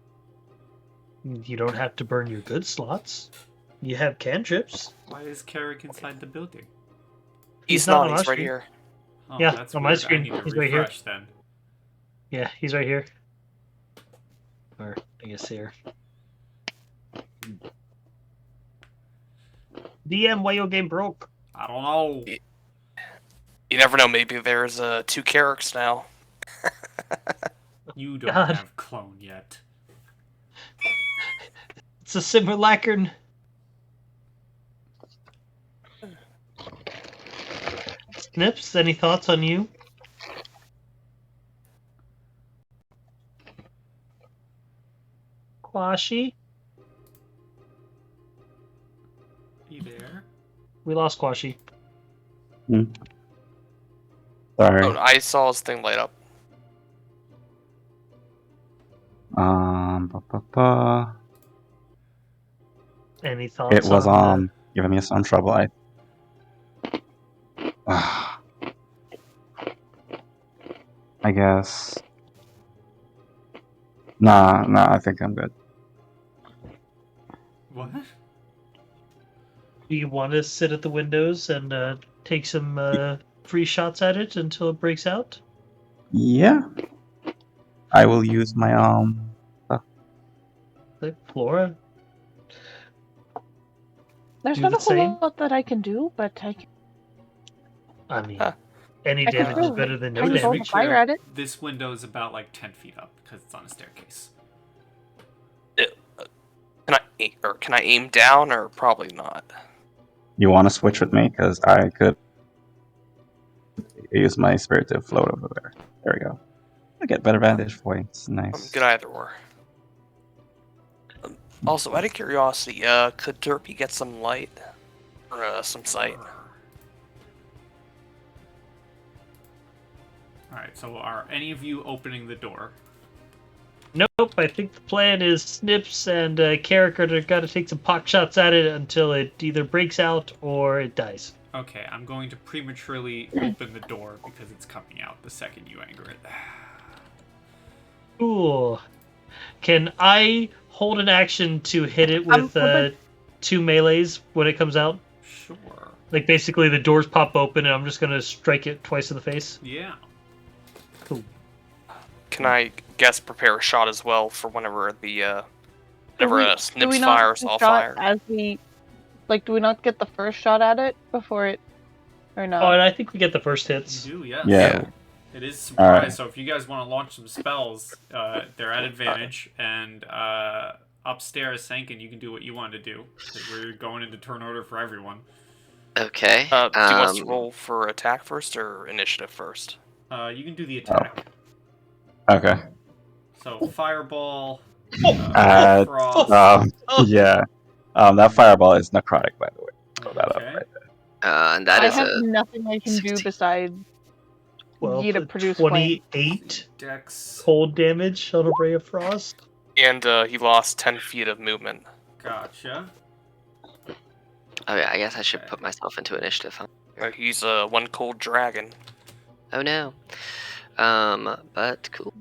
you don't have to burn your good slots. You have cantrips. Why is Carrick inside the building? He's not not, on my he's right screen. here. Oh, Yeah, that's on my weird. screen, I need to he's right here. refresh then. Yeah, he's right here. Or, I guess here. DM, why your game broke? I don't know. You never know, maybe there's 2 Carricks now. You don't God. have clone yet. It's a simulacron. Snips, any thoughts on you? Quashi? You there? We lost Quashi. Sorry. Oh, I saw his thing light up. Ba, ba, ba. Any thoughts It was on giving me some trouble. I guess. Nah, I think I'm good. What? do you want to sit at the windows and take some free shots at it until it breaks out? Yeah. I will use my Like Flora? There's Do not the a whole same? lot that I can do, but I can I mean, Huh. any I can damage is throw- better than I no can throw damage. the fire at it. This window is about like 10 feet up because it's on a staircase. Can I aim down, or probably not? You want to switch with me? Because I could use my spirit to float over there. There we go. I get better vantage points. I'm Nice. good either or. Also, out of curiosity, could Derpy get some light? Or some sight? Alright, so are any of you opening the door? Nope, I think the plan is Snips and Carrick are got to take some pot shots at it until it either breaks out or it dies. Okay, I'm going to prematurely open the door because it's coming out the second you anger it. Cool. Can I hold an action to hit it with open. 2 melees when it comes out? Sure. Like basically the doors pop open and I'm just gonna strike it twice in the face. Yeah. Cool. Can I guess prepare a shot as well for whenever Do Snips we not fires get a all shot fire? as we do we not get the first shot at it before it or no? Oh, and I think we get the first hits. You do, yes. Yeah. It is surprise, Alright. so if you guys want to launch some spells, they're at advantage, and upstairs, Sankin, you can do what you want to do, because we're going into turn order for everyone. Okay. Do you want us to roll for attack first or initiative first? You can do the attack. Okay. So, fireball, Frost. Yeah. That fireball is necrotic, by the way. Throw that up Okay. right there. And that I is have a nothing I can do 16. besides Well, Ye to produce flame. 28 Dex. cold damage on a ray of frost. And he lost 10 feet of movement. Gotcha. Oh yeah, I guess I should put myself into initiative. Huh? He's a one cold dragon. Oh no. But cool.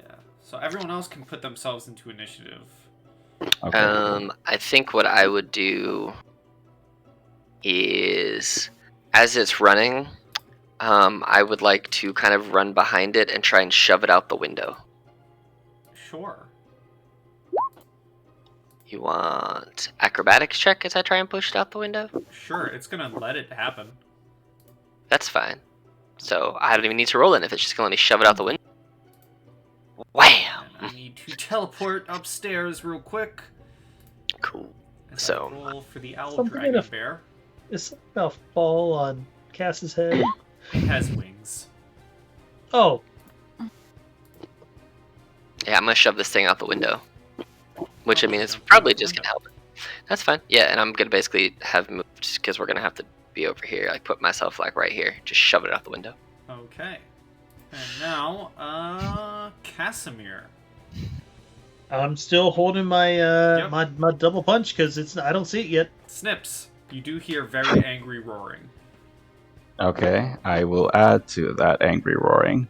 Yeah. So everyone else can put themselves into initiative. Okay. I think what I would do is, as it's running, I would like to kind of run behind it and try and shove it out the window. Sure. You want acrobatics check as I try and push it out the window? Sure, it's gonna let it happen. That's fine. So I don't even need to roll in if it's just gonna let me shove it out the window. Wham! And I need to teleport upstairs real quick. Cool. As So- I roll for the owl Something dragon in a- bear. Is something about fall on Cass's head? It has wings. Oh, Yeah, I'm gonna shove this thing out the window. Which I mean is probably just gonna help it. That's fine. Yeah, and I'm gonna basically have moved because we're gonna have to be over here. Like put myself like right here. Just shove it out the window. Okay. And now, Casimir. I'm still holding my Yep. my double punch because I don't see it yet. Snips, you do hear very angry roaring. Okay, I will add to that angry roaring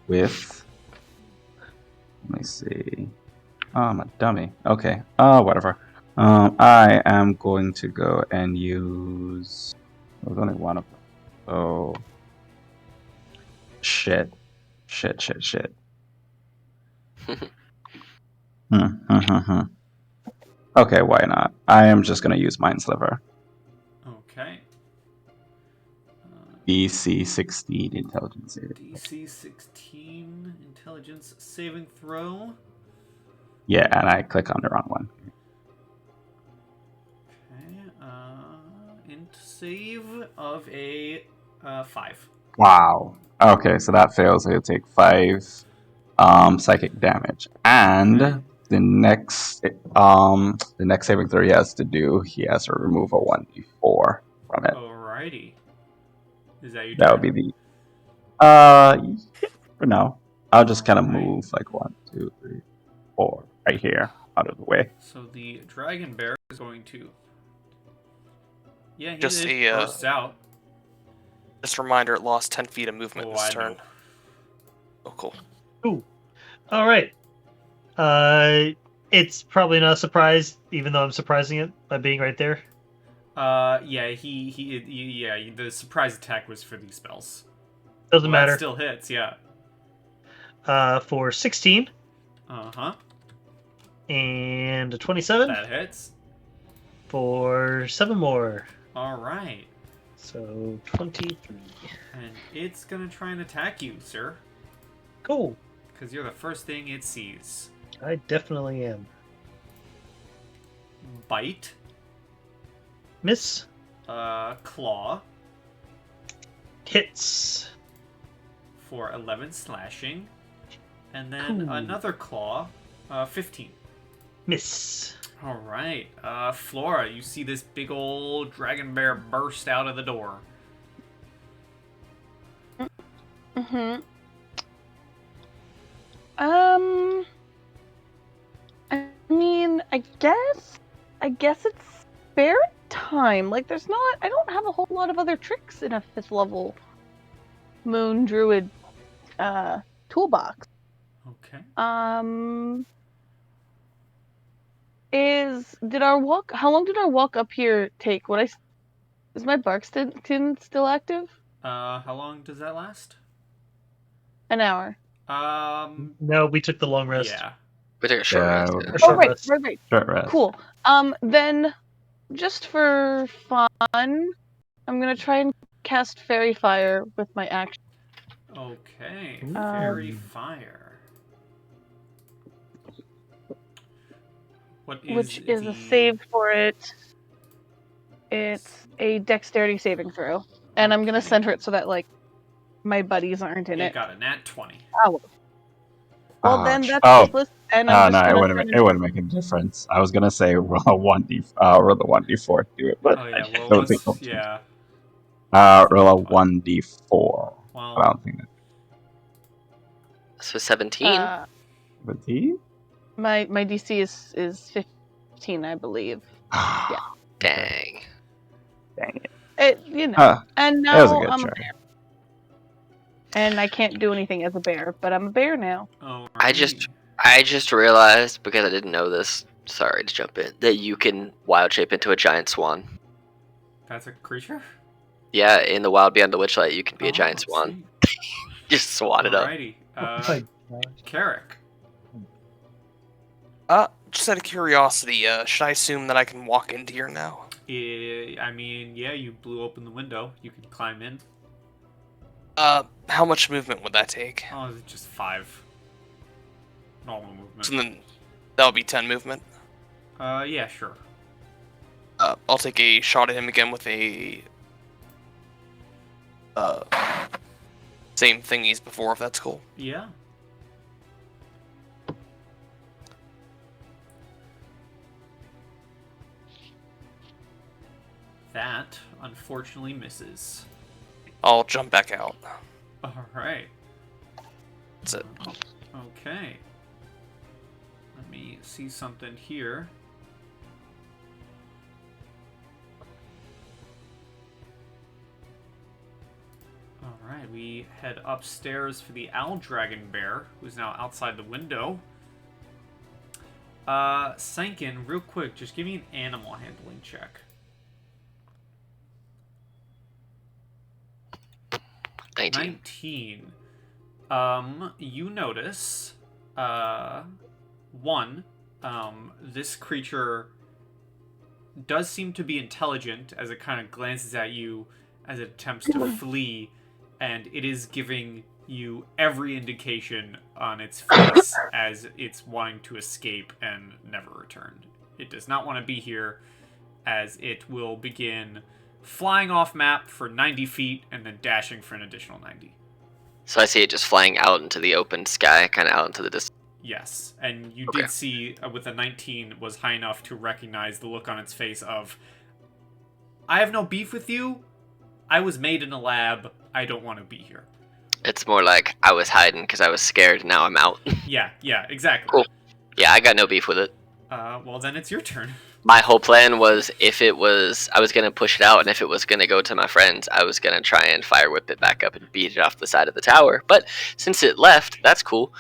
with. Let me see. Oh, I'm a dummy. Okay. Whatever. I am going to go and use. There's only one of them. Oh. Shit. Okay, why not? I am just gonna use Mind Sliver. Okay. DC 16 intelligence saving. DC 16 intelligence saving throw. Yeah, and I click on the wrong one. Okay. Int save of a 5. Wow. Okay, so that fails. He'll take 5 psychic damage. And the next saving throw he has to do, he has to remove a 1d4 from it. Alrighty. Is that your That would turn? be for now. I'll just kind of Alright. move like 1, 2, 3, 4 right here out of the way. So the dragon bear is going to. Yeah, he Just bursts out. Just a reminder, it lost 10 feet of movement this I turn. know. Oh, cool. Ooh. All right. It's probably not a surprise, even though I'm surprising it by being right there. Yeah, the surprise attack was for these spells. Doesn't That matter. still hits, yeah. For 16 Uh-huh. and a 27 That hits. for 7 more. Alright. So 23. And it's gonna try and attack you, sir. Cool. Because you're the first thing it sees. I definitely am. Bite. Miss. Claw. Hits. For 11 slashing. And then Cool. another claw. 15. Miss. Alright. Flora, you see this big old dragon bear burst out of the door. Mm-hmm. I mean, I guess it's spare time. Like, I don't have a whole lot of other tricks in a 5th level Moon Druid, toolbox. Okay. How long did our walk up here take? Is my bark still active? How long does that last? An hour. No, we took the long rest. Yeah. We took a short rest. Yeah, Yeah. A Oh, short right. rest. short rest. Cool. Then, just for fun, I'm gonna try and cast Fairy Fire with my action. Okay. Ooh. Fairy fire. What is Which is the... a save for it. It's a dexterity saving throw. And I'm gonna Okay. center it so that, like, my buddies aren't in You it. got a nat 20. Oh. Well, then Ouch. that's Oh. useless, and I'm just No, gonna it wouldn't make a difference. I was gonna say roll the 1d4 to do it, but Oh yeah, I well, don't think what's... so. Yeah. Roll a 1d4. Well, I don't think So 17. that's 17. my DC is 15, I believe. Dang. Dang it. And That now was a good I'm a try. bear. And I can't do anything as a bear, but I'm a bear now. I just realized, because I didn't know this, sorry to jump in, that you can wild shape into a giant swan. That's a creature? Yeah, in the Wild Beyond the Witchlight, you can be a Oh, giant swan. sweet. Just swan it up. Alrighty. Oh my gosh. Carrick. Just out of curiosity, should I assume that I can walk into here now? I mean, yeah, you blew open the window. You could climb in. How much movement would that take? Oh, it's just 5. Normal movement. So then, that would be 10 movement. Yeah, sure. I'll take a shot at him again with a... same thingies before, if that's cool. Yeah. That unfortunately misses. I'll jump back out. All right. That's it. Okay. Let me see something here. Alright, we head upstairs for the owl dragon bear, who's now outside the window. Sankin, real quick, just give me an animal handling check. 19. You notice, one, this creature does seem to be intelligent as it kind of glances at you as it attempts to flee, and it is giving you every indication on its face as it's wanting to escape and never return. It does not want to be here, as it will begin flying off map for 90 feet and then dashing for an additional 90. So I see it just flying out into the open sky, kind of out into the distance. Yes, and you Okay. did see with a 19 was high enough to recognize the look on its face of, I have no beef with you. I was made in a lab. I don't want to be here. It's more like I was hiding because I was scared. Now I'm out. Yeah, exactly. Cool. Yeah, I got no beef with it. Well, then it's your turn. My whole plan was I was going to push it out, and if it was going to go to my friends, I was going to try and fire whip it back up and beat it off the side of the tower. But since it left, that's cool.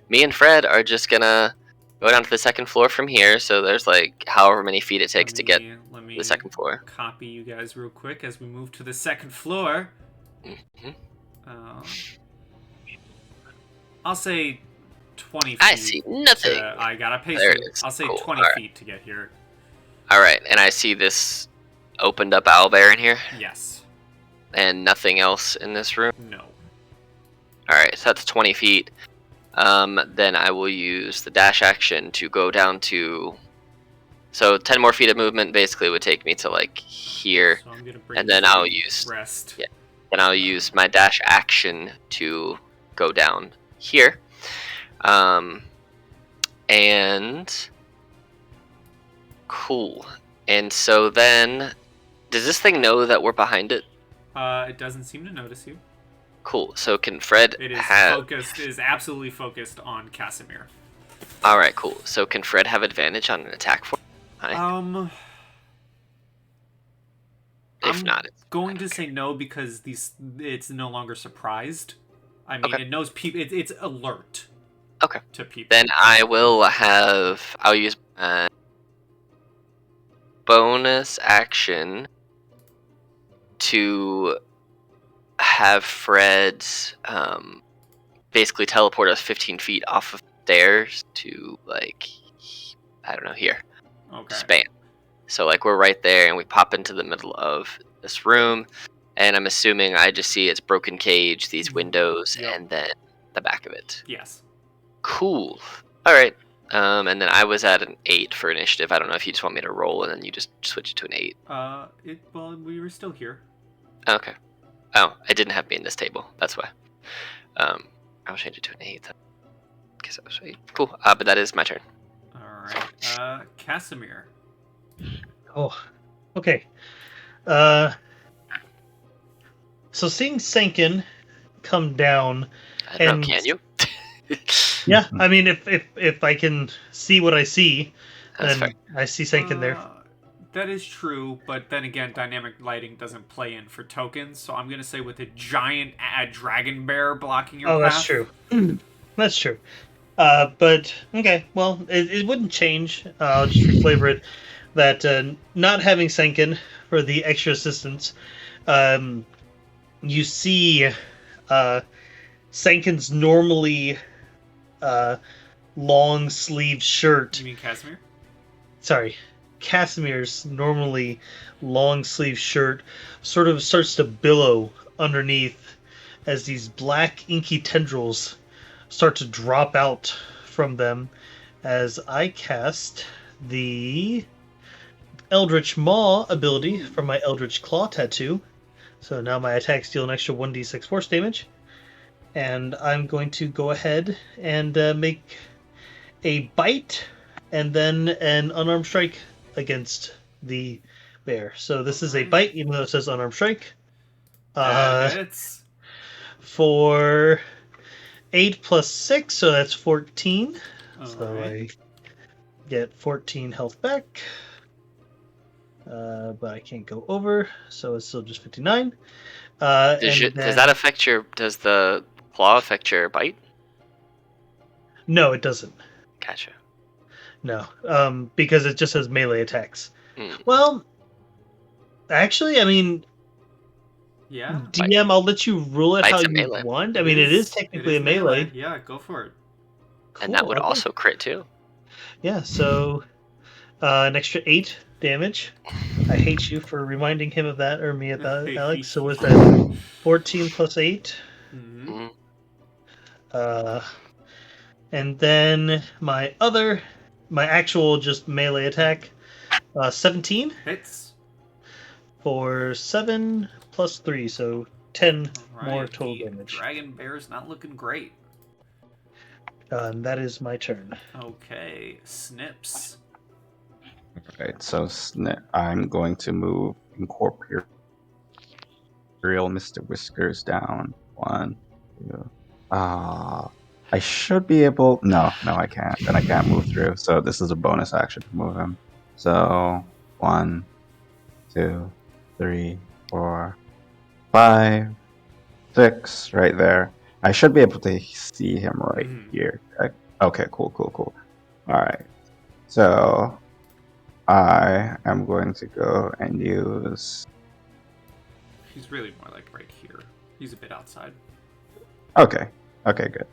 Me and Fred are just going to go down to the second floor from here. So there's like however many feet it takes to get Let me to the second floor. copy you guys real quick as we move to the second floor. Mhm. I'll say 20 feet. I see nothing. I gotta pace There it. it is. I'll say Cool. 20 All right. feet to get here. All right, and I see this opened up owlbear in here, Yes. and nothing else in this room. No. All right, so that's 20 feet. Then I will use the dash action to go down to. So 10 more feet of movement basically would take me to like here, So I'm gonna bring and then you I'll to use. rest. Yeah. Then I'll use my dash action to go down here. And cool. And so then, does this thing know that we're behind it? It doesn't seem to notice you. Cool. So can Fred It is have? focused. It is absolutely focused on Casimir. All right, cool. So can Fred have advantage on an attack for? Hi. If I'm not, it's going to say no because it's no longer surprised. I mean, Okay. it knows people. It's alert. Okay. To people. then I'll use bonus action to have Fred basically teleport us 15 feet off of stairs to like I don't know here. Okay. Span. So like we're right there and we pop into the middle of this room and I'm assuming I just see its broken cage, these windows, Yep. and then the back of it. Yes. Cool. Alright. And then I was at an 8 for initiative. I don't know if you just want me to roll and then you just switch it to an 8. Well, we were still here. Okay. Oh, it didn't have me in this table. That's why. I'll change it to an 8 then. Guess that was 8. Cool. But that is my turn. All right. Casimir. Oh, okay. So seeing Sankin come down, I don't And- know, can you? yeah, I mean, if I can see what I see, That's then fair. I see Sankin there. That is true, but then again, dynamic lighting doesn't play in for tokens, so I'm gonna say with a giant dragon bear blocking your Oh, path. that's true. That's true. But okay, well, it wouldn't change. I'll just reflavor it that not having Sankin for the extra assistance, you see Sankin's normally long sleeve shirt. You mean Casimir? Sorry, Casimir's normally long sleeve shirt sort of starts to billow underneath as these black inky tendrils start to drop out from them as I cast the Eldritch Maw ability from my Eldritch Claw tattoo. So now my attacks deal an extra 1d6 force damage. And I'm going to go ahead and make a bite and then an unarmed strike against bear. So this is a bite, even though it says unarmed strike. Hits. For 8 plus 6, so that's 14. So Alright. I get 14 health back. But I can't go over, so it's still just 59. Does that affect your? Does the claw affect your bite? No, it doesn't. Gotcha. No, because it just says melee attacks. Mm. Well, actually, I mean, Yeah. DM, I'll let you rule it Bite's how a you melee. want. I mean, it is technically a melee. Yeah, go for it. And that Cool, would okay. also crit too. Yeah, so an extra 8 damage. I hate you for reminding him of that, or me of that, Alex. So was that 14 plus 8? Mhm. Mm. And then my actual just melee attack, 17 Hits. for 7 plus 3, so 10 more Alright, total the damage. dragon bear's not looking great. And that is my turn. Okay, Snips. Right, so I'm going to move Incorporeal Mr. Whiskers down. 1, 2. I should be able. No, I can't. Then I can't move through. So this is a bonus action to move him. So 1, 2, 3, 4, 5, 6, right there. I should be able to see him right here. Okay, cool. All right. So I am going to go and use. He's really more like right here. He's a bit outside. Okay, good.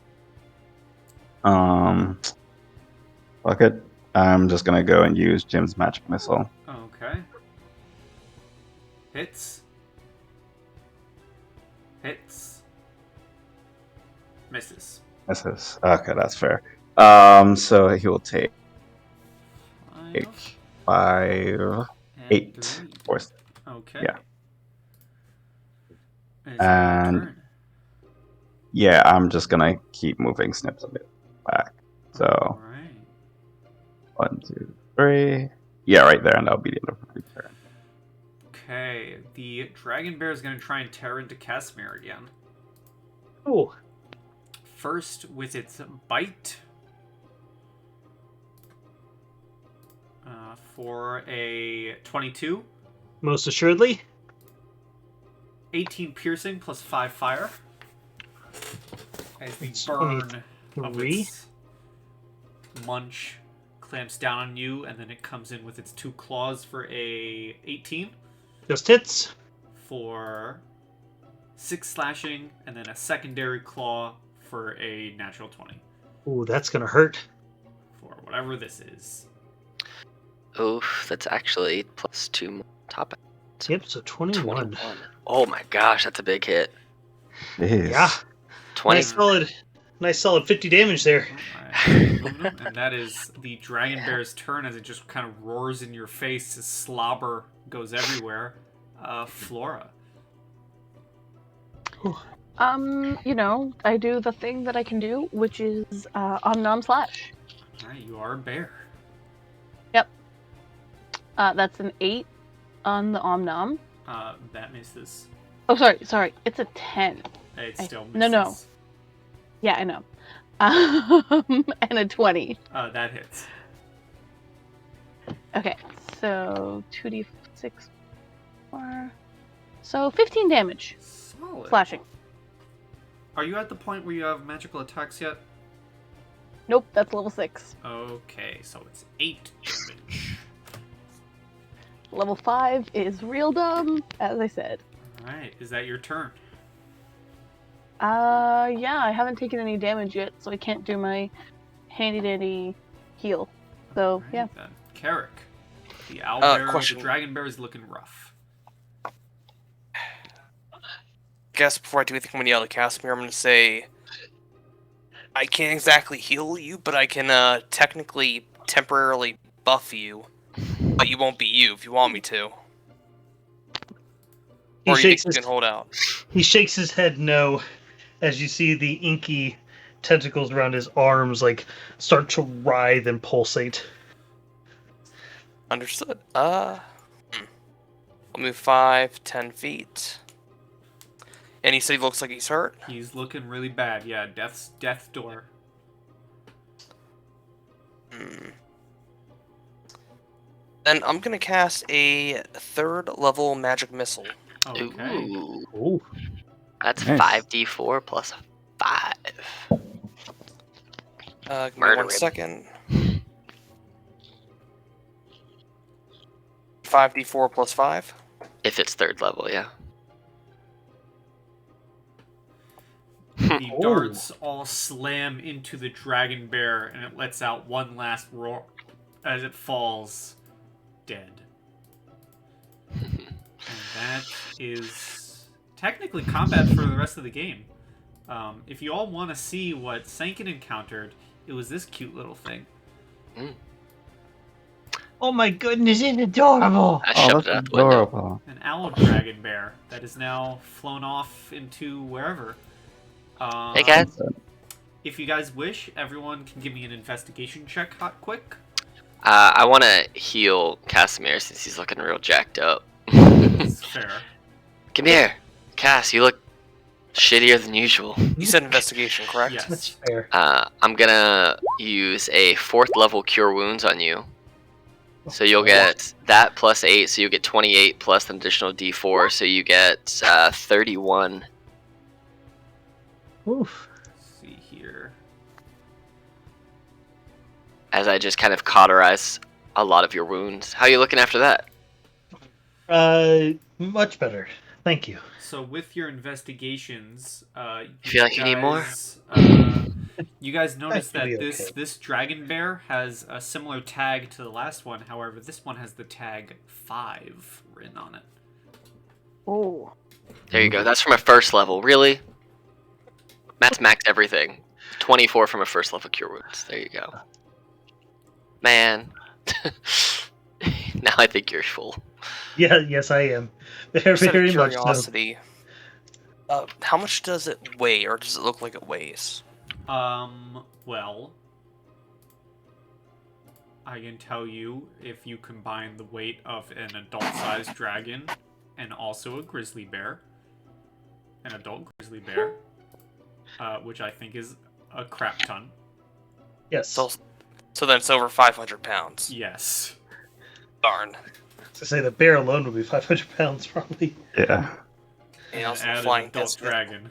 Fuck it. I'm just gonna go and use Jim's magic missile. Okay. Hits. Misses. Misses. Okay, that's fair. So he will take 5, 8 3. force. Okay. Yeah. Is And- your turn? Yeah, I'm just gonna keep moving Snips a bit back. So Alright. 1, 2, 3. Yeah, right there, and that'll be the end of my turn. Okay, the dragon bear is going to try and tear into Casimir again. Oh, First with its bite. For a 22. most assuredly. 18 piercing plus 5 fire. As the It's burn of 23. its munch clamps down on you, and then it comes in with its 2 claws for a 18. Just hits. For 6 slashing, and then a secondary claw for a natural 20. Ooh, that's gonna hurt. For whatever this is. Oof, that's actually plus 2 more top. Yep, so 21. 21. Oh my gosh, that's a big hit. Jeez. Yeah, 20. nice solid 50 damage there. Alright. And that is the dragon bear's turn as it just kind of roars in your face as slobber goes everywhere. Flora. I do the thing that I can do, which is Om Slash. Alright, you are a bear. Yep. That's an 8 on the Om. That misses. Oh, sorry. It's a 10. It still misses. No. Yeah, I know. And a 20. That hits. Okay, so 2d6 4. So 15 damage. Solid. Slashing. Are you at the point where you have magical attacks yet? Nope, that's level 6. Okay, so it's 8 damage. Level 5 is real dumb, as I said. Alright, is that your turn? Yeah, I haven't taken any damage yet, so I can't do my handy-dandy heal. So, Alright, yeah. Then. Carrick. The owl bear, question. the dragon bear is looking rough. Guess before I do anything, I'm gonna yell at Casimir. I'm gonna say, I can't exactly heal you, but I can technically temporarily buff you. But you won't be you if you want me to. He Or you think shakes you his can hold out. He shakes his head no, as you see the inky tentacles around his arms start to writhe and pulsate. Understood. I'll move 5, 10 feet. And he said he looks like he's hurt. He's looking really bad. Yeah, death's door. Then I'm gonna cast a 3rd level magic missile. Okay. Ooh, Ooh. that's Nice. 5d4 plus 5. Give me Murder 1 him. second. 5d4 plus 5. If it's 3rd level, yeah. The Ooh. darts all slam into the dragon bear, and it lets out one last roar as it falls dead. And that is technically combat for the rest of the game. If you all want to see what Sankin encountered, it was this cute little thing. Oh my goodness, it's adorable! I Oh, shoved that's it out the window. adorable. An owl dragon bear that is now flown off into wherever. Hey guys. If you guys wish, everyone can give me an investigation check hot quick. I want to heal Casimir since he's looking real jacked up. It's fair. Come here. Cass, you look shittier than usual. You said investigation, correct? Yes. That's fair. I'm gonna use a 4th level Cure Wounds on you. So you'll get that plus 8, so you get 28 plus an additional d4, so you get 31. Oof. Let's see here. As I just kind of cauterize a lot of your wounds. How are you looking after that? Much better. Thank you. So with your investigations, You feel like you need more? You guys notice That that could be this okay. this dragon bear has a similar tag to the last one. However, this one has the tag 5 written on it. Oh. There you go. That's from a 1st level. Really? Matt's maxed everything. 24 from a 1st level Cure Wounds. There you go. Man. Now I think you're full. Yeah, yes, I am. Very, Just out of very much so. curiosity, how much does it weigh, or does it look like it weighs? Well, I can tell you if you combine the weight of an adult-sized dragon and also a grizzly bear, an adult grizzly bear, which I think is a crap ton. Yes. So then it's over 500 pounds. Yes. Darn. To say the bear alone would be 500 pounds, probably. Yeah. And also add flying an adult disc. dragon.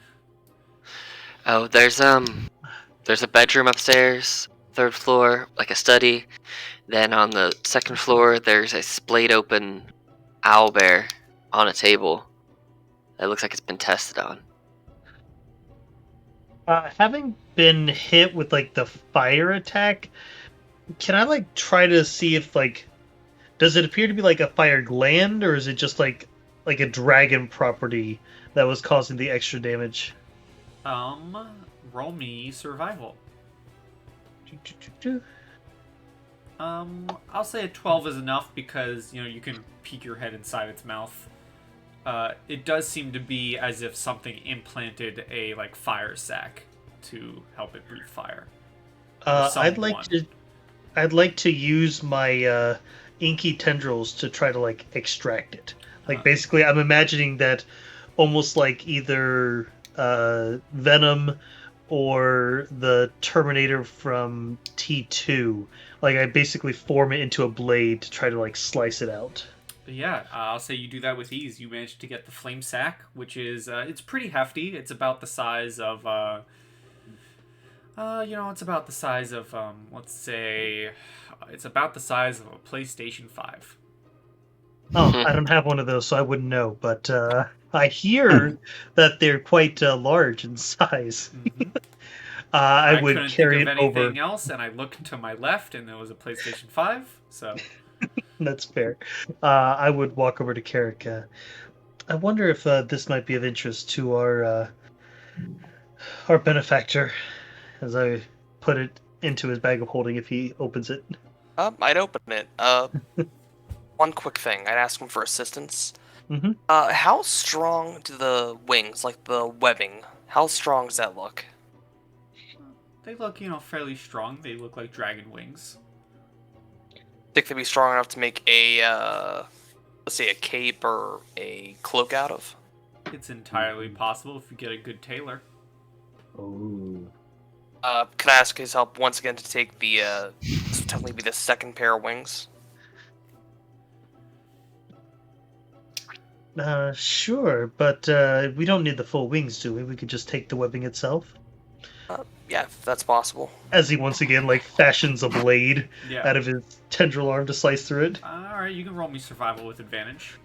Oh, there's a bedroom upstairs, 3rd floor, like a study. Then on the 2nd floor, there's a splayed open owl bear on a table. That looks like it's been tested on. Having been hit with like the fire attack, can I like try to see if like does it appear to be like a fire gland, or is it just like a dragon property that was causing the extra damage? Roll me survival. I'll say a 12 is enough because, you can peek your head inside its mouth. It does seem to be as if something implanted a, like, fire sac to help it breathe fire. I'd like to use my inky tendrils to try to like extract it. Like basically, I'm imagining that almost like either Venom or the Terminator from T2. Like I basically form it into a blade to try to like slice it out. Yeah, I'll say you do that with ease. You managed to get the flame sack, which is it's pretty hefty. It's about the size of it's about the size of let's say it's about the size of a PlayStation 5. Oh, I don't have one of those, so I wouldn't know. But I hear that they're quite large in size. Mm-hmm. I would couldn't carry think it of anything over. else, and I looked to my left, and there was a PlayStation 5. So That's fair. I would walk over to Carrick. I wonder if this might be of interest to our benefactor, as I put it into his bag of holding if he opens it. I'd open it. One quick thing. I'd ask him for assistance. Mm-hmm. How strong do the wings, like the webbing, how strong does that look? they look, fairly strong. They look like dragon wings. Think they'd be strong enough to make a let's say, a cape or a cloak out of? It's entirely possible if you get a good tailor. Oh. Can I ask his help once again to take the, this would technically be the second pair of wings? Sure, but we don't need the full wings, do we? We could just take the webbing itself. Yeah, if that's possible. As he once again fashions a blade Yeah. out of his tendril arm to slice through it. Alright, you can roll me survival with advantage.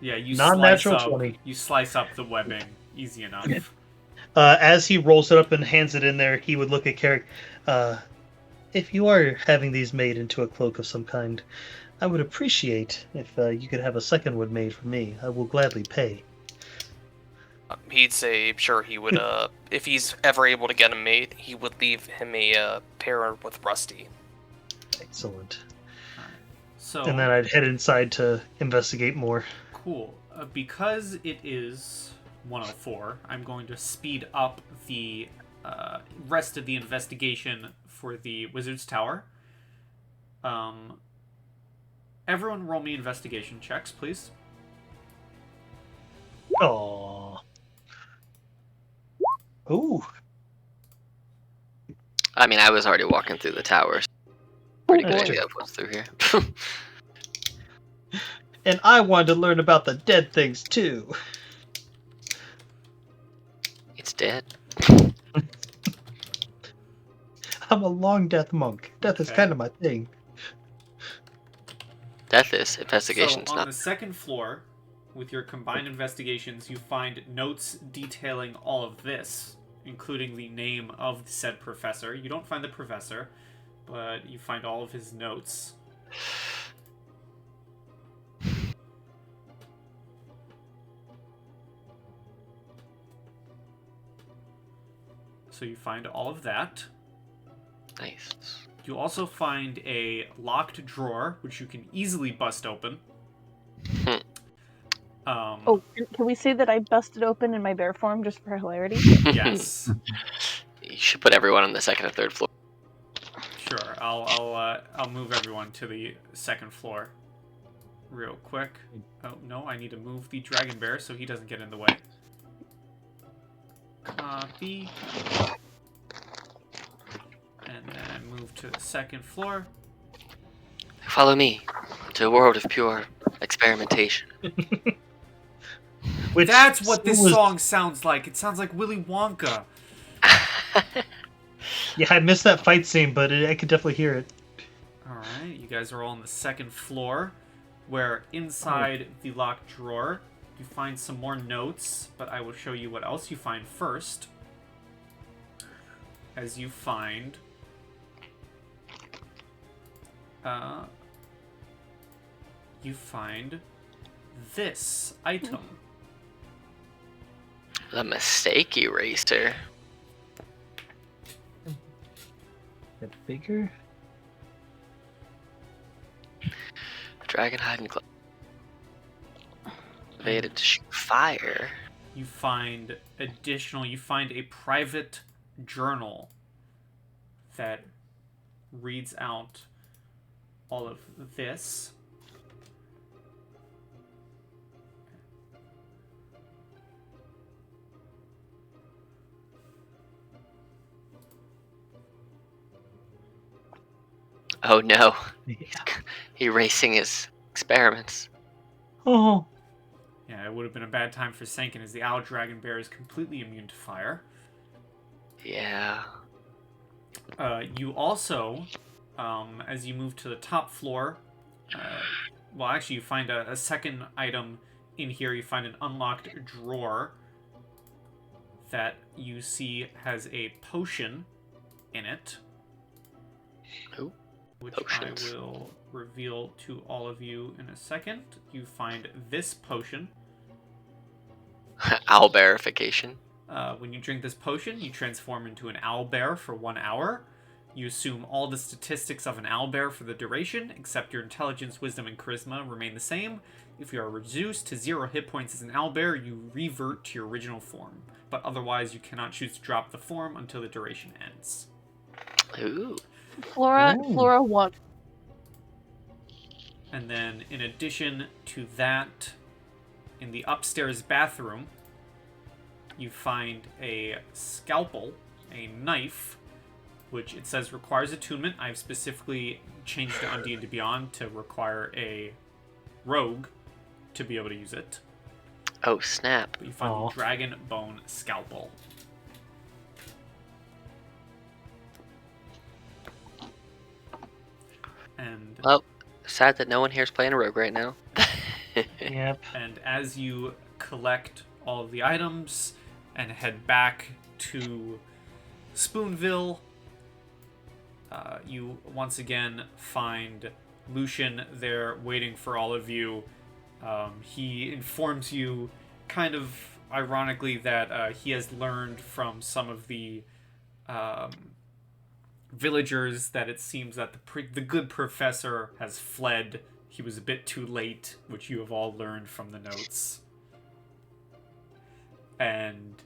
Yeah, Non-natural 20. You slice up the webbing. Easy enough. As he rolls it up and hands it in there, he would look at Carrick. If you are having these made into a cloak of some kind, I would appreciate if you could have a second one made for me. I will gladly pay. He'd say, sure, he would, if he's ever able to get him made, he would leave him a pair with Rusty. Excellent. So, And then I'd head inside to investigate more. cool. Because it is 104, I'm going to speed up the rest of the investigation for the Wizard's Tower. Everyone roll me investigation checks, please. Aww. Ooh. I mean, I was already walking through the towers. Pretty That's good true. idea of what's through here. And I wanted to learn about the dead things too. It's dead. I'm a long death monk. Death is Okay. kind of my thing. Death is. Investigation's So on not. the second floor, with your combined investigations, you find notes detailing all of this, including the name of said professor. You don't find the professor, but you find all of his notes. So you find all of that. Nice. You also find a locked drawer, which you can easily bust open. Oh, can we say that I busted open in my bear form just for hilarity? Yes. You should put everyone on the second or third floor. Sure. I'll move everyone to the second floor real quick. Oh, no, I need to move the dragon bear so he doesn't get in the way. Copy. And then move to the second floor. Follow me to a world of pure experimentation. Which That's what this was- song sounds like. It sounds like Willy Wonka. Yeah, I missed that fight scene, but I could definitely hear it. Alright, you guys are all on the second floor, where inside the locked drawer, you find some more notes, but I will show you what else you find first. As you find... you find this item. The mistake eraser. That bigger? Dragon hiding club. Evaded to shoot fire. You find you find a private journal that reads out all of this. Oh no. Yeah. Erasing his experiments. Oh. Yeah, it would have been a bad time for Sankin, as the owl dragon bear is completely immune to fire. Yeah. You also, as you move to the top floor, well, actually, you find a second item in here. You find an unlocked drawer that you see has a potion in it. Ooh, which potions. I will reveal to all of you in a second. You find this potion. Owlbearification. When you drink this potion, you transform into an owlbear for 1 hour. You assume all the statistics of an owlbear for the duration, except your intelligence, wisdom, and charisma remain the same. If you are reduced to 0 hit points as an owlbear, you revert to your original form. But otherwise, you cannot choose to drop the form until the duration ends. Ooh. Flora, Ooh. Flora, what? And then, in addition to that, in the upstairs bathroom, you find a scalpel, a knife, which it says requires attunement. I've specifically changed it on D&D Beyond to require a rogue to be able to use it. Oh, snap. But you find the dragon bone scalpel. And Well, sad that no one here is playing a rogue right now. Yep. And as you collect all of the items and head back to SpoonVille, you once again find Lucian there waiting for all of you. He informs you, kind of ironically, that he has learned from some of the villagers that it seems that the good professor has fled. He was a bit too late, which you have all learned from the notes. And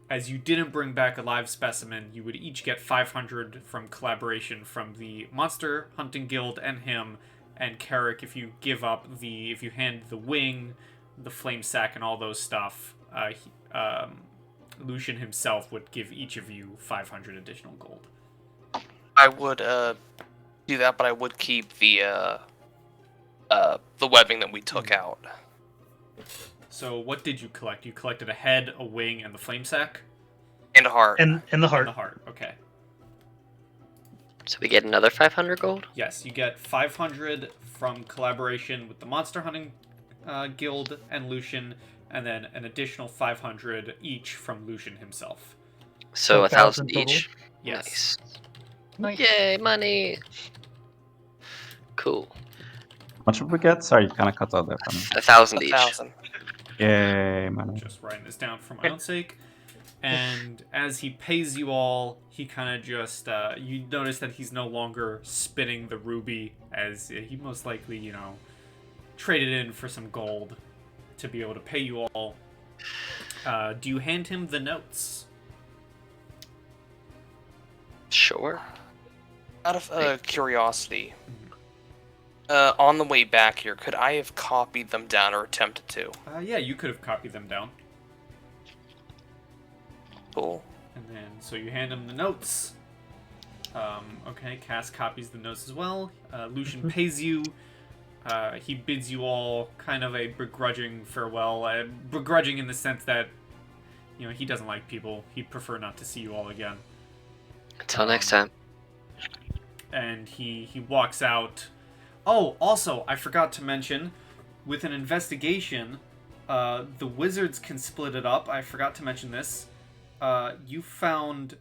as you didn't bring back a live specimen, you would each get 500 from collaboration from the Monster Hunting Guild and him. And Carrick, if you hand the wing, the flame sack, and all those stuff, Lucian himself would give each of you 500 additional gold. I would do that, but I would keep the webbing that we took out. So what did you collect? You collected a head, a wing, and the flame sack? And a heart. And the heart. And the heart, okay. So we get another 500 gold? Yes, you get 500 from collaboration with the Monster Hunting Guild and Lucian, and then an additional 500 each from Lucian himself. So 1,000 total? each? Yes. Nice. Yay, money! Cool. How much did we get? Sorry, you kind of cut out there for me. 1,000 each. 1,000. Yay, man. Just writing this down for my own sake. And as he pays you all, he kind of just, you notice that he's no longer spinning the ruby, as he most likely, traded in for some gold to be able to pay you all. Do you hand him the notes? Sure. Out of curiosity, on the way back here, could I have copied them down or attempted to? Yeah, you could have copied them down. Cool. And then, so you hand him the notes. Okay, Cass copies the notes as well. Lucian pays you. He bids you all kind of a begrudging farewell. Begrudging in the sense that, he doesn't like people. He'd prefer not to see you all again. Until next time. And he walks out. Oh, also, I forgot to mention, with an investigation, the wizards can split it up. I forgot to mention this. You found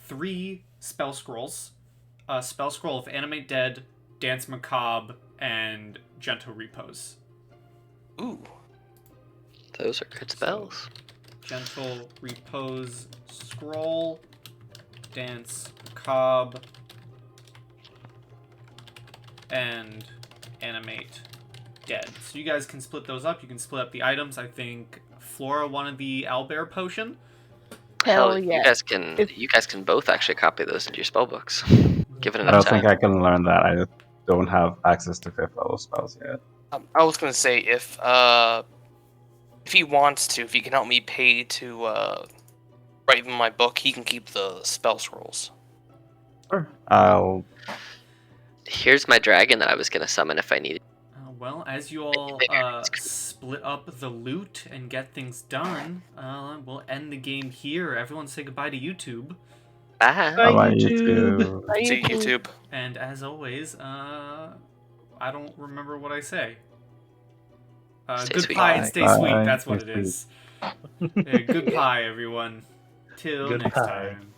3 spell scrolls. A spell scroll of Animate Dead, Dance Macabre, and Gentle Repose. Ooh. Those are good spells. Gentle Repose scroll, Dance Macabre, and Animate Dead. So you guys can split those up. You can split up the items. I think Flora wanted the owlbear potion. Hell yeah. You guys can both actually copy those into your spell books. Give it I enough don't time. think I can learn that. I just don't have access to 5th level spells yet. I was gonna say if he wants to, if he can help me pay to write in my book, he can keep the spell scrolls. Sure. I'll... Here's my dragon that I was gonna summon if I needed. Well, as you all split up the loot and get things done, we'll end the game here. Everyone say goodbye to YouTube. Bye. Bye, Bye, YouTube. YouTube. Bye, See YouTube. YouTube. And as always, I don't remember what I say. Stay Good sweet. pie and stay Bye. sweet. That's what Stay it is. Good pie, everyone. Till Good next pie. time.